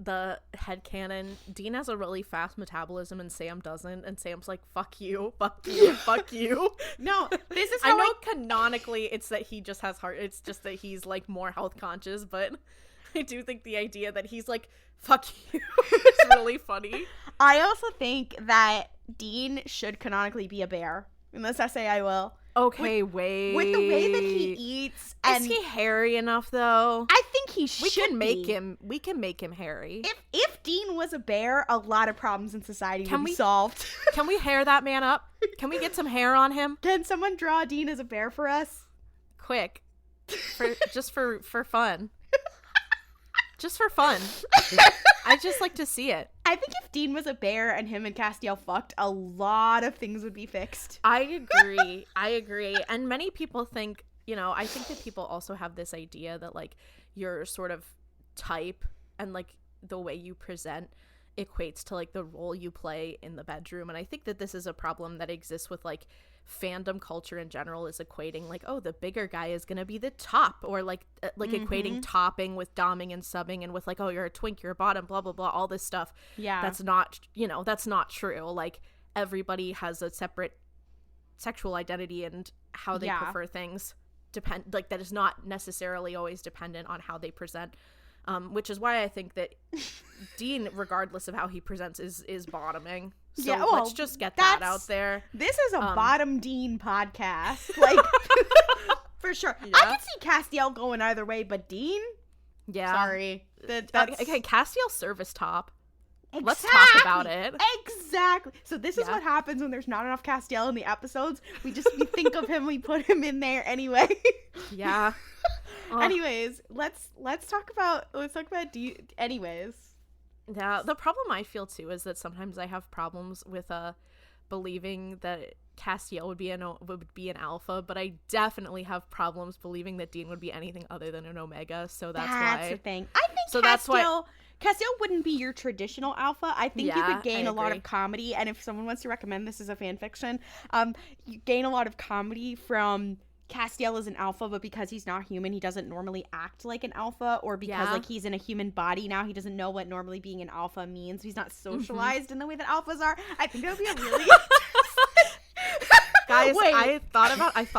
The headcanon, Dean has a really fast metabolism and Sam doesn't, and Sam's like, fuck you, fuck you, fuck you. No, this is how I know canonically it's that he just has heart, it's just that he's like more health conscious, but I do think the idea that he's like, fuck you is really funny. I also think that Dean should canonically be a bear. In this essay, I will. Okay, wait. With the way that he eats, and is he hairy enough though? I think he should. We can make him hairy. If Dean was a bear, a lot of problems in society would be solved. Can we hair that man up? Can we get some hair on him? Can someone draw Dean as a bear for us? Quick, just for fun. Just for fun. I just like to see it. I think if Dean was a bear and him and Castiel fucked, a lot of things would be fixed. I agree. And many people think, I think that people also have this idea that, like, your sort of type and, like, the way you present equates to, like, the role you play in the bedroom. And I think that this is a problem that exists with, like, fandom culture in general, is equating, like, oh, the bigger guy is gonna be the top, or like equating topping with doming and subbing, and with, like, oh, you're a twink, you're a bottom, blah blah blah, all this stuff. Yeah, that's not true. Like, everybody has a separate sexual identity and how they prefer things that is not necessarily always dependent on how they present, which is why I think that Dean, regardless of how he presents, is bottoming. So let's just get that out there. This is a bottom Dean podcast. Like, for sure. Yeah. I can see Castiel going either way, but Dean? Yeah. Sorry. Okay, Castiel service top. Exactly. Let's talk about it. Exactly. So this is what happens when there's not enough Castiel in the episodes. We think of him, we put him in there anyway. Yeah. Anyways, let's talk about Dean. Anyways. Yeah, the problem I feel too is that sometimes I have problems with believing that Castiel would be an alpha, but I definitely have problems believing that Dean would be anything other than an omega. So that's why. That's the thing. I think Castiel wouldn't be your traditional alpha. I think you could gain a lot of comedy, and if someone wants to recommend this as a fan fiction, you gain a lot of comedy from Castiel is an alpha, but because he's not human, he doesn't normally act like an alpha, or because like he's in a human body now, he doesn't know what normally being an alpha means. He's not socialized in the way that alphas are. I think that would be a really guys. Wait. I thought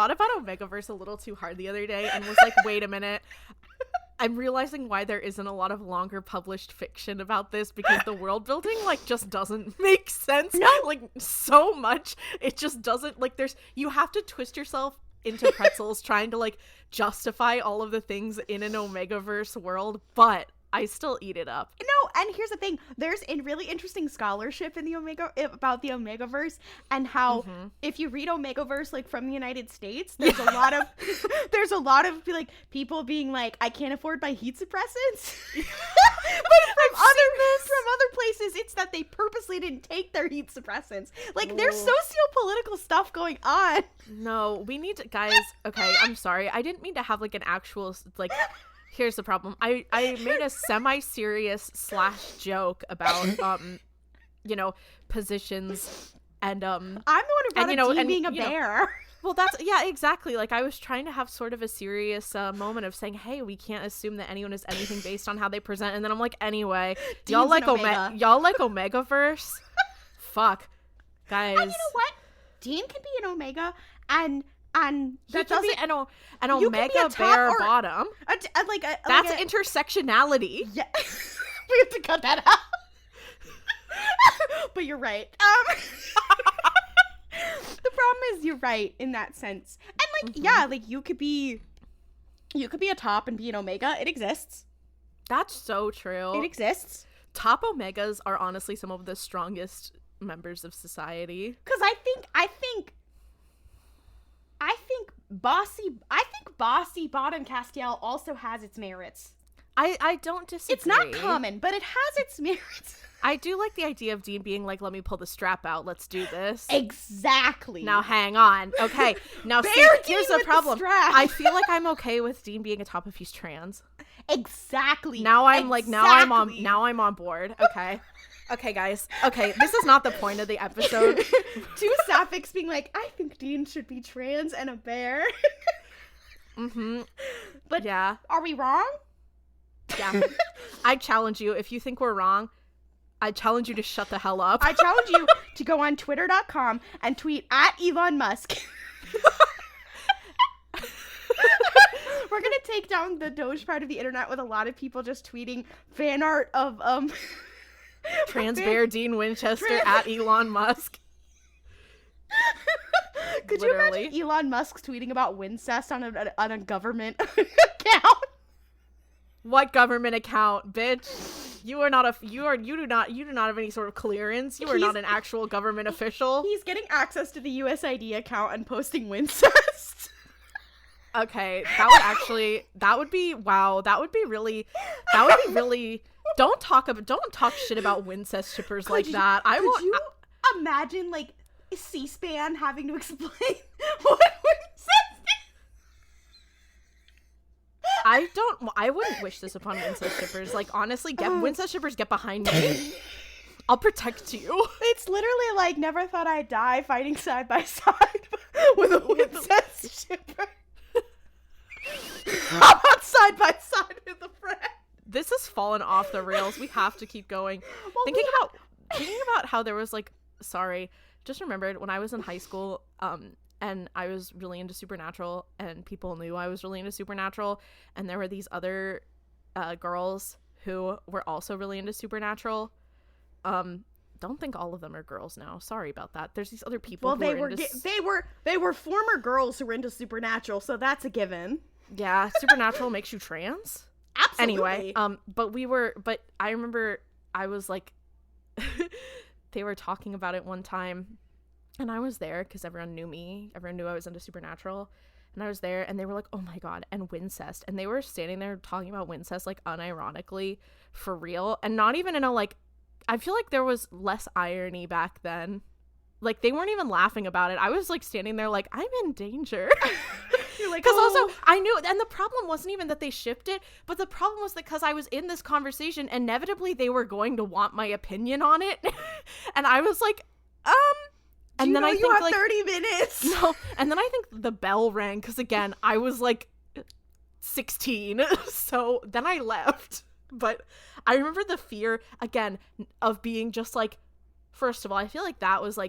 about Omegaverse a little too hard the other day and was like, wait a minute. I'm realizing why there isn't a lot of longer published fiction about this, because the world building, like, just doesn't make sense. No. Like, so much. It just doesn't, like, you have to twist yourself into pretzels trying to, like, justify all of the things in an Omegaverse world, but I still eat it up. No, and here's the thing. There's a really interesting scholarship in about the Omegaverse, and how if you read Omegaverse, like, from the United States, there's a lot of like people being like, I can't afford my heat suppressants. But from other places, it's that they purposely didn't take their heat suppressants. Like, there's socio-political stuff going on. No, we need to, guys. Okay, I'm sorry. I didn't mean to have, like, an actual, like. Here's the problem. I made a semi-serious / joke about positions, and I'm the one who brought up Dean being a bear. Well, that's exactly. Like, I was trying to have sort of a serious moment of saying, hey, we can't assume that anyone is anything based on how they present, and then I'm like, anyway, y'all like Omegaverse? Fuck, guys. And you know what? Dean can be an Omega, and and that could be an omega bear bottom. That's intersectionality. Yeah. We have to cut that out. But you're right. The problem is you're right in that sense. And yeah, you could be a top and be an omega. It exists. That's so true. It exists. Top omegas are honestly some of the strongest members of society. Because I think bossy bottom Castiel also has its merits. I don't disagree. It's not common, but it has its merits. I do like the idea of Dean being like, let me pull the strap out. Let's do this. Exactly. Now hang on. Okay. Now see, here's the problem. I feel like I'm okay with Dean being a top if he's trans. Exactly. Now I'm now I'm on board. Okay. Okay, guys. Okay, this is not the point of the episode. Two sapphics being like, I think Dean should be trans and a bear. Mm-hmm. But yeah. Are we wrong? Yeah. I challenge you. If you think we're wrong, I challenge you to shut the hell up. I challenge you to go on twitter.com and tweet at Elon Musk. We're going to take down the Doge part of the internet with a lot of people just tweeting fan art of trans bear Dean Winchester at Elon Musk. Could Literally. You imagine Elon Musk tweeting about Wincest on a government account? What government account, bitch? You do not have any sort of clearance. You are not an actual government official. He's getting access to the USID account and posting Wincest. Okay, that would be really don't talk shit about Wincest shippers that. Could you imagine C-SPAN having to explain what Wincest is? I wouldn't wish this upon Wincest shippers. Honestly, Wincest shippers, get behind me. I'll protect you. It's literally never thought I'd die fighting side by side with a Wincest shipper. How about side by side with a friend? This has fallen off the rails. We have to keep going. Well, thinking about how there was just remembered when I was in high school, and I was really into Supernatural, and people knew I was really into Supernatural, and there were these other girls who were also really into Supernatural. Don't think all of them are girls now. Sorry about that. There's these other people. Well, they were former girls who were into Supernatural, so that's a given. Yeah, Supernatural makes you trans. Absolutely. Anyway, but I remember I was they were talking about it one time, and I was there because everyone knew me. Everyone knew I was into Supernatural, and I was there, and they were like, "Oh my god!" and Wincest, and they were standing there talking about Wincest unironically, for real, and not even in a I feel like there was less irony back then. They weren't even laughing about it. I was standing there I'm in danger. You're because also I knew, and the problem wasn't even that they shipped it, but the problem was that because I was in this conversation, inevitably they were going to want my opinion on it, and I was and then I think you have 30 minutes. No, and then I think the bell rang because again I was 16, so then I left. But I remember the fear again of being just first of all, I feel that was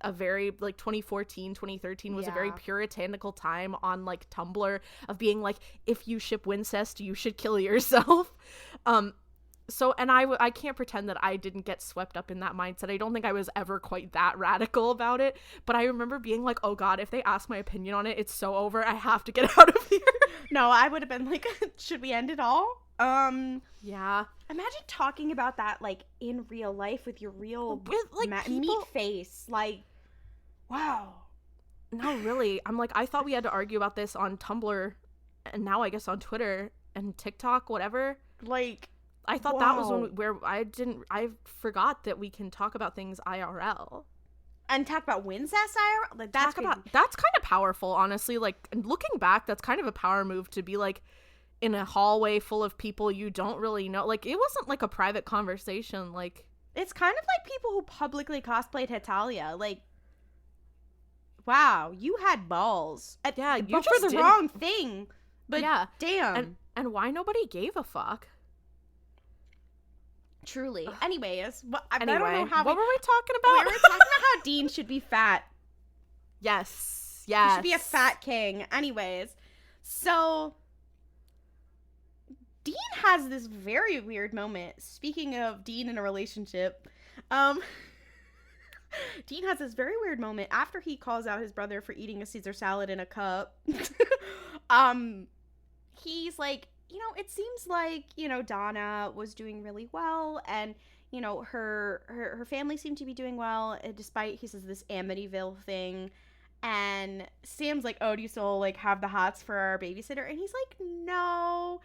a very 2014 2013 was a very puritanical time on Tumblr of being if you ship Wincest you should kill yourself. So and I can't pretend that I didn't get swept up in that mindset. I don't think I was ever quite that radical about it, but I remember being oh god, if they ask my opinion on it, it's so over. I have to get out of here. No, I would have been should we end it all? Yeah. Imagine talking about that in real life with your real people... meat face. Wow. No, really. I'm I thought we had to argue about this on Tumblr, and now I guess on Twitter and TikTok, whatever. I thought that was where I forgot that we can talk about things IRL. And talk about Wincest IRL? That's kind of powerful, honestly. Looking back, that's kind of a power move to be in a hallway full of people you don't really know. It wasn't a private conversation. It's kind of like people who publicly cosplayed Hetalia. Wow, you had balls. Yeah, you but just for the wrong thing. But yeah, damn. And why nobody gave a fuck? Truly. Anyways, I don't anyway, know how what were we talking about? We were talking about how Dean should be fat. Yes. Yes. He should be a fat king. Anyways, so Dean has this very weird moment. Speaking of Dean in a relationship, Dean has this very weird moment after he calls out his brother for eating a Caesar salad in a cup. He's like, it seems like, Donna was doing really well, and, her family seemed to be doing well, despite, he says, this Amityville thing. And Sam's like, oh, do you still, like, have the hots for our babysitter? And he's like, no.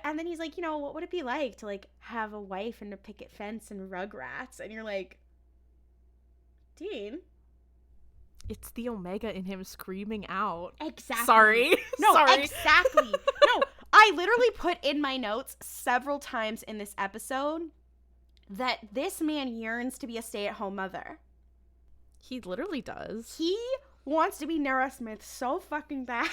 And then he's like, what would it be like to, like, have a wife and a picket fence and Rugrats? And you're like, Dean? It's the Omega in him screaming out. Exactly. Sorry. No, Sorry. exactly. No, I literally put in my notes several times in this episode that this man yearns to be a stay-at-home mother. He literally does. He wants to be Nara Smith so fucking bad.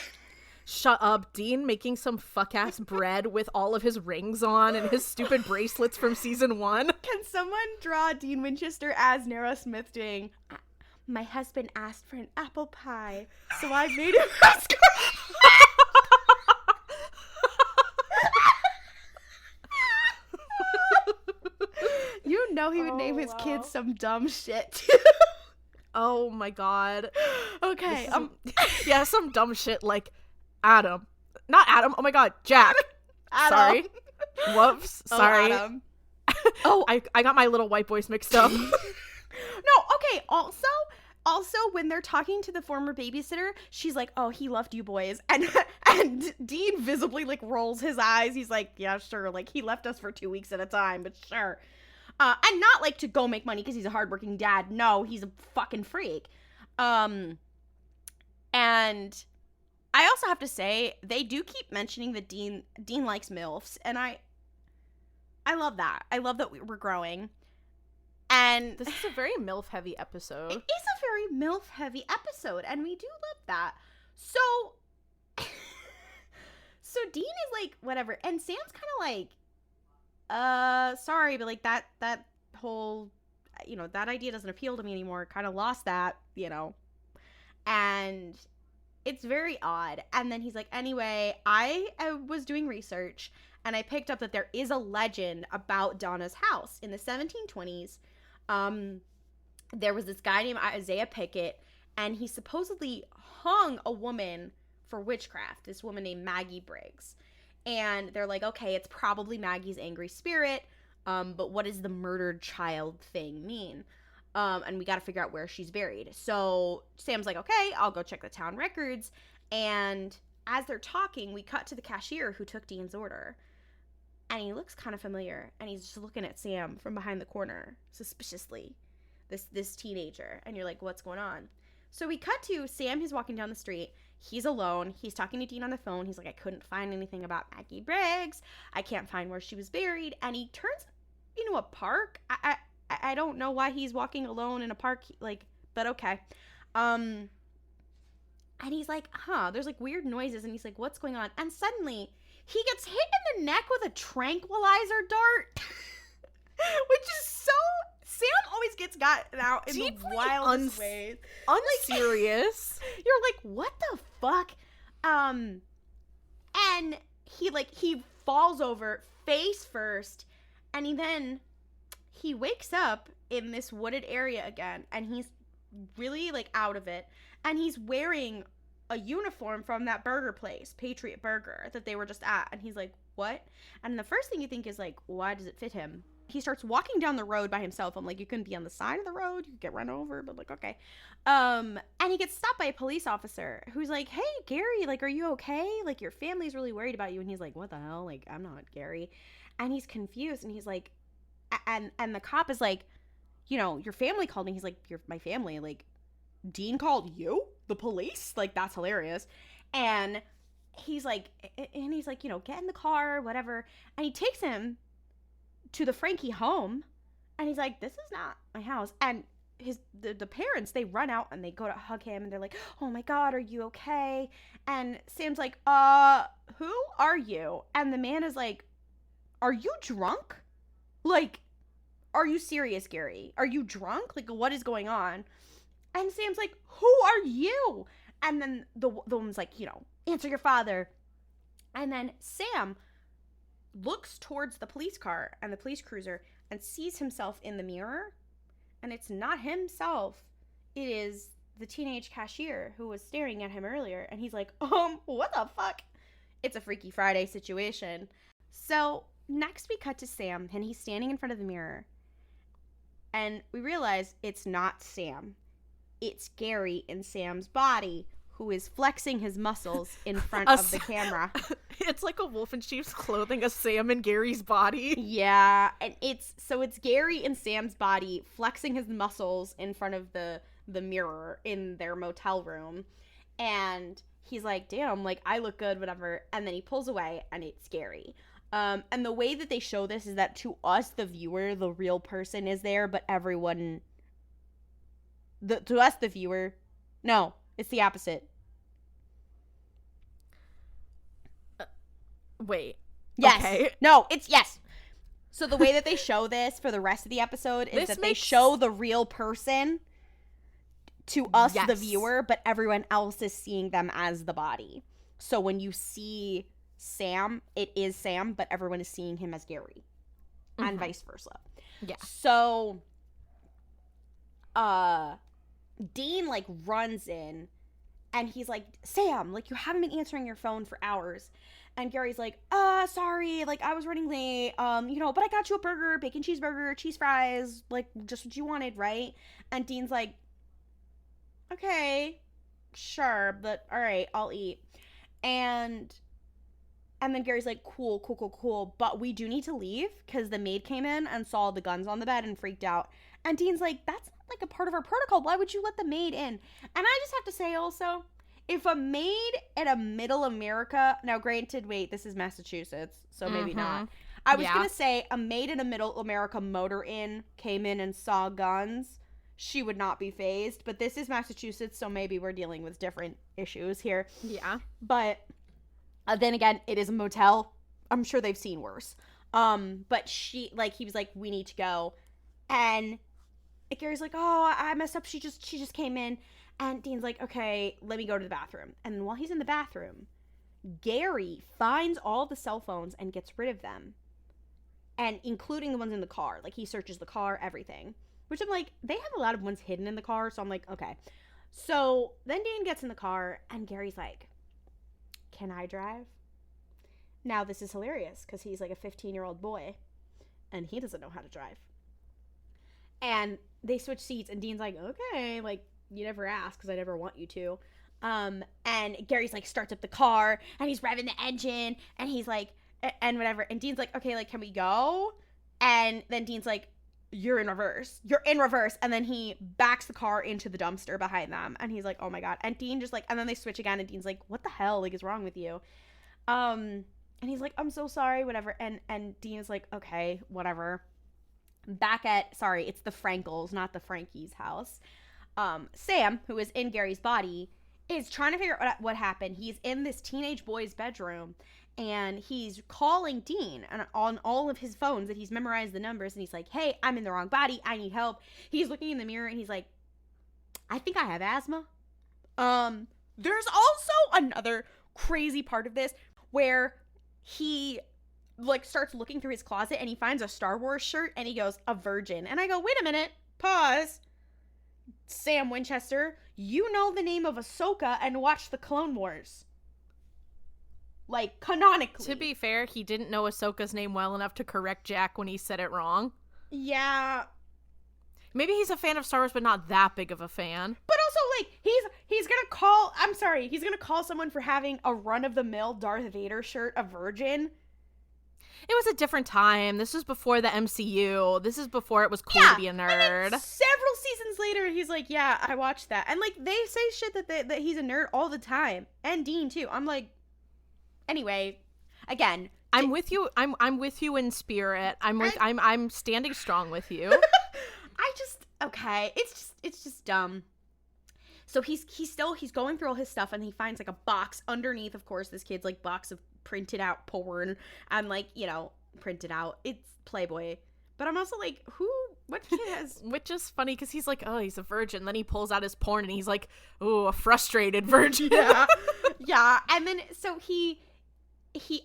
Shut up, Dean making some fuck-ass bread with all of his rings on and his stupid bracelets from season 1. Can someone draw Dean Winchester as Nara Smith doing, my husband asked for an apple pie, so I made him ask. You know he would name his kids some dumb shit. Oh my god. Okay. Yeah, some dumb shit like Adam. Not Adam. Oh my god, Jack. Adam. Sorry. Whoops. Sorry. Adam. Oh, I got my little white boys mixed up. No, okay. Also, when they're talking to the former babysitter, she's like, "Oh, he left you boys," and Dean visibly like rolls his eyes. He's like, "Yeah, sure. Like he left us for 2 weeks at a time, but sure." And not like to go make money because he's a hardworking dad. No, he's a fucking freak. And I also have to say they do keep mentioning that Dean likes MILFs, and I love that. I love that we're growing. And this is a very MILF-heavy episode. It is a very MILF-heavy episode, and we do love that. So Dean is like, whatever, and Sam's kind of like, sorry, but like that whole, that idea doesn't appeal to me anymore. Kind of lost that, and it's very odd. And then he's like, anyway, I was doing research, and I picked up that there is a legend about Donna's house in the 1720s. There was this guy named Isaiah Pickett, and he supposedly hung a woman for witchcraft, this woman named Maggie Briggs. And they're like, okay, it's probably Maggie's angry spirit, but what does the murdered child thing mean? And we got to figure out where she's buried. So Sam's like, okay, I'll go check the town records. And as they're talking, we cut to the cashier who took Dean's order. And he looks kind of familiar, and he's just looking at Sam from behind the corner, suspiciously, this teenager. And you're like, what's going on? So we cut to Sam, who's walking down the street. He's alone. He's talking to Dean on the phone. He's like, I couldn't find anything about Maggie Briggs. I can't find where she was buried. And he turns into a park. I don't know why he's walking alone in a park, like, but okay. And he's like, there's like weird noises. And he's like, what's going on? And suddenly he gets hit in the neck with a tranquilizer dart, which is so... Sam always gets gotten out in deeply the wildest ways. Unserious. You're like, what the fuck? And he falls over face first, and he wakes up in this wooded area again, and he's really like out of it, and he's wearing a uniform from that burger place, Patriot Burger, that they were just at, and he's like, what? And the first thing you think is like, why does it fit him? He starts walking down the road by himself. I'm like, you couldn't be on the side of the road. You could get run over, but like, okay. And he gets stopped by a police officer who's like, hey, Gary, like, are you okay? Like, your family's really worried about you. And he's like, what the hell? Like, I'm not Gary. And he's confused. And he's like, and the cop is like, your family called me. He's like, you're my family. Like, Dean called you? The police? Like, that's hilarious. And he's like, get in the car, whatever. And he takes him to the Frankie home, and he's like, this is not my house. And the parents, they run out and they go to hug him, and they're like, oh my god, are you okay? And Sam's like, who are you? And the man is like, are you drunk? Like, are you serious, Gary? Are you drunk? Like, what is going on? And Sam's like, who are you? And then the woman's like, answer your father. And then Sam looks towards the police car and the police cruiser and sees himself in the mirror. And it's not himself. It is the teenage cashier who was staring at him earlier. And he's like, what the fuck? It's a Freaky Friday situation. So next we cut to Sam, and he's standing in front of the mirror. And we realize it's not Sam. It's Gary in Sam's body, who is flexing his muscles in front of the camera. It's like a wolf in sheep's clothing, a Sam in Gary's body. Yeah, and it's Gary in Sam's body flexing his muscles in front of the mirror in their motel room. And he's like, damn, like, I look good, whatever. And then he pulls away, and it's Gary. And the way that they show this is that to us, the viewer, the real person is there, but everyone... to us, the viewer... No, it's the opposite. Wait. Yes. Okay. No, it's... Yes. So the way that they show this for the rest of the episode is that they show the real person to us, the viewer, but everyone else is seeing them as the body. So when you see Sam, it is Sam, but everyone is seeing him as Gary. And vice versa. Yeah. So Dean like runs in and he's like, Sam, like, you haven't been answering your phone for hours. And Gary's like, sorry, like, I was running late, but I got you a burger, bacon cheeseburger, cheese fries, like, just what you wanted, right? And Dean's like, okay, sure, but all right, I'll eat. And then Gary's like, cool, but we do need to leave because the maid came in and saw the guns on the bed and freaked out. And Dean's like, that's not like a part of our protocol. Why would you let the maid in? And I just have to say also, if a maid in a middle America, now granted, wait, this is Massachusetts, so maybe not. I was going to say a maid in a middle America motor inn came in and saw guns, she would not be fazed. But this is Massachusetts, so maybe we're dealing with different issues here. Yeah. But then again, it is a motel. I'm sure they've seen worse. But he was like, we need to go. And Gary's like, oh, I messed up. She just came in. And Dean's like, okay, let me go to the bathroom. And while he's in the bathroom, Gary finds all the cell phones and gets rid of them. And including the ones in the car. Like, he searches the car, everything. Which I'm like, they have a lot of ones hidden in the car. So I'm like, okay. So then Dean gets in the car and Gary's like, can I drive? Now this is hilarious because he's like a 15-year-old boy and he doesn't know how to drive. And they switch seats and Dean's like, okay, like, you never asked because I never want you to. And Gary's like starts up the car and he's revving the engine and he's like, and whatever. And Dean's like, okay, like, can we go? And then Dean's like, you're in reverse. And then he backs the car into the dumpster behind them. And he's like, oh my God. And Dean just like, and then they switch again and Dean's like, what the hell, like, is wrong with you? And he's like, I'm so sorry, whatever. And Dean is like, okay, whatever. It's the Frankels, not the Frankie's house. Sam, who is in Gary's body, is trying to figure out what happened. He's in this teenage boy's bedroom and he's calling Dean on all of his phones that he's memorized the numbers. And he's like, hey, I'm in the wrong body. I need help. He's looking in the mirror and he's like, I think I have asthma. There's also another crazy part of this where he like starts looking through his closet and he finds a Star Wars shirt and he goes, a virgin. And I go, wait a minute, pause. Sam Winchester, you know the name of Ahsoka and watch the Clone Wars. Like, canonically. To be fair, he didn't know Ahsoka's name well enough to correct Jack when he said it wrong. Yeah. Maybe he's a fan of Star Wars, but not that big of a fan. But also, like, he's gonna call someone for having a run-of-the-mill Darth Vader shirt a virgin. It was a different time. This was before the MCU. This is before it was cool to be a nerd. And then several seasons later, he's like, yeah, I watched that. And, like, they say shit that he's a nerd all the time. And Dean, too. I'm like, anyway, again. I'm with you. I'm with you in spirit. I'm standing strong with you. Okay. It's just dumb. So he's going through all his stuff and he finds like a box underneath, of course, this kid's like box of printed out porn and like, printed out. It's Playboy But I'm also like, what kid has... Which is funny because he's like, oh, he's a virgin. Then he pulls out his porn and he's like, oh, a frustrated virgin. Yeah. Yeah. And then, so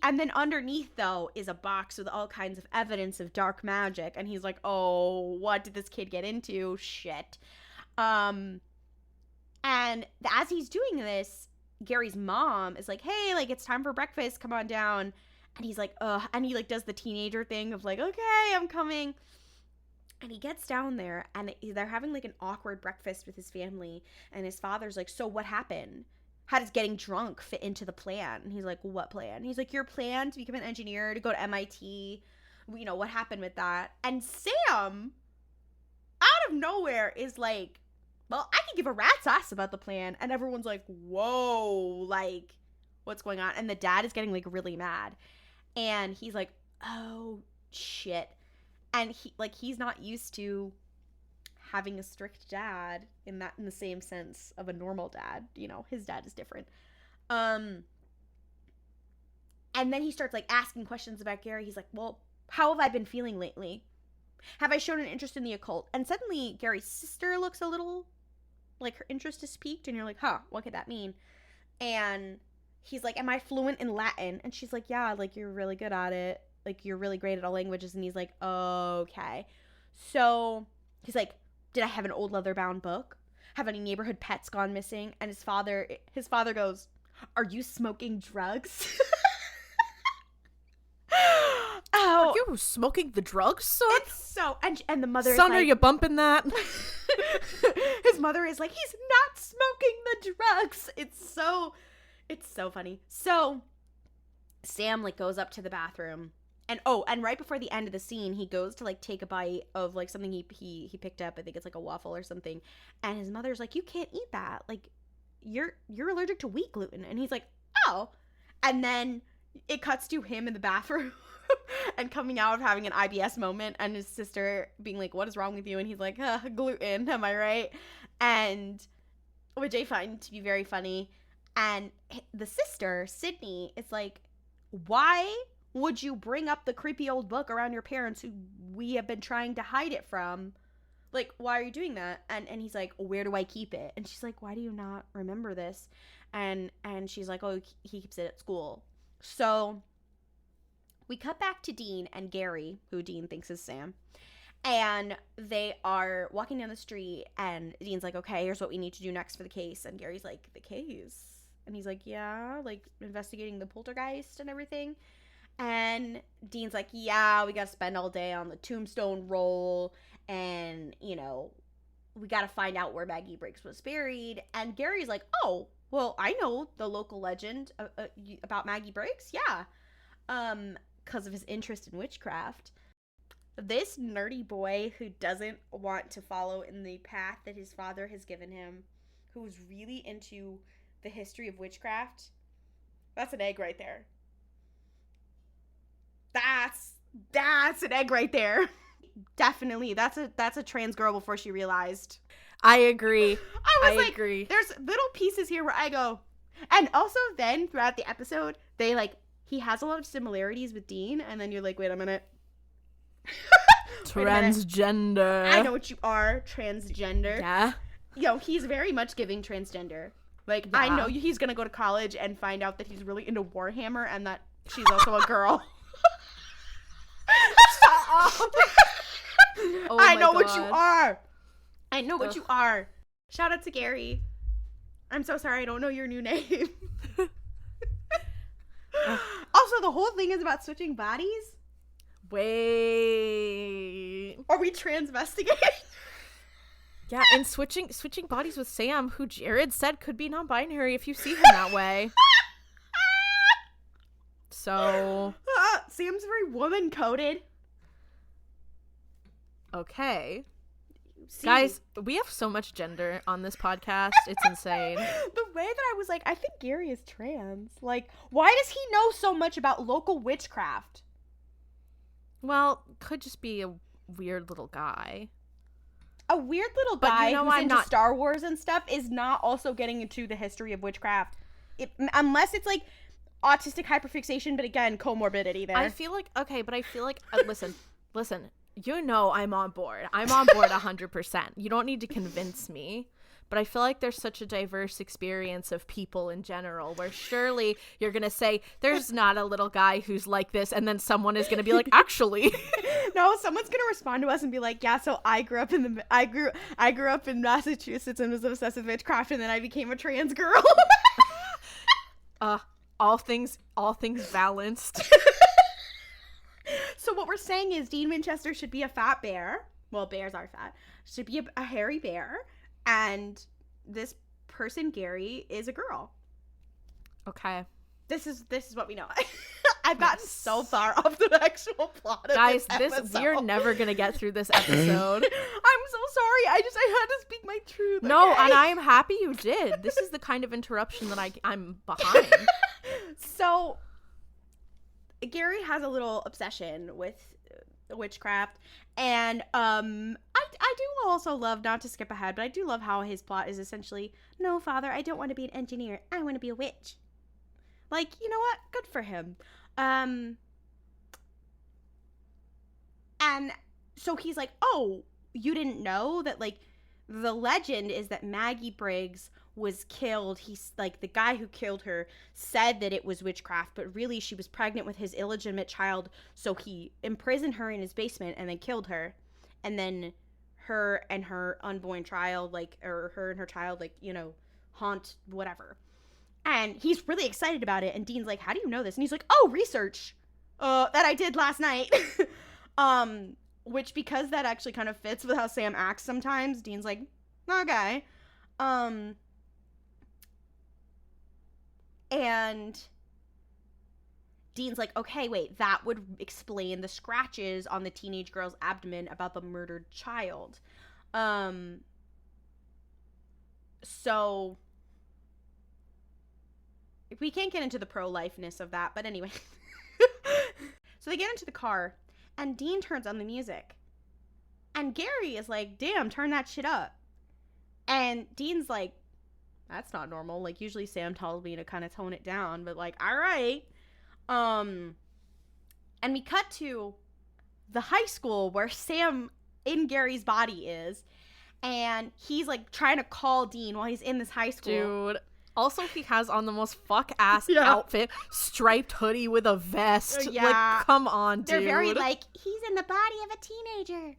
and then underneath, though, is a box with all kinds of evidence of dark magic. And he's like, oh, what did this kid get into? Shit. And as he's doing this, Gary's mom is like, hey, like, it's time for breakfast. Come on down. And he's like, ugh. And he, like, does the teenager thing of, like, okay, I'm coming. And he gets down there, and they're having, like, an awkward breakfast with his family. And his father's like, so what happened? How does getting drunk fit into the plan? And he's like, what plan? He's like, your plan to become an engineer, to go to MIT. You know, what happened with that? And Sam, out of nowhere, is like, well, I can give a rat's ass about the plan. And everyone's like, whoa, like, what's going on? And the dad is getting, like, really mad. And he's like, oh, shit. And he's not used to having a strict dad in the same sense of a normal dad. You know, his dad is different. And then he starts, like, asking questions about Gary. He's like, well, how have I been feeling lately? Have I shown an interest in the occult? And suddenly Gary's sister looks a little like her interest is piqued. And you're like, huh, what could that mean? And he's like, am I fluent in Latin? And she's like, yeah, like, you're really good at it. Like, you're really great at all languages. And he's like, okay. So he's like, did I have an old leather-bound book? Have any neighborhood pets gone missing? And his father goes, are you smoking drugs? Oh, are you smoking the drugs, son? It's so, and the mother son, is like, are you bumping that? His mother is like, he's not smoking the drugs. It's so funny. So Sam, like, goes up to the bathroom, and right before the end of the scene, he goes to, like, take a bite of, like, something he picked up. I think it's like a waffle or something. And his mother's like, you can't eat that. Like, you're allergic to wheat gluten. And he's like, oh. And then it cuts to him in the bathroom and coming out of having an IBS moment, and his sister being like, what is wrong with you? And he's like, gluten, am I right? And which I find to be very funny. And the sister, Sydney, is like, why would you bring up the creepy old book around your parents who we have been trying to hide it from? Like, why are you doing that? And he's like, where do I keep it? And she's like, why do you not remember this? And she's like, oh, he keeps it at school. So we cut back to Dean and Gary, who Dean thinks is Sam. And they are walking down the street, and Dean's like, okay, here's what we need to do next for the case. And Gary's like, the case? And he's like, yeah, like, investigating the poltergeist and everything. And Dean's like, yeah, we got to spend all day on the tombstone roll, and, you know, we got to find out where Maggie Briggs was buried. And Gary's like, oh, well, I know the local legend about Maggie Briggs. Yeah. Because of his interest in witchcraft. This nerdy boy who doesn't want to follow in the path that his father has given him, who's really into the history of witchcraft, that's an egg right there. That's an egg right there. Definitely. That's a trans girl before she realized. I agree. I agree. There's little pieces here where I go. And also then throughout the episode, they, like, he has a lot of similarities with Dean, and then you're like, wait a minute. Transgender. I know what you are, transgender. Yeah. Yo, he's very much giving transgender. Like, yeah. I know he's gonna go to college and find out that he's really into Warhammer and that she's also a girl. Shut up. Oh, I know what you are. I know what you are. Shout out to Gary. I'm so sorry, I don't know your new name. Also, the whole thing is about switching bodies. Wait. Are we transvestigating? Yeah, and switching bodies with Sam, who Jared said could be non-binary if you see him that way. So Sam's very woman-coded. Okay. Guys, we have so much gender on this podcast. It's insane. The way that I was like, I think Gary is trans. Like, why does he know so much about local witchcraft? Well, could just be a weird little guy. A weird little guy, you know, who's into Star Wars and stuff is not also getting into the history of witchcraft. Unless it's like autistic hyperfixation, but again, comorbidity there. I feel like, okay, but I feel like, listen. You know I'm on board. I'm on board 100%. You don't need to convince me. But I feel like there's such a diverse experience of people in general where surely you're going to say, there's not a little guy who's like this. And then someone is going to be like, actually. No, someone's going to respond to us and be like, yeah, so I grew up in Massachusetts and was obsessed with witchcraft. And then I became a trans girl. All things balanced. So what we're saying is Dean Winchester should be a fat bear. Well, bears are fat. Should be a hairy bear. And this person, Gary, is a girl. Okay. This is what we know. I've gotten so far off the actual plot of Guys, this episode. we're never going to get through this episode. I'm so sorry. I had to speak my truth. No, okay? and I am happy you did. This is the kind of interruption that I'm behind. So, Gary has a little obsession with witchcraft, and I do also love, not to skip ahead, but I do love how his plot is essentially, no, father, I don't want to be an engineer, I want to be a witch. Like, you know what, good for him. And so he's like, oh, you didn't know that, like, the legend is that Maggie Briggs was killed. He's like, the guy who killed her said that it was witchcraft, but really she was pregnant with his illegitimate child, so he imprisoned her in his basement and then killed her, and then her and her unborn child, like, or her and her child, like, you know, haunt whatever. And he's really excited about it, and Dean's like, how do you know this? And he's like, oh, research that I did last night. Which, because that actually kind of fits with how Sam acts sometimes, Dean's like, okay. And Dean's like, okay, wait, that would explain the scratches on the teenage girl's abdomen about the murdered child. So we can't get into the pro-lifeness of that, but anyway. So they get into the car, and Dean turns on the music. And Gary is like, damn, turn that shit up. And Dean's like, that's not normal. Like, usually Sam tells me to kind of tone it down, but like, all right. And we cut to the high school where Sam in Gary's body is, and he's like trying to call Dean while he's in this high school. Dude. Also, he has on the most fuck-ass outfit, striped hoodie with a vest. Yeah. Like, come on, dude. They're very like, he's in the body of a teenager.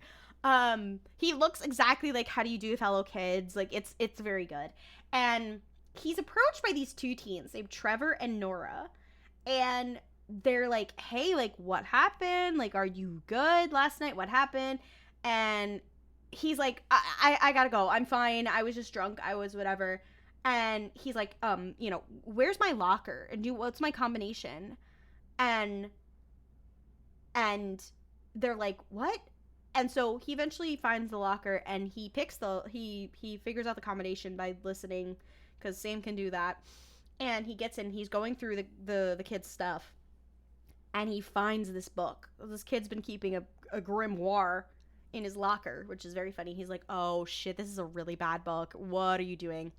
He looks exactly like How Do You Do, Fellow Kids. Like, it's very good. And he's approached by these two teens named Trevor and Nora. And they're like, hey, like, what happened? Like, are you good last night? What happened? And he's like, I gotta go. I'm fine. I was just drunk. I was whatever. And he's like, you know, where's my locker? And what's my combination? And they're like, what? And so he eventually finds the locker, and he picks he figures out the combination by listening, because Sam can do that. And he gets in, he's going through the kid's stuff, and he finds this book. This kid's been keeping a grimoire in his locker, which is very funny. He's like, oh shit, this is a really bad book. What are you doing?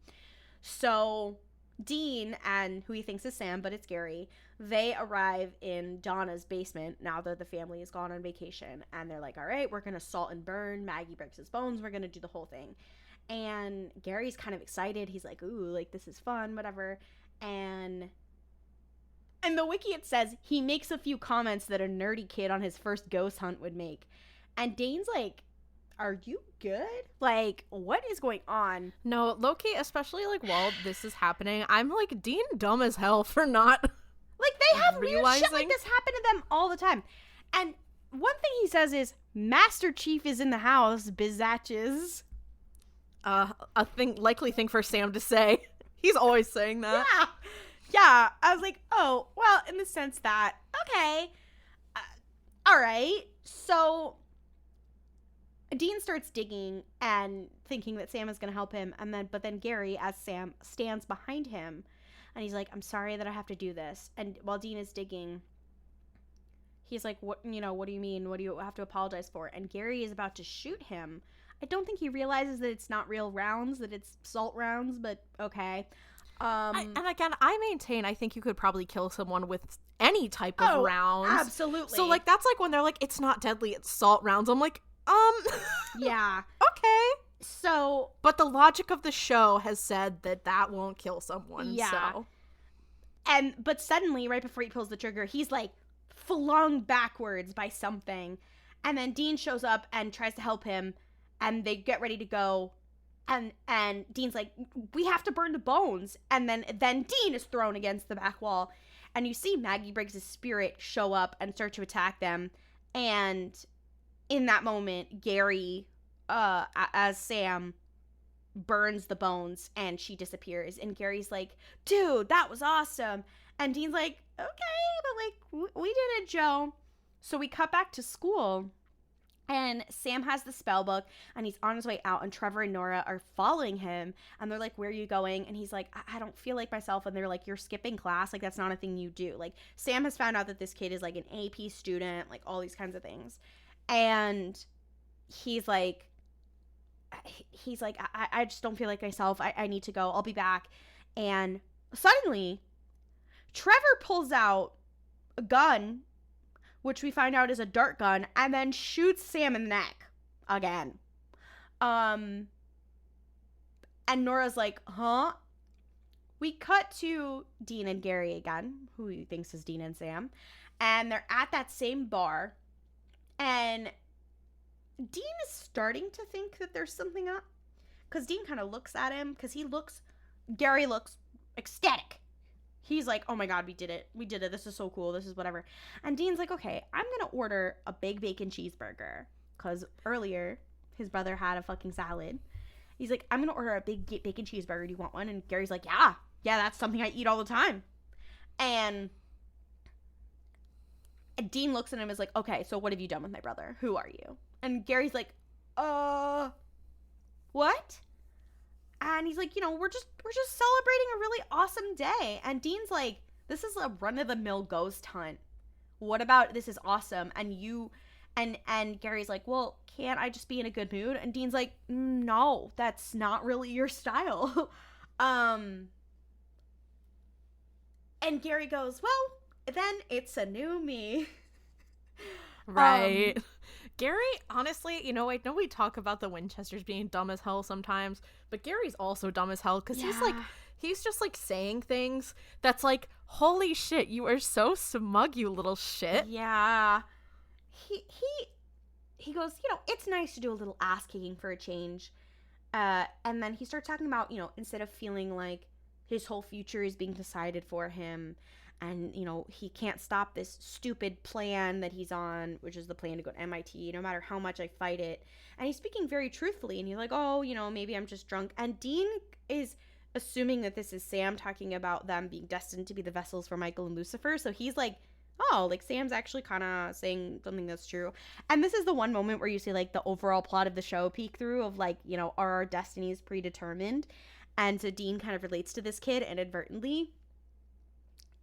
So Dean and who he thinks is Sam, but it's Gary, they arrive in Donna's basement now that the family is gone on vacation, and they're like, all right, we're gonna salt and burn Maggie Briggs' bones, we're gonna do the whole thing. And Gary's kind of excited. He's like, ooh, like, this is fun, whatever. And the wiki, it says he makes a few comments that a nerdy kid on his first ghost hunt would make. And Dane's like, are you good? Like, what is going on? No, low-key, especially, like, while this is happening, I'm like, Dean dumb as hell for not, like, they have realizing weird shit like this happen to them all the time. And one thing he says is, Master Chief is in the house, bizzatches. Likely thing for Sam to say. He's always saying that. Yeah. I was like, oh, well, in the sense that, okay, all right. So Dean starts digging and thinking that Sam is going to help him. But then Gary, as Sam, stands behind him, and he's like, I'm sorry that I have to do this. And while Dean is digging, he's like, what do you mean? What do you have to apologize for? And Gary is about to shoot him. I don't think he realizes that it's not real rounds, that it's salt rounds, but okay. And again, I maintain I think you could probably kill someone with any type of rounds. Absolutely. So, like, that's like when they're like, it's not deadly, it's salt rounds. I'm like, yeah. Okay. So. But the logic of the show has said that won't kill someone. Yeah. So. But suddenly, right before he pulls the trigger, he's like flung backwards by something. And then Dean shows up and tries to help him. And they get ready to go. And Dean's like, we have to burn the bones. And then Dean is thrown against the back wall. And you see Maggie Briggs' spirit show up and start to attack them. And in that moment, Gary, as Sam, burns the bones and she disappears. And Gary's like, dude, that was awesome. And Dean's like, okay, but like, we did it, Joe. So we cut back to school. And Sam has the spell book, and he's on his way out, and Trevor and Nora are following him, and they're like, where are you going? And he's like, I don't feel like myself. And they're like, you're skipping class. Like, that's not a thing you do. Like, Sam has found out that this kid is, like, an AP student, like, all these kinds of things. And he's like, I just don't feel like myself. I need to go. I'll be back. And suddenly, Trevor pulls out a gun, which we find out is a dart gun, and then shoots Sam in the neck again. And Nora's like, huh? We cut to Dean and Gary again, who he thinks is Dean and Sam, and they're at that same bar, and Dean is starting to think that there's something up, because Dean kind of looks at him, because Gary looks ecstatic. He's like, oh my God, we did it. We did it. This is so cool. This is whatever. And Dean's like, okay, I'm going to order a big bacon cheeseburger. Because earlier, his brother had a fucking salad. He's like, I'm going to order a big bacon cheeseburger. Do you want one? And Gary's like, yeah, that's something I eat all the time. And Dean looks at him and is like, okay, so what have you done with my brother? Who are you? And Gary's like, what? And he's like, we're just celebrating a really awesome day. And Dean's like, this is a run-of-the-mill ghost hunt. What about this is awesome? And and Gary's like, well, can't I just be in a good mood? And Dean's like, no, that's not really your style. And Gary goes, well, then it's a new me. Right. Gary, honestly, I know we talk about the Winchesters being dumb as hell sometimes, but Gary's also dumb as hell because he's just like saying things that's like, holy shit, you are so smug, you little shit. Yeah. He goes, it's nice to do a little ass kicking for a change. And then he starts talking about, instead of feeling like his whole future is being decided for him, and, he can't stop this stupid plan that he's on, which is the plan to go to MIT, no matter how much I fight it. And he's speaking very truthfully, and he's like, oh, maybe I'm just drunk. And Dean is assuming that this is Sam talking about them being destined to be the vessels for Michael and Lucifer. So he's like, oh, like, Sam's actually kind of saying something that's true. And this is the one moment where you see, like, the overall plot of the show peek through of, like, are our destinies predetermined? And so Dean kind of relates to this kid inadvertently.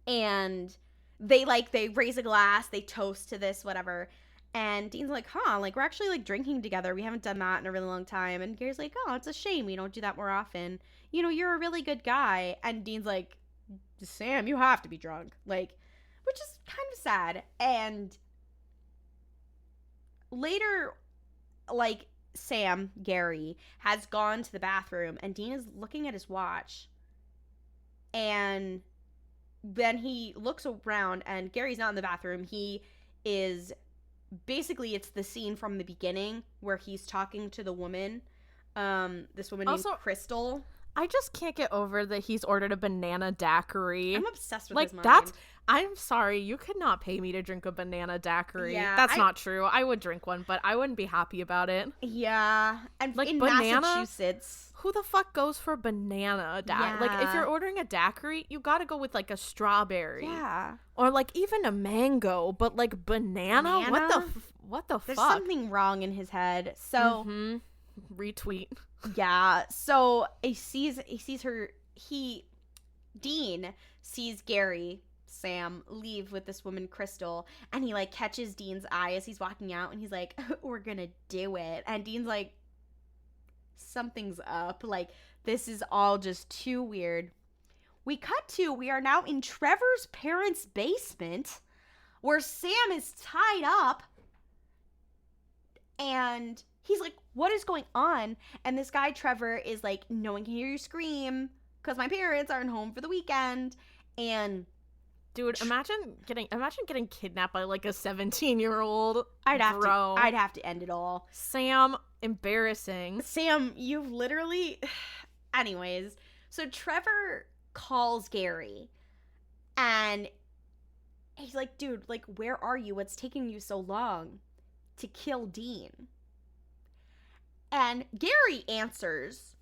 And they raise a glass, they toast to this, whatever. And Dean's like, huh, like, we're actually, like, drinking together. We haven't done that in a really long time. And Gary's like, oh, it's a shame we don't do that more often. You're a really good guy. And Dean's like, Sam, you have to be drunk. Like, which is kind of sad. And later, like, Sam, Gary, has gone to the bathroom. And Dean is looking at his watch. And then he looks around, and Gary's not in the bathroom. He is basically, it's the scene from the beginning where he's talking to the woman, this woman named Crystal. I just can't get over that he's ordered a banana daiquiri. I'm obsessed with like his mind. that's. I'm sorry, you could not pay me to drink a banana daiquiri. Yeah, that's not true. I would drink one, but I wouldn't be happy about it. Yeah, and like in banana, Massachusetts, who the fuck goes for banana daiquiri? Like, if you're ordering a daiquiri, you gotta go with like a strawberry, or like even a mango. But like banana? What the fuck? There's something wrong in his head. So retweet. Yeah. So Dean sees Gary, Sam, leave with this woman Crystal, and he like catches Dean's eye as he's walking out, and he's like, we're gonna do it. And Dean's like, something's up, like, this is all just too weird. we are now in Trevor's parents' basement where Sam is tied up. And he's like, what is going on? And this guy, Trevor, is like, no one can hear you scream because my parents aren't home for the weekend. And dude, imagine getting kidnapped by like a 17-year-old. I'd have to end it all. Sam, embarrassing. Sam, you've literally... Anyways, so Trevor calls Gary and he's like, dude, like, where are you? What's taking you so long to kill Dean? And Gary answers,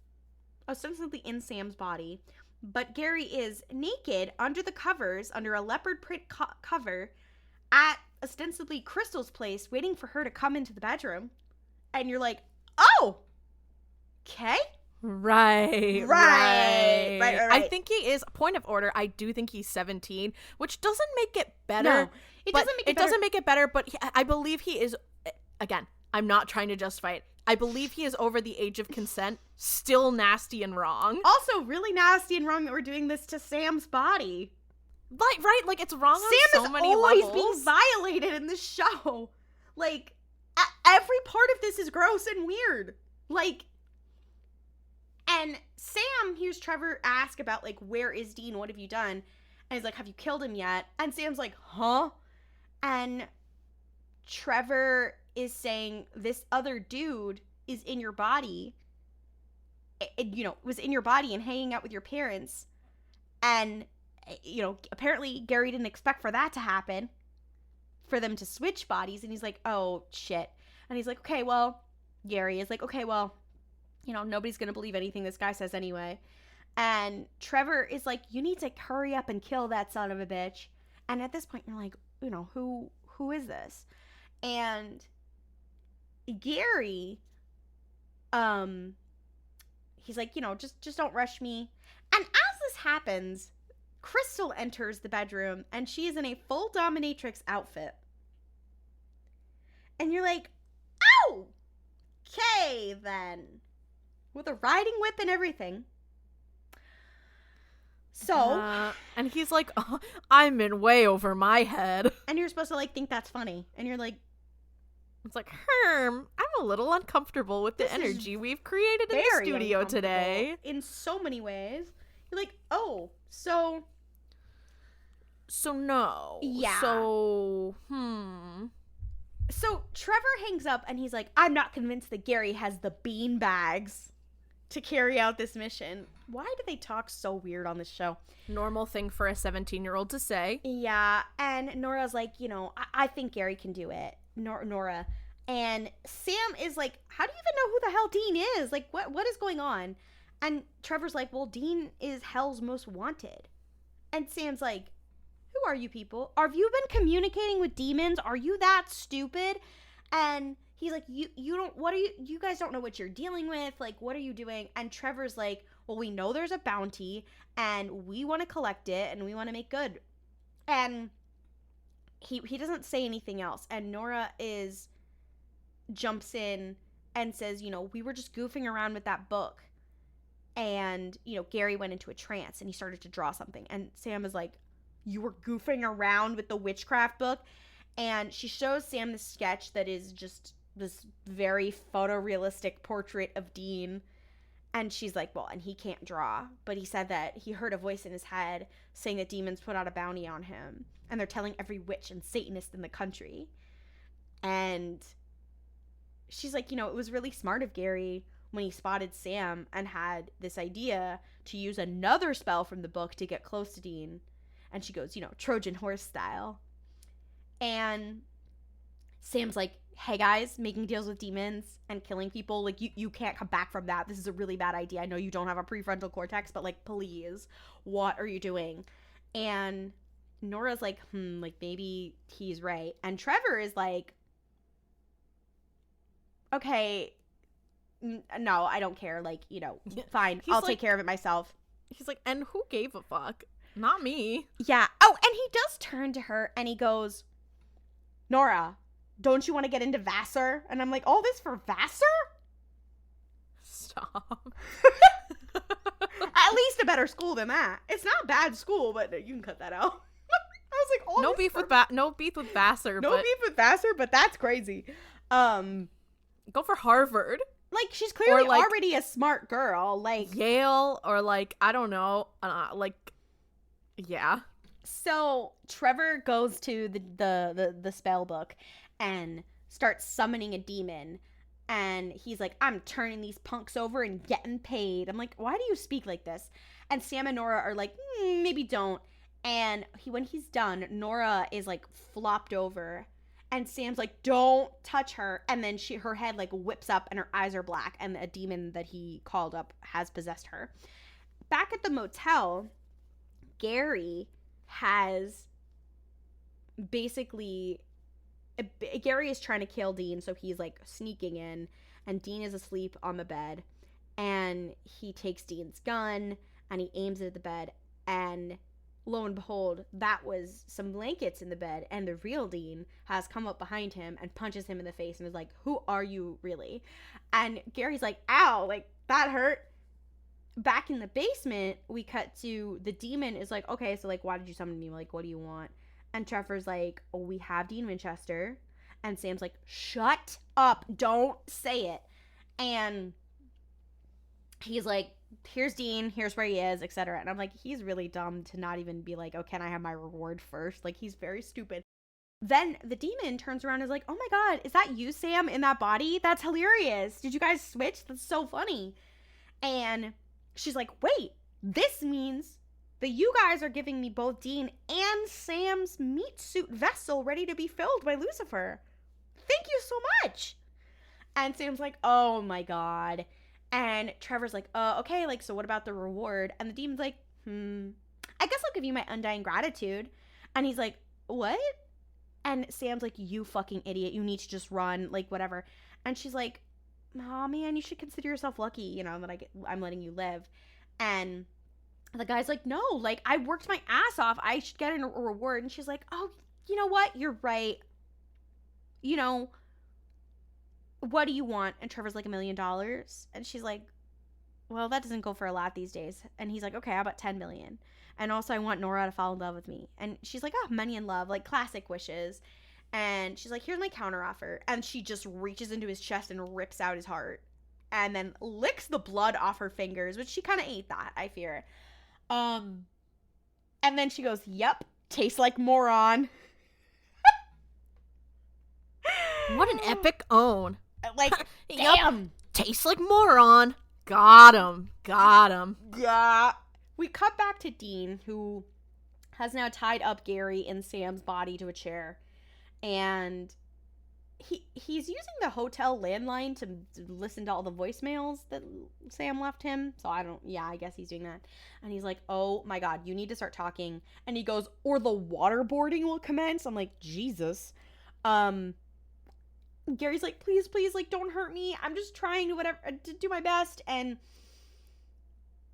ostensibly in Sam's body, but Gary is naked under the covers, under a leopard print cover at ostensibly Crystal's place, waiting for her to come into the bedroom. And you're like, oh, okay. Right. I think he is, point of order, I do think he's 17, which doesn't make it better. No, it doesn't make it better, but I believe he is, again, I'm not trying to justify it. I believe he is over the age of consent, still nasty and wrong. Also really nasty and wrong that we're doing this to Sam's body. Right, like it's wrong Sam on so many is always levels. being violated in this show. Like, every part of this is gross and weird. Like, and Sam hears Trevor ask about, like, where is Dean? What have you done? And he's like, have you killed him yet? And Sam's like, huh? And Trevor is saying, this other dude is in your body. Was in your body and hanging out with your parents. And, apparently Gary didn't expect for that to happen. For them to switch bodies. And he's like, oh, shit. And he's like, okay, well, Gary is like, okay, well, nobody's going to believe anything this guy says anyway. And Trevor is like, you need to hurry up and kill that son of a bitch. And at this point, you're like, who is this? And Gary, he's like, just don't rush me. And as this happens, Crystal enters the bedroom and she is in a full dominatrix outfit. And you're like, oh, okay then. With a riding whip and everything. So. And he's like, oh, I'm in way over my head. And you're supposed to, like, think that's funny. And you're like. It's like, I'm a little uncomfortable with the energy we've created in the studio today. In so many ways. You're like, oh, so no. Yeah. So Trevor hangs up and he's like, I'm not convinced that Gary has the bean bags to carry out this mission. Why do they talk so weird on this show? Normal thing for a 17-year-old to say. Yeah, and Nora's like, I think Gary can do it. Nora. And Sam is like, how do you even know who the hell Dean is? Like, what is going on? And Trevor's like, well, Dean is hell's most wanted. And Sam's like, who are you people? Have you been communicating with demons? Are you that stupid? And he's like, you guys don't know what you're dealing with. Like, what are you doing? And Trevor's like, well, we know there's a bounty and we want to collect it and we want to make good. And he doesn't say anything else. And Nora jumps in and says, we were just goofing around with that book. And, Gary went into a trance and he started to draw something. And Sam is like, you were goofing around with the witchcraft book? And she shows Sam this sketch that is just this very photorealistic portrait of Dean. And she's like, well, and he can't draw. But he said that he heard a voice in his head saying that demons put out a bounty on him. And they're telling every witch and Satanist in the country. And she's like, it was really smart of Gary when he spotted Sam and had this idea to use another spell from the book to get close to Dean. And she goes, Trojan horse style. And Sam's like, hey guys, making deals with demons and killing people, like, you can't come back from that. This is a really bad idea. I know you don't have a prefrontal cortex, but, like, please, what are you doing? And Nora's like, like, maybe he's right. And Trevor is like, okay, no, I don't care. Like, fine. I'll take care of it myself. He's like, and who gave a fuck? Not me. Yeah. Oh, and he does turn to her and he goes, Nora, don't you want to get into Vassar? And I'm like, all this for Vassar? Stop. at least a better school than that. It's not bad school, but you can cut that out. I was like, no beef with Vassar. No beef with Vassar, but that's crazy. Go for Harvard. Like, she's clearly already a smart girl. Like Yale, or like, I don't know, yeah. So Trevor goes to the spell book and starts summoning a demon. And he's like, I'm turning these punks over and getting paid. I'm like, why do you speak like this? And Sam and Nora are like, maybe don't. And when he's done, Nora is like flopped over. And Sam's like, don't touch her. And then her head like whips up and her eyes are black. And a demon that he called up has possessed her. Back at the motel, Gary has basically... Gary is trying to kill Dean, so he's like sneaking in. And Dean is asleep on the bed. And he takes Dean's gun and he aims it at the bed. And... lo and behold, that was some blankets in the bed, and the real Dean has come up behind him and punches him in the face and is like, who are you really? And Gary's like, ow, like, that hurt. Back in the basement, we cut to the demon is like, okay, so, like, why did you summon me? Like, what do you want? And Trevor's like, oh, we have Dean Winchester. And Sam's like, shut up, don't say it. And he's like, here's Dean, here's where he is, etc. And I'm like, he's really dumb to not even be like, oh, can I have my reward first? Like, he's very stupid. Then the demon turns around and is like, oh my god, is that you, Sam, in that body? That's hilarious. Did you guys switch? That's so funny. And she's like, wait, this means that you guys are giving me both Dean and Sam's meat suit vessel ready to be filled by Lucifer. Thank you so much. And Sam's like, oh my god. And Trevor's like, okay, like, so what about the reward? And the demon's like, I guess I'll give you my undying gratitude. And he's like, what? And Sam's like, you fucking idiot. You need to just run, like, whatever. And she's like, oh, man, you should consider yourself lucky, you know, that I'm letting you live. And the guy's like, no, like, I worked my ass off. I should get a reward. And she's like, oh, you know what? You're right. You know, what do you want? And Trevor's like, $1 million. And she's like, well, that doesn't go for a lot these days. And he's like, okay, how about 10 million? And also I want Nora to fall in love with me. And she's like, oh, money and love, like classic wishes. And she's like, here's my counteroffer. And she just reaches into his chest and rips out his heart. And then licks the blood off her fingers, which she kind of ate that, I fear. And then she goes, yep, tastes like moron. What an epic own. Like, damn. Yep. Tastes like moron. Got him. Yeah. We cut back to Dean, who has now tied up Gary in Sam's body to a chair. And he's using the hotel landline to listen to all the voicemails that Sam left him. So I guess he's doing that. And he's like, oh my god, you need to start talking. And he goes, or the waterboarding will commence. I'm like, Jesus. Gary's like, please, like, don't hurt me. I'm just trying to do my best. And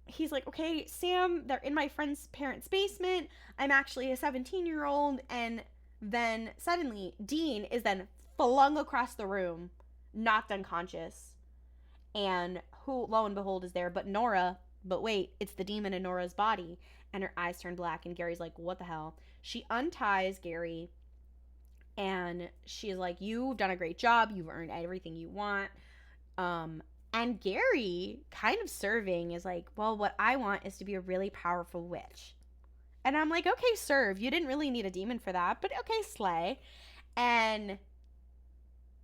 he's like, okay, Sam, they're in my friend's parents' basement. I'm actually a 17-year-old. And then suddenly Dean is then flung across the room, knocked unconscious. And who, lo and behold, is there but Nora. But wait, it's the demon in Nora's body. And her eyes turn black. And Gary's like, what the hell? She unties Gary. And she's like, you've done a great job. You've earned everything you want. And Gary, kind of serving, is like, well, what I want is to be a really powerful witch. And I'm like, okay, serve. You didn't really need a demon for that. But okay, slay. And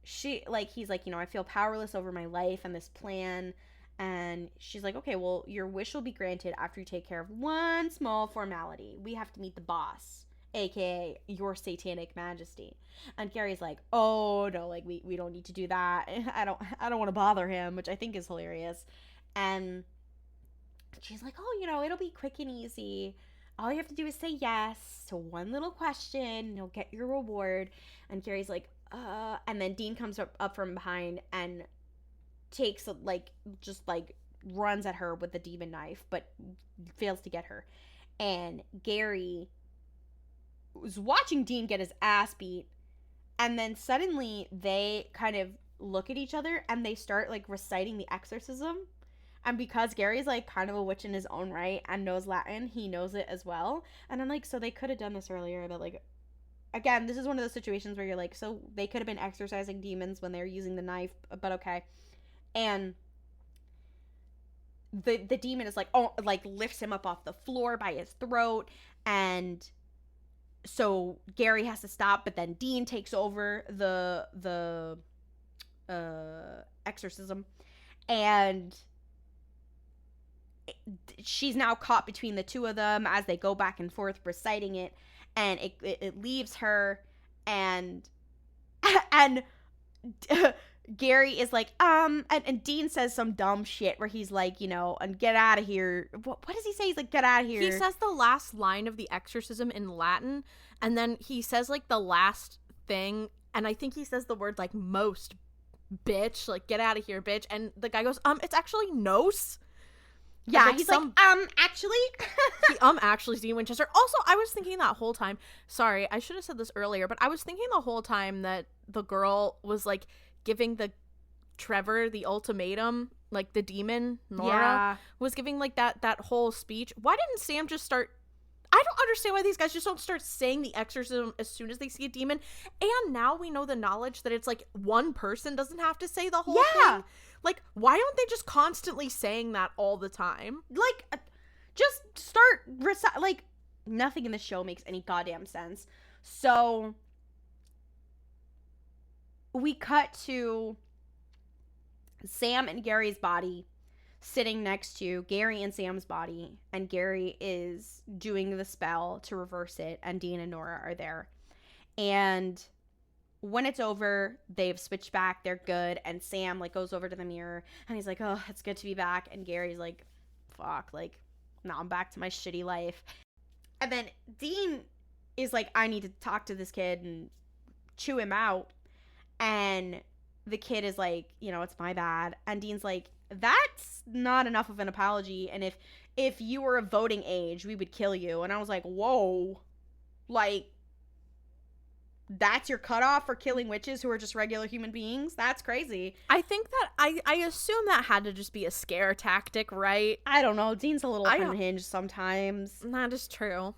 he's like, you know, I feel powerless over my life and this plan. And she's like, okay, well, your wish will be granted after you take care of one small formality. We have to meet the boss. AKA your satanic majesty. And Gary's like, oh no, like we don't need to do that. I don't want to bother him, which I think is hilarious. And she's like, oh, you know, it'll be quick and easy. All you have to do is say yes to one little question and you'll get your reward. And Gary's like, and then Dean comes up from behind and takes runs at her with the demon knife, but fails to get her. And Gary was watching Dean get his ass beat, and then suddenly they kind of look at each other and they start like reciting the exorcism, And because Gary's, like, kind of a witch in his own right and knows Latin, he knows it as well. And I'm like, so they could have done this earlier, but, like, again, this is one of those situations where you're like, so they could have been exorcising demons when they're using the knife, but okay. And the demon is like, oh, like, lifts him up off the floor by his throat, and so Gary has to stop, but then Dean takes over the exorcism, and she's now caught between the two of them as they go back and forth reciting it, and it leaves her, and Gary is like, and Dean says some dumb shit where he's like, you know, and get out of here. What does he say? He's like, get out of here. He says the last line of the exorcism in Latin, and then he says, like, the last thing, and I think he says the word, like, most, bitch, like, get out of here, bitch, and the guy goes, it's actually nos. Yeah, like, he's like, actually? Actually, Dean Winchester. Also, I was thinking that whole time, sorry, I should have said this earlier, but I was thinking the whole time that the girl was, like, giving the Trevor the ultimatum, like, the demon, Nora, was giving, like, that whole speech. Why didn't Sam just start, I don't understand why these guys just don't start saying the exorcism as soon as they see a demon, and now we know the knowledge that it's, like, one person doesn't have to say the whole thing. Like, why aren't they just constantly saying that all the time? Like, just start like, nothing in the show makes any goddamn sense. So we cut to Sam and Gary's body sitting next to Gary and Sam's body, and Gary is doing the spell to reverse it, and Dean and Nora are there. And when it's over, they've switched back, they're good, and Sam, like, goes over to the mirror, and he's like, oh, it's good to be back, and Gary's like, fuck, like, now I'm back to my shitty life. And then Dean is like, I need to talk to this kid and chew him out, and the kid is like, you know, it's my bad, and Dean's like, that's not enough of an apology, and if you were of voting age, we would kill you. And I was like, whoa, like, that's your cutoff for killing witches who are just regular human beings? That's crazy. I think that I assume that had to just be a scare tactic, right? I don't know. Dean's a little unhinged sometimes. That is true.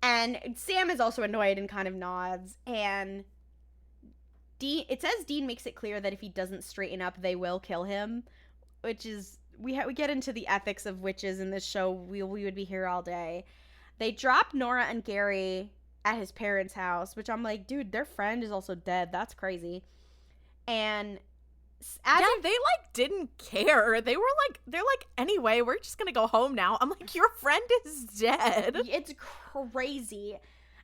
And Sam is also annoyed and kind of nods. And it says Dean makes it clear that if he doesn't straighten up, they will kill him, which is, we get into the ethics of witches in this show. We would be here all day. They drop Nora and Gary at his parents' house, which I'm like, dude, their friend is also dead. That's crazy. And they, like, didn't care. They're like, anyway, we're just gonna go home now. I'm like, your friend is dead. It's crazy.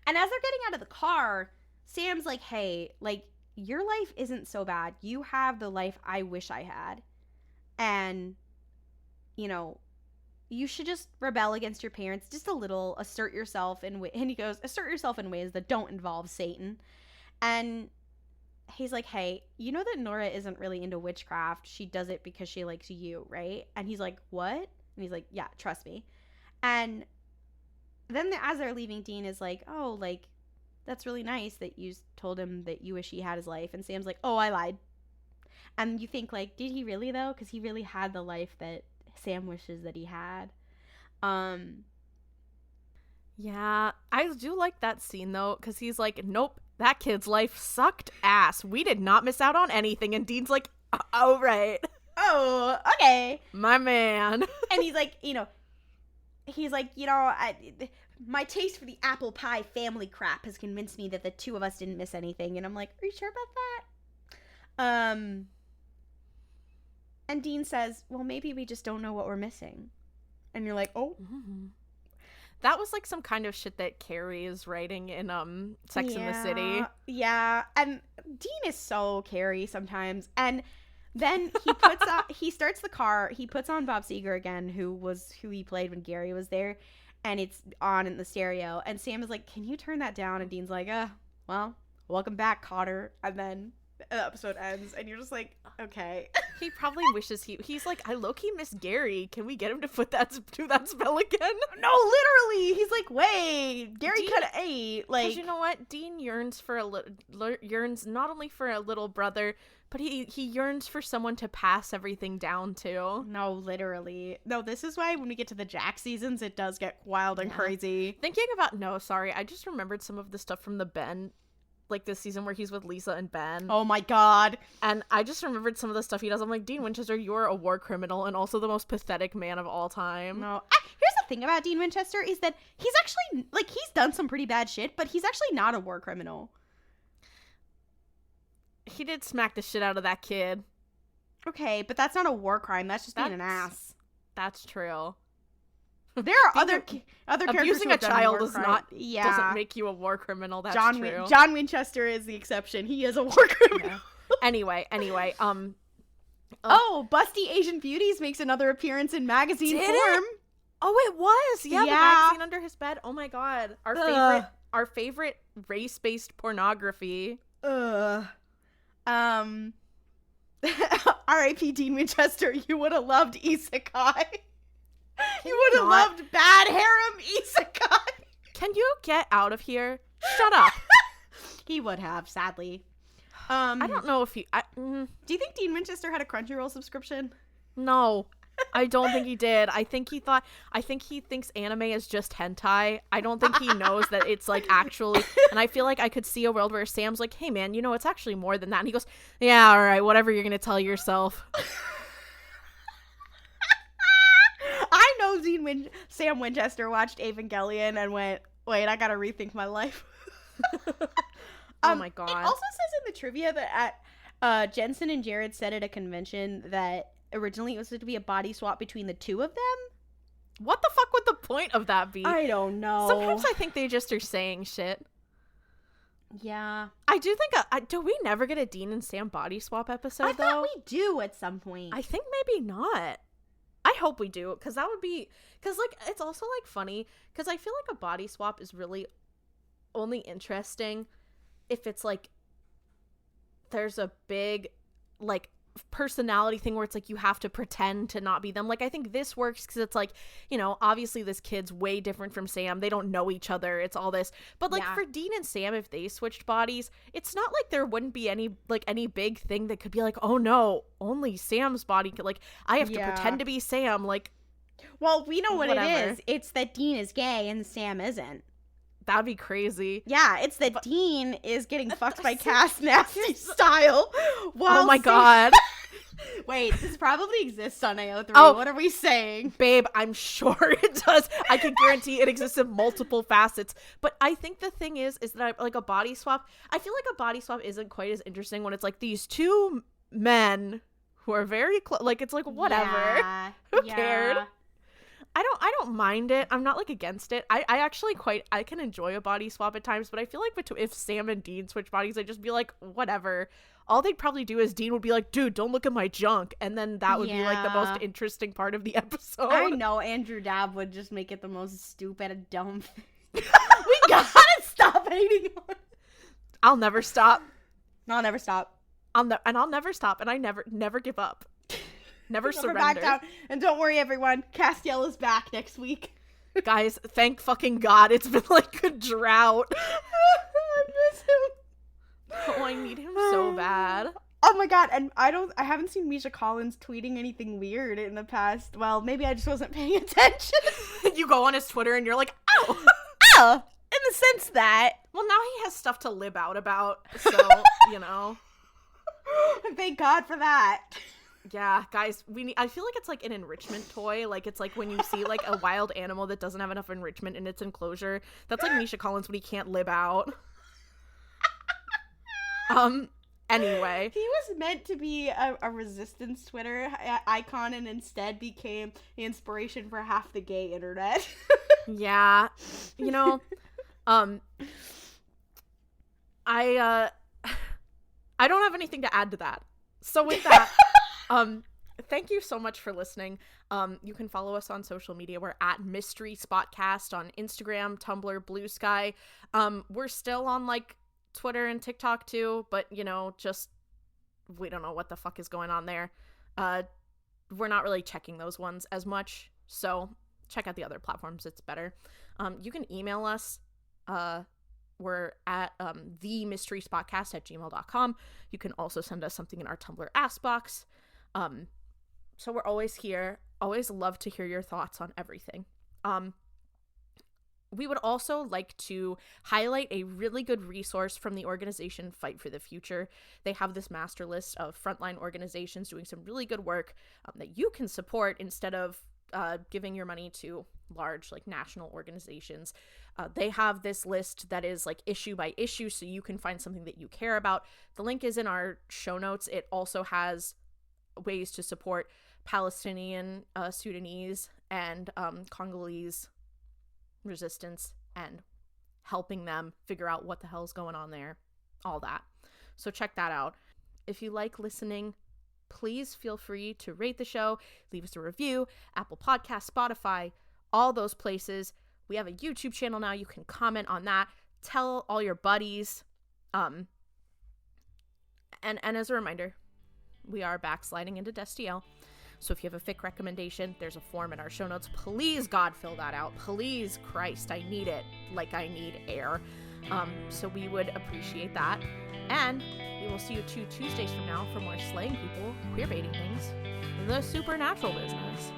And as they're getting out of the car, Sam's like, hey, like, your life isn't so bad. You have the life I wish I had. And, you know, you should just rebel against your parents just a little, assert yourself and he goes, assert yourself in ways that don't involve Satan. And he's like, hey, you know that Nora isn't really into witchcraft. She does it because she likes you, right? And he's like, what? And he's like, yeah, trust me. And then as they're leaving, Dean is like, oh, like, that's really nice that you told him that you wish he had his life. And Sam's like, oh, I lied. And you think, like, did he really, though? Because he really had the life that Sam wishes that he had. Yeah, I do like that scene, though, because he's like, nope, that kid's life sucked ass. We did not miss out on anything. And Dean's like, oh, right. Oh, okay. My man. And he's like, you know, my taste for the apple pie family crap has convinced me that the two of us didn't miss anything. And I'm like, are you sure about that? And Dean says, well, maybe we just don't know what we're missing. And you're like, oh. Mm-hmm. That was like some kind of shit that Carrie is writing in Sex and the City. Yeah. And Dean is so Carrie sometimes. And then he starts the car, he puts on Bob Seger again, who he played when Gary was there, and it's on in the stereo. And Sam is like, can you turn that down? And Dean's like, well, welcome back, Cotter. And then the episode ends, and you're just like, okay. He probably wishes he's like, I low-key miss Gary. Can we get him to do that spell again? No, literally. He's like, wait, Gary could have ate. Like, you know what? Dean yearns not only for a little brother, But he yearns for someone to pass everything down to. No, literally. No, this is why when we get to the Jack seasons, it does get wild and crazy. I just remembered some of the stuff from the Ben, like this season where he's with Lisa and Ben. Oh my god. And I just remembered some of the stuff he does. I'm like, Dean Winchester, you're a war criminal and also the most pathetic man of all time. No. Here's the thing about Dean Winchester is that he's actually, like, he's done some pretty bad shit, but he's actually not a war criminal. He did smack the shit out of that kid. Okay, but that's not a war crime. That's just being an ass. That's true. There are other characters abusing who a have done child war crime. doesn't make you a war criminal. That's true. John Winchester is the exception. He is a war criminal. Yeah. Anyway, Busty Asian Beauties makes another appearance in magazine form. Oh, it was. Yeah, the magazine under his bed. Oh my god. Our favorite race-based pornography. R.I.P. Dean Winchester, you would have loved isekai. You would have loved bad harem isekai. Can you get out of here? Shut up. He would have, sadly. I don't know if he... Do you think Dean Winchester had a Crunchyroll subscription? No. I don't think he did. I think he thinks anime is just hentai. I don't think he knows that it's like actually, and I feel like I could see a world where Sam's like, hey man, it's actually more than that. And he goes, yeah, all right, whatever you're going to tell yourself. I know Sam Winchester watched Evangelion and went, wait, I got to rethink my life. Oh my god. It also says in the trivia that Jensen and Jared said at a convention that originally it was to be a body swap between the two of them. What the fuck would the point of that be? I don't know. Sometimes I think they just are saying shit. Yeah. I do think do we never get a Dean and Sam body swap episode though? I thought we do at some point. I think maybe not. I hope we do, because that would be, because like it's also like funny, because I feel like a body swap is really only interesting if it's like there's a big like personality thing where it's like you have to pretend to not be them. Like I think this works because it's like, obviously this kid's way different from Sam. They don't know each other. It's all this. But like for Dean and Sam, if they switched bodies, it's not like there wouldn't be any big thing that could be like, oh no, only Sam's body could, like, I have to pretend to be Sam. Like, well, we know what it is. It's that Dean is gay and Sam isn't. That'd be crazy. Yeah, it's that Dean is getting fucked by Cass Nasty style. Oh my god. Wait, this probably exists on AO3. Oh, what are we saying? Babe, I'm sure it does. I can guarantee it exists in multiple facets. But I think the thing is that like a body swap, I feel like a body swap isn't quite as interesting when it's like these two men who are very close. Like, it's like, whatever. Yeah, Who cared? I don't mind it. I'm not like against it. I actually I can enjoy a body swap at times, but I feel like if Sam and Dean switch bodies, I'd just be like, whatever. All they'd probably do is Dean would be like, dude, don't look at my junk. And then that would be like the most interesting part of the episode. I know Andrew Dabb would just make it the most stupid and dumb thing. We gotta stop hating on it. I'll never stop. I'll never stop. I'll never stop. And I never give up. Never surrender. Back down. And don't worry, everyone. Castiel is back next week. Guys, thank fucking God. It's been like a drought. I miss him. Oh, I need him so bad. Oh my god, and I haven't seen Misha Collins tweeting anything weird in the past. Well, maybe I just wasn't paying attention. You go on his Twitter and you're like, oh. Oh, in the sense that. Well, now he has stuff to lib out about, so, Thank God for that. Yeah, guys, I feel like it's like an enrichment toy. Like, it's like when you see like a wild animal that doesn't have enough enrichment in its enclosure. That's like Misha Collins when he can't lib out. Anyway. He was meant to be a resistance Twitter icon and instead became the inspiration for half the gay internet. Yeah. I don't have anything to add to that. So with that, thank you so much for listening. You can follow us on social media. We're at Mystery Spotcast on Instagram, Tumblr, Blue Sky. We're still on like Twitter and TikTok too, but just we don't know what the fuck is going on there. We're not really checking those ones as much, so check out the other platforms. It's better. You can email us we're at themysteryspotcast@gmail.com. You can also send us something in our Tumblr Ask Box. So we're always here. Always love to hear your thoughts on everything. We would also like to highlight a really good resource from the organization Fight for the Future. They have this master list of frontline organizations doing some really good work that you can support instead of giving your money to large like national organizations. They have this list that is like issue by issue, so you can find something that you care about. The link is in our show notes. It also has ways to support Palestinian, Sudanese, and Congolese resistance and helping them figure out what the hell's going on there, all that. So check that out. If you like listening, please feel free to rate the show, leave us a review, Apple Podcasts, Spotify, all those places. We have a YouTube channel now. You can comment on that. Tell all your buddies. And as a reminder, we are backsliding into Destiel. So if you have a fic recommendation, there's a form in our show notes. Please, God, fill that out. Please, Christ, I need it like I need air. So we would appreciate that. And we will see you 2 Tuesdays from now for more slaying people, queer baiting things, the supernatural business.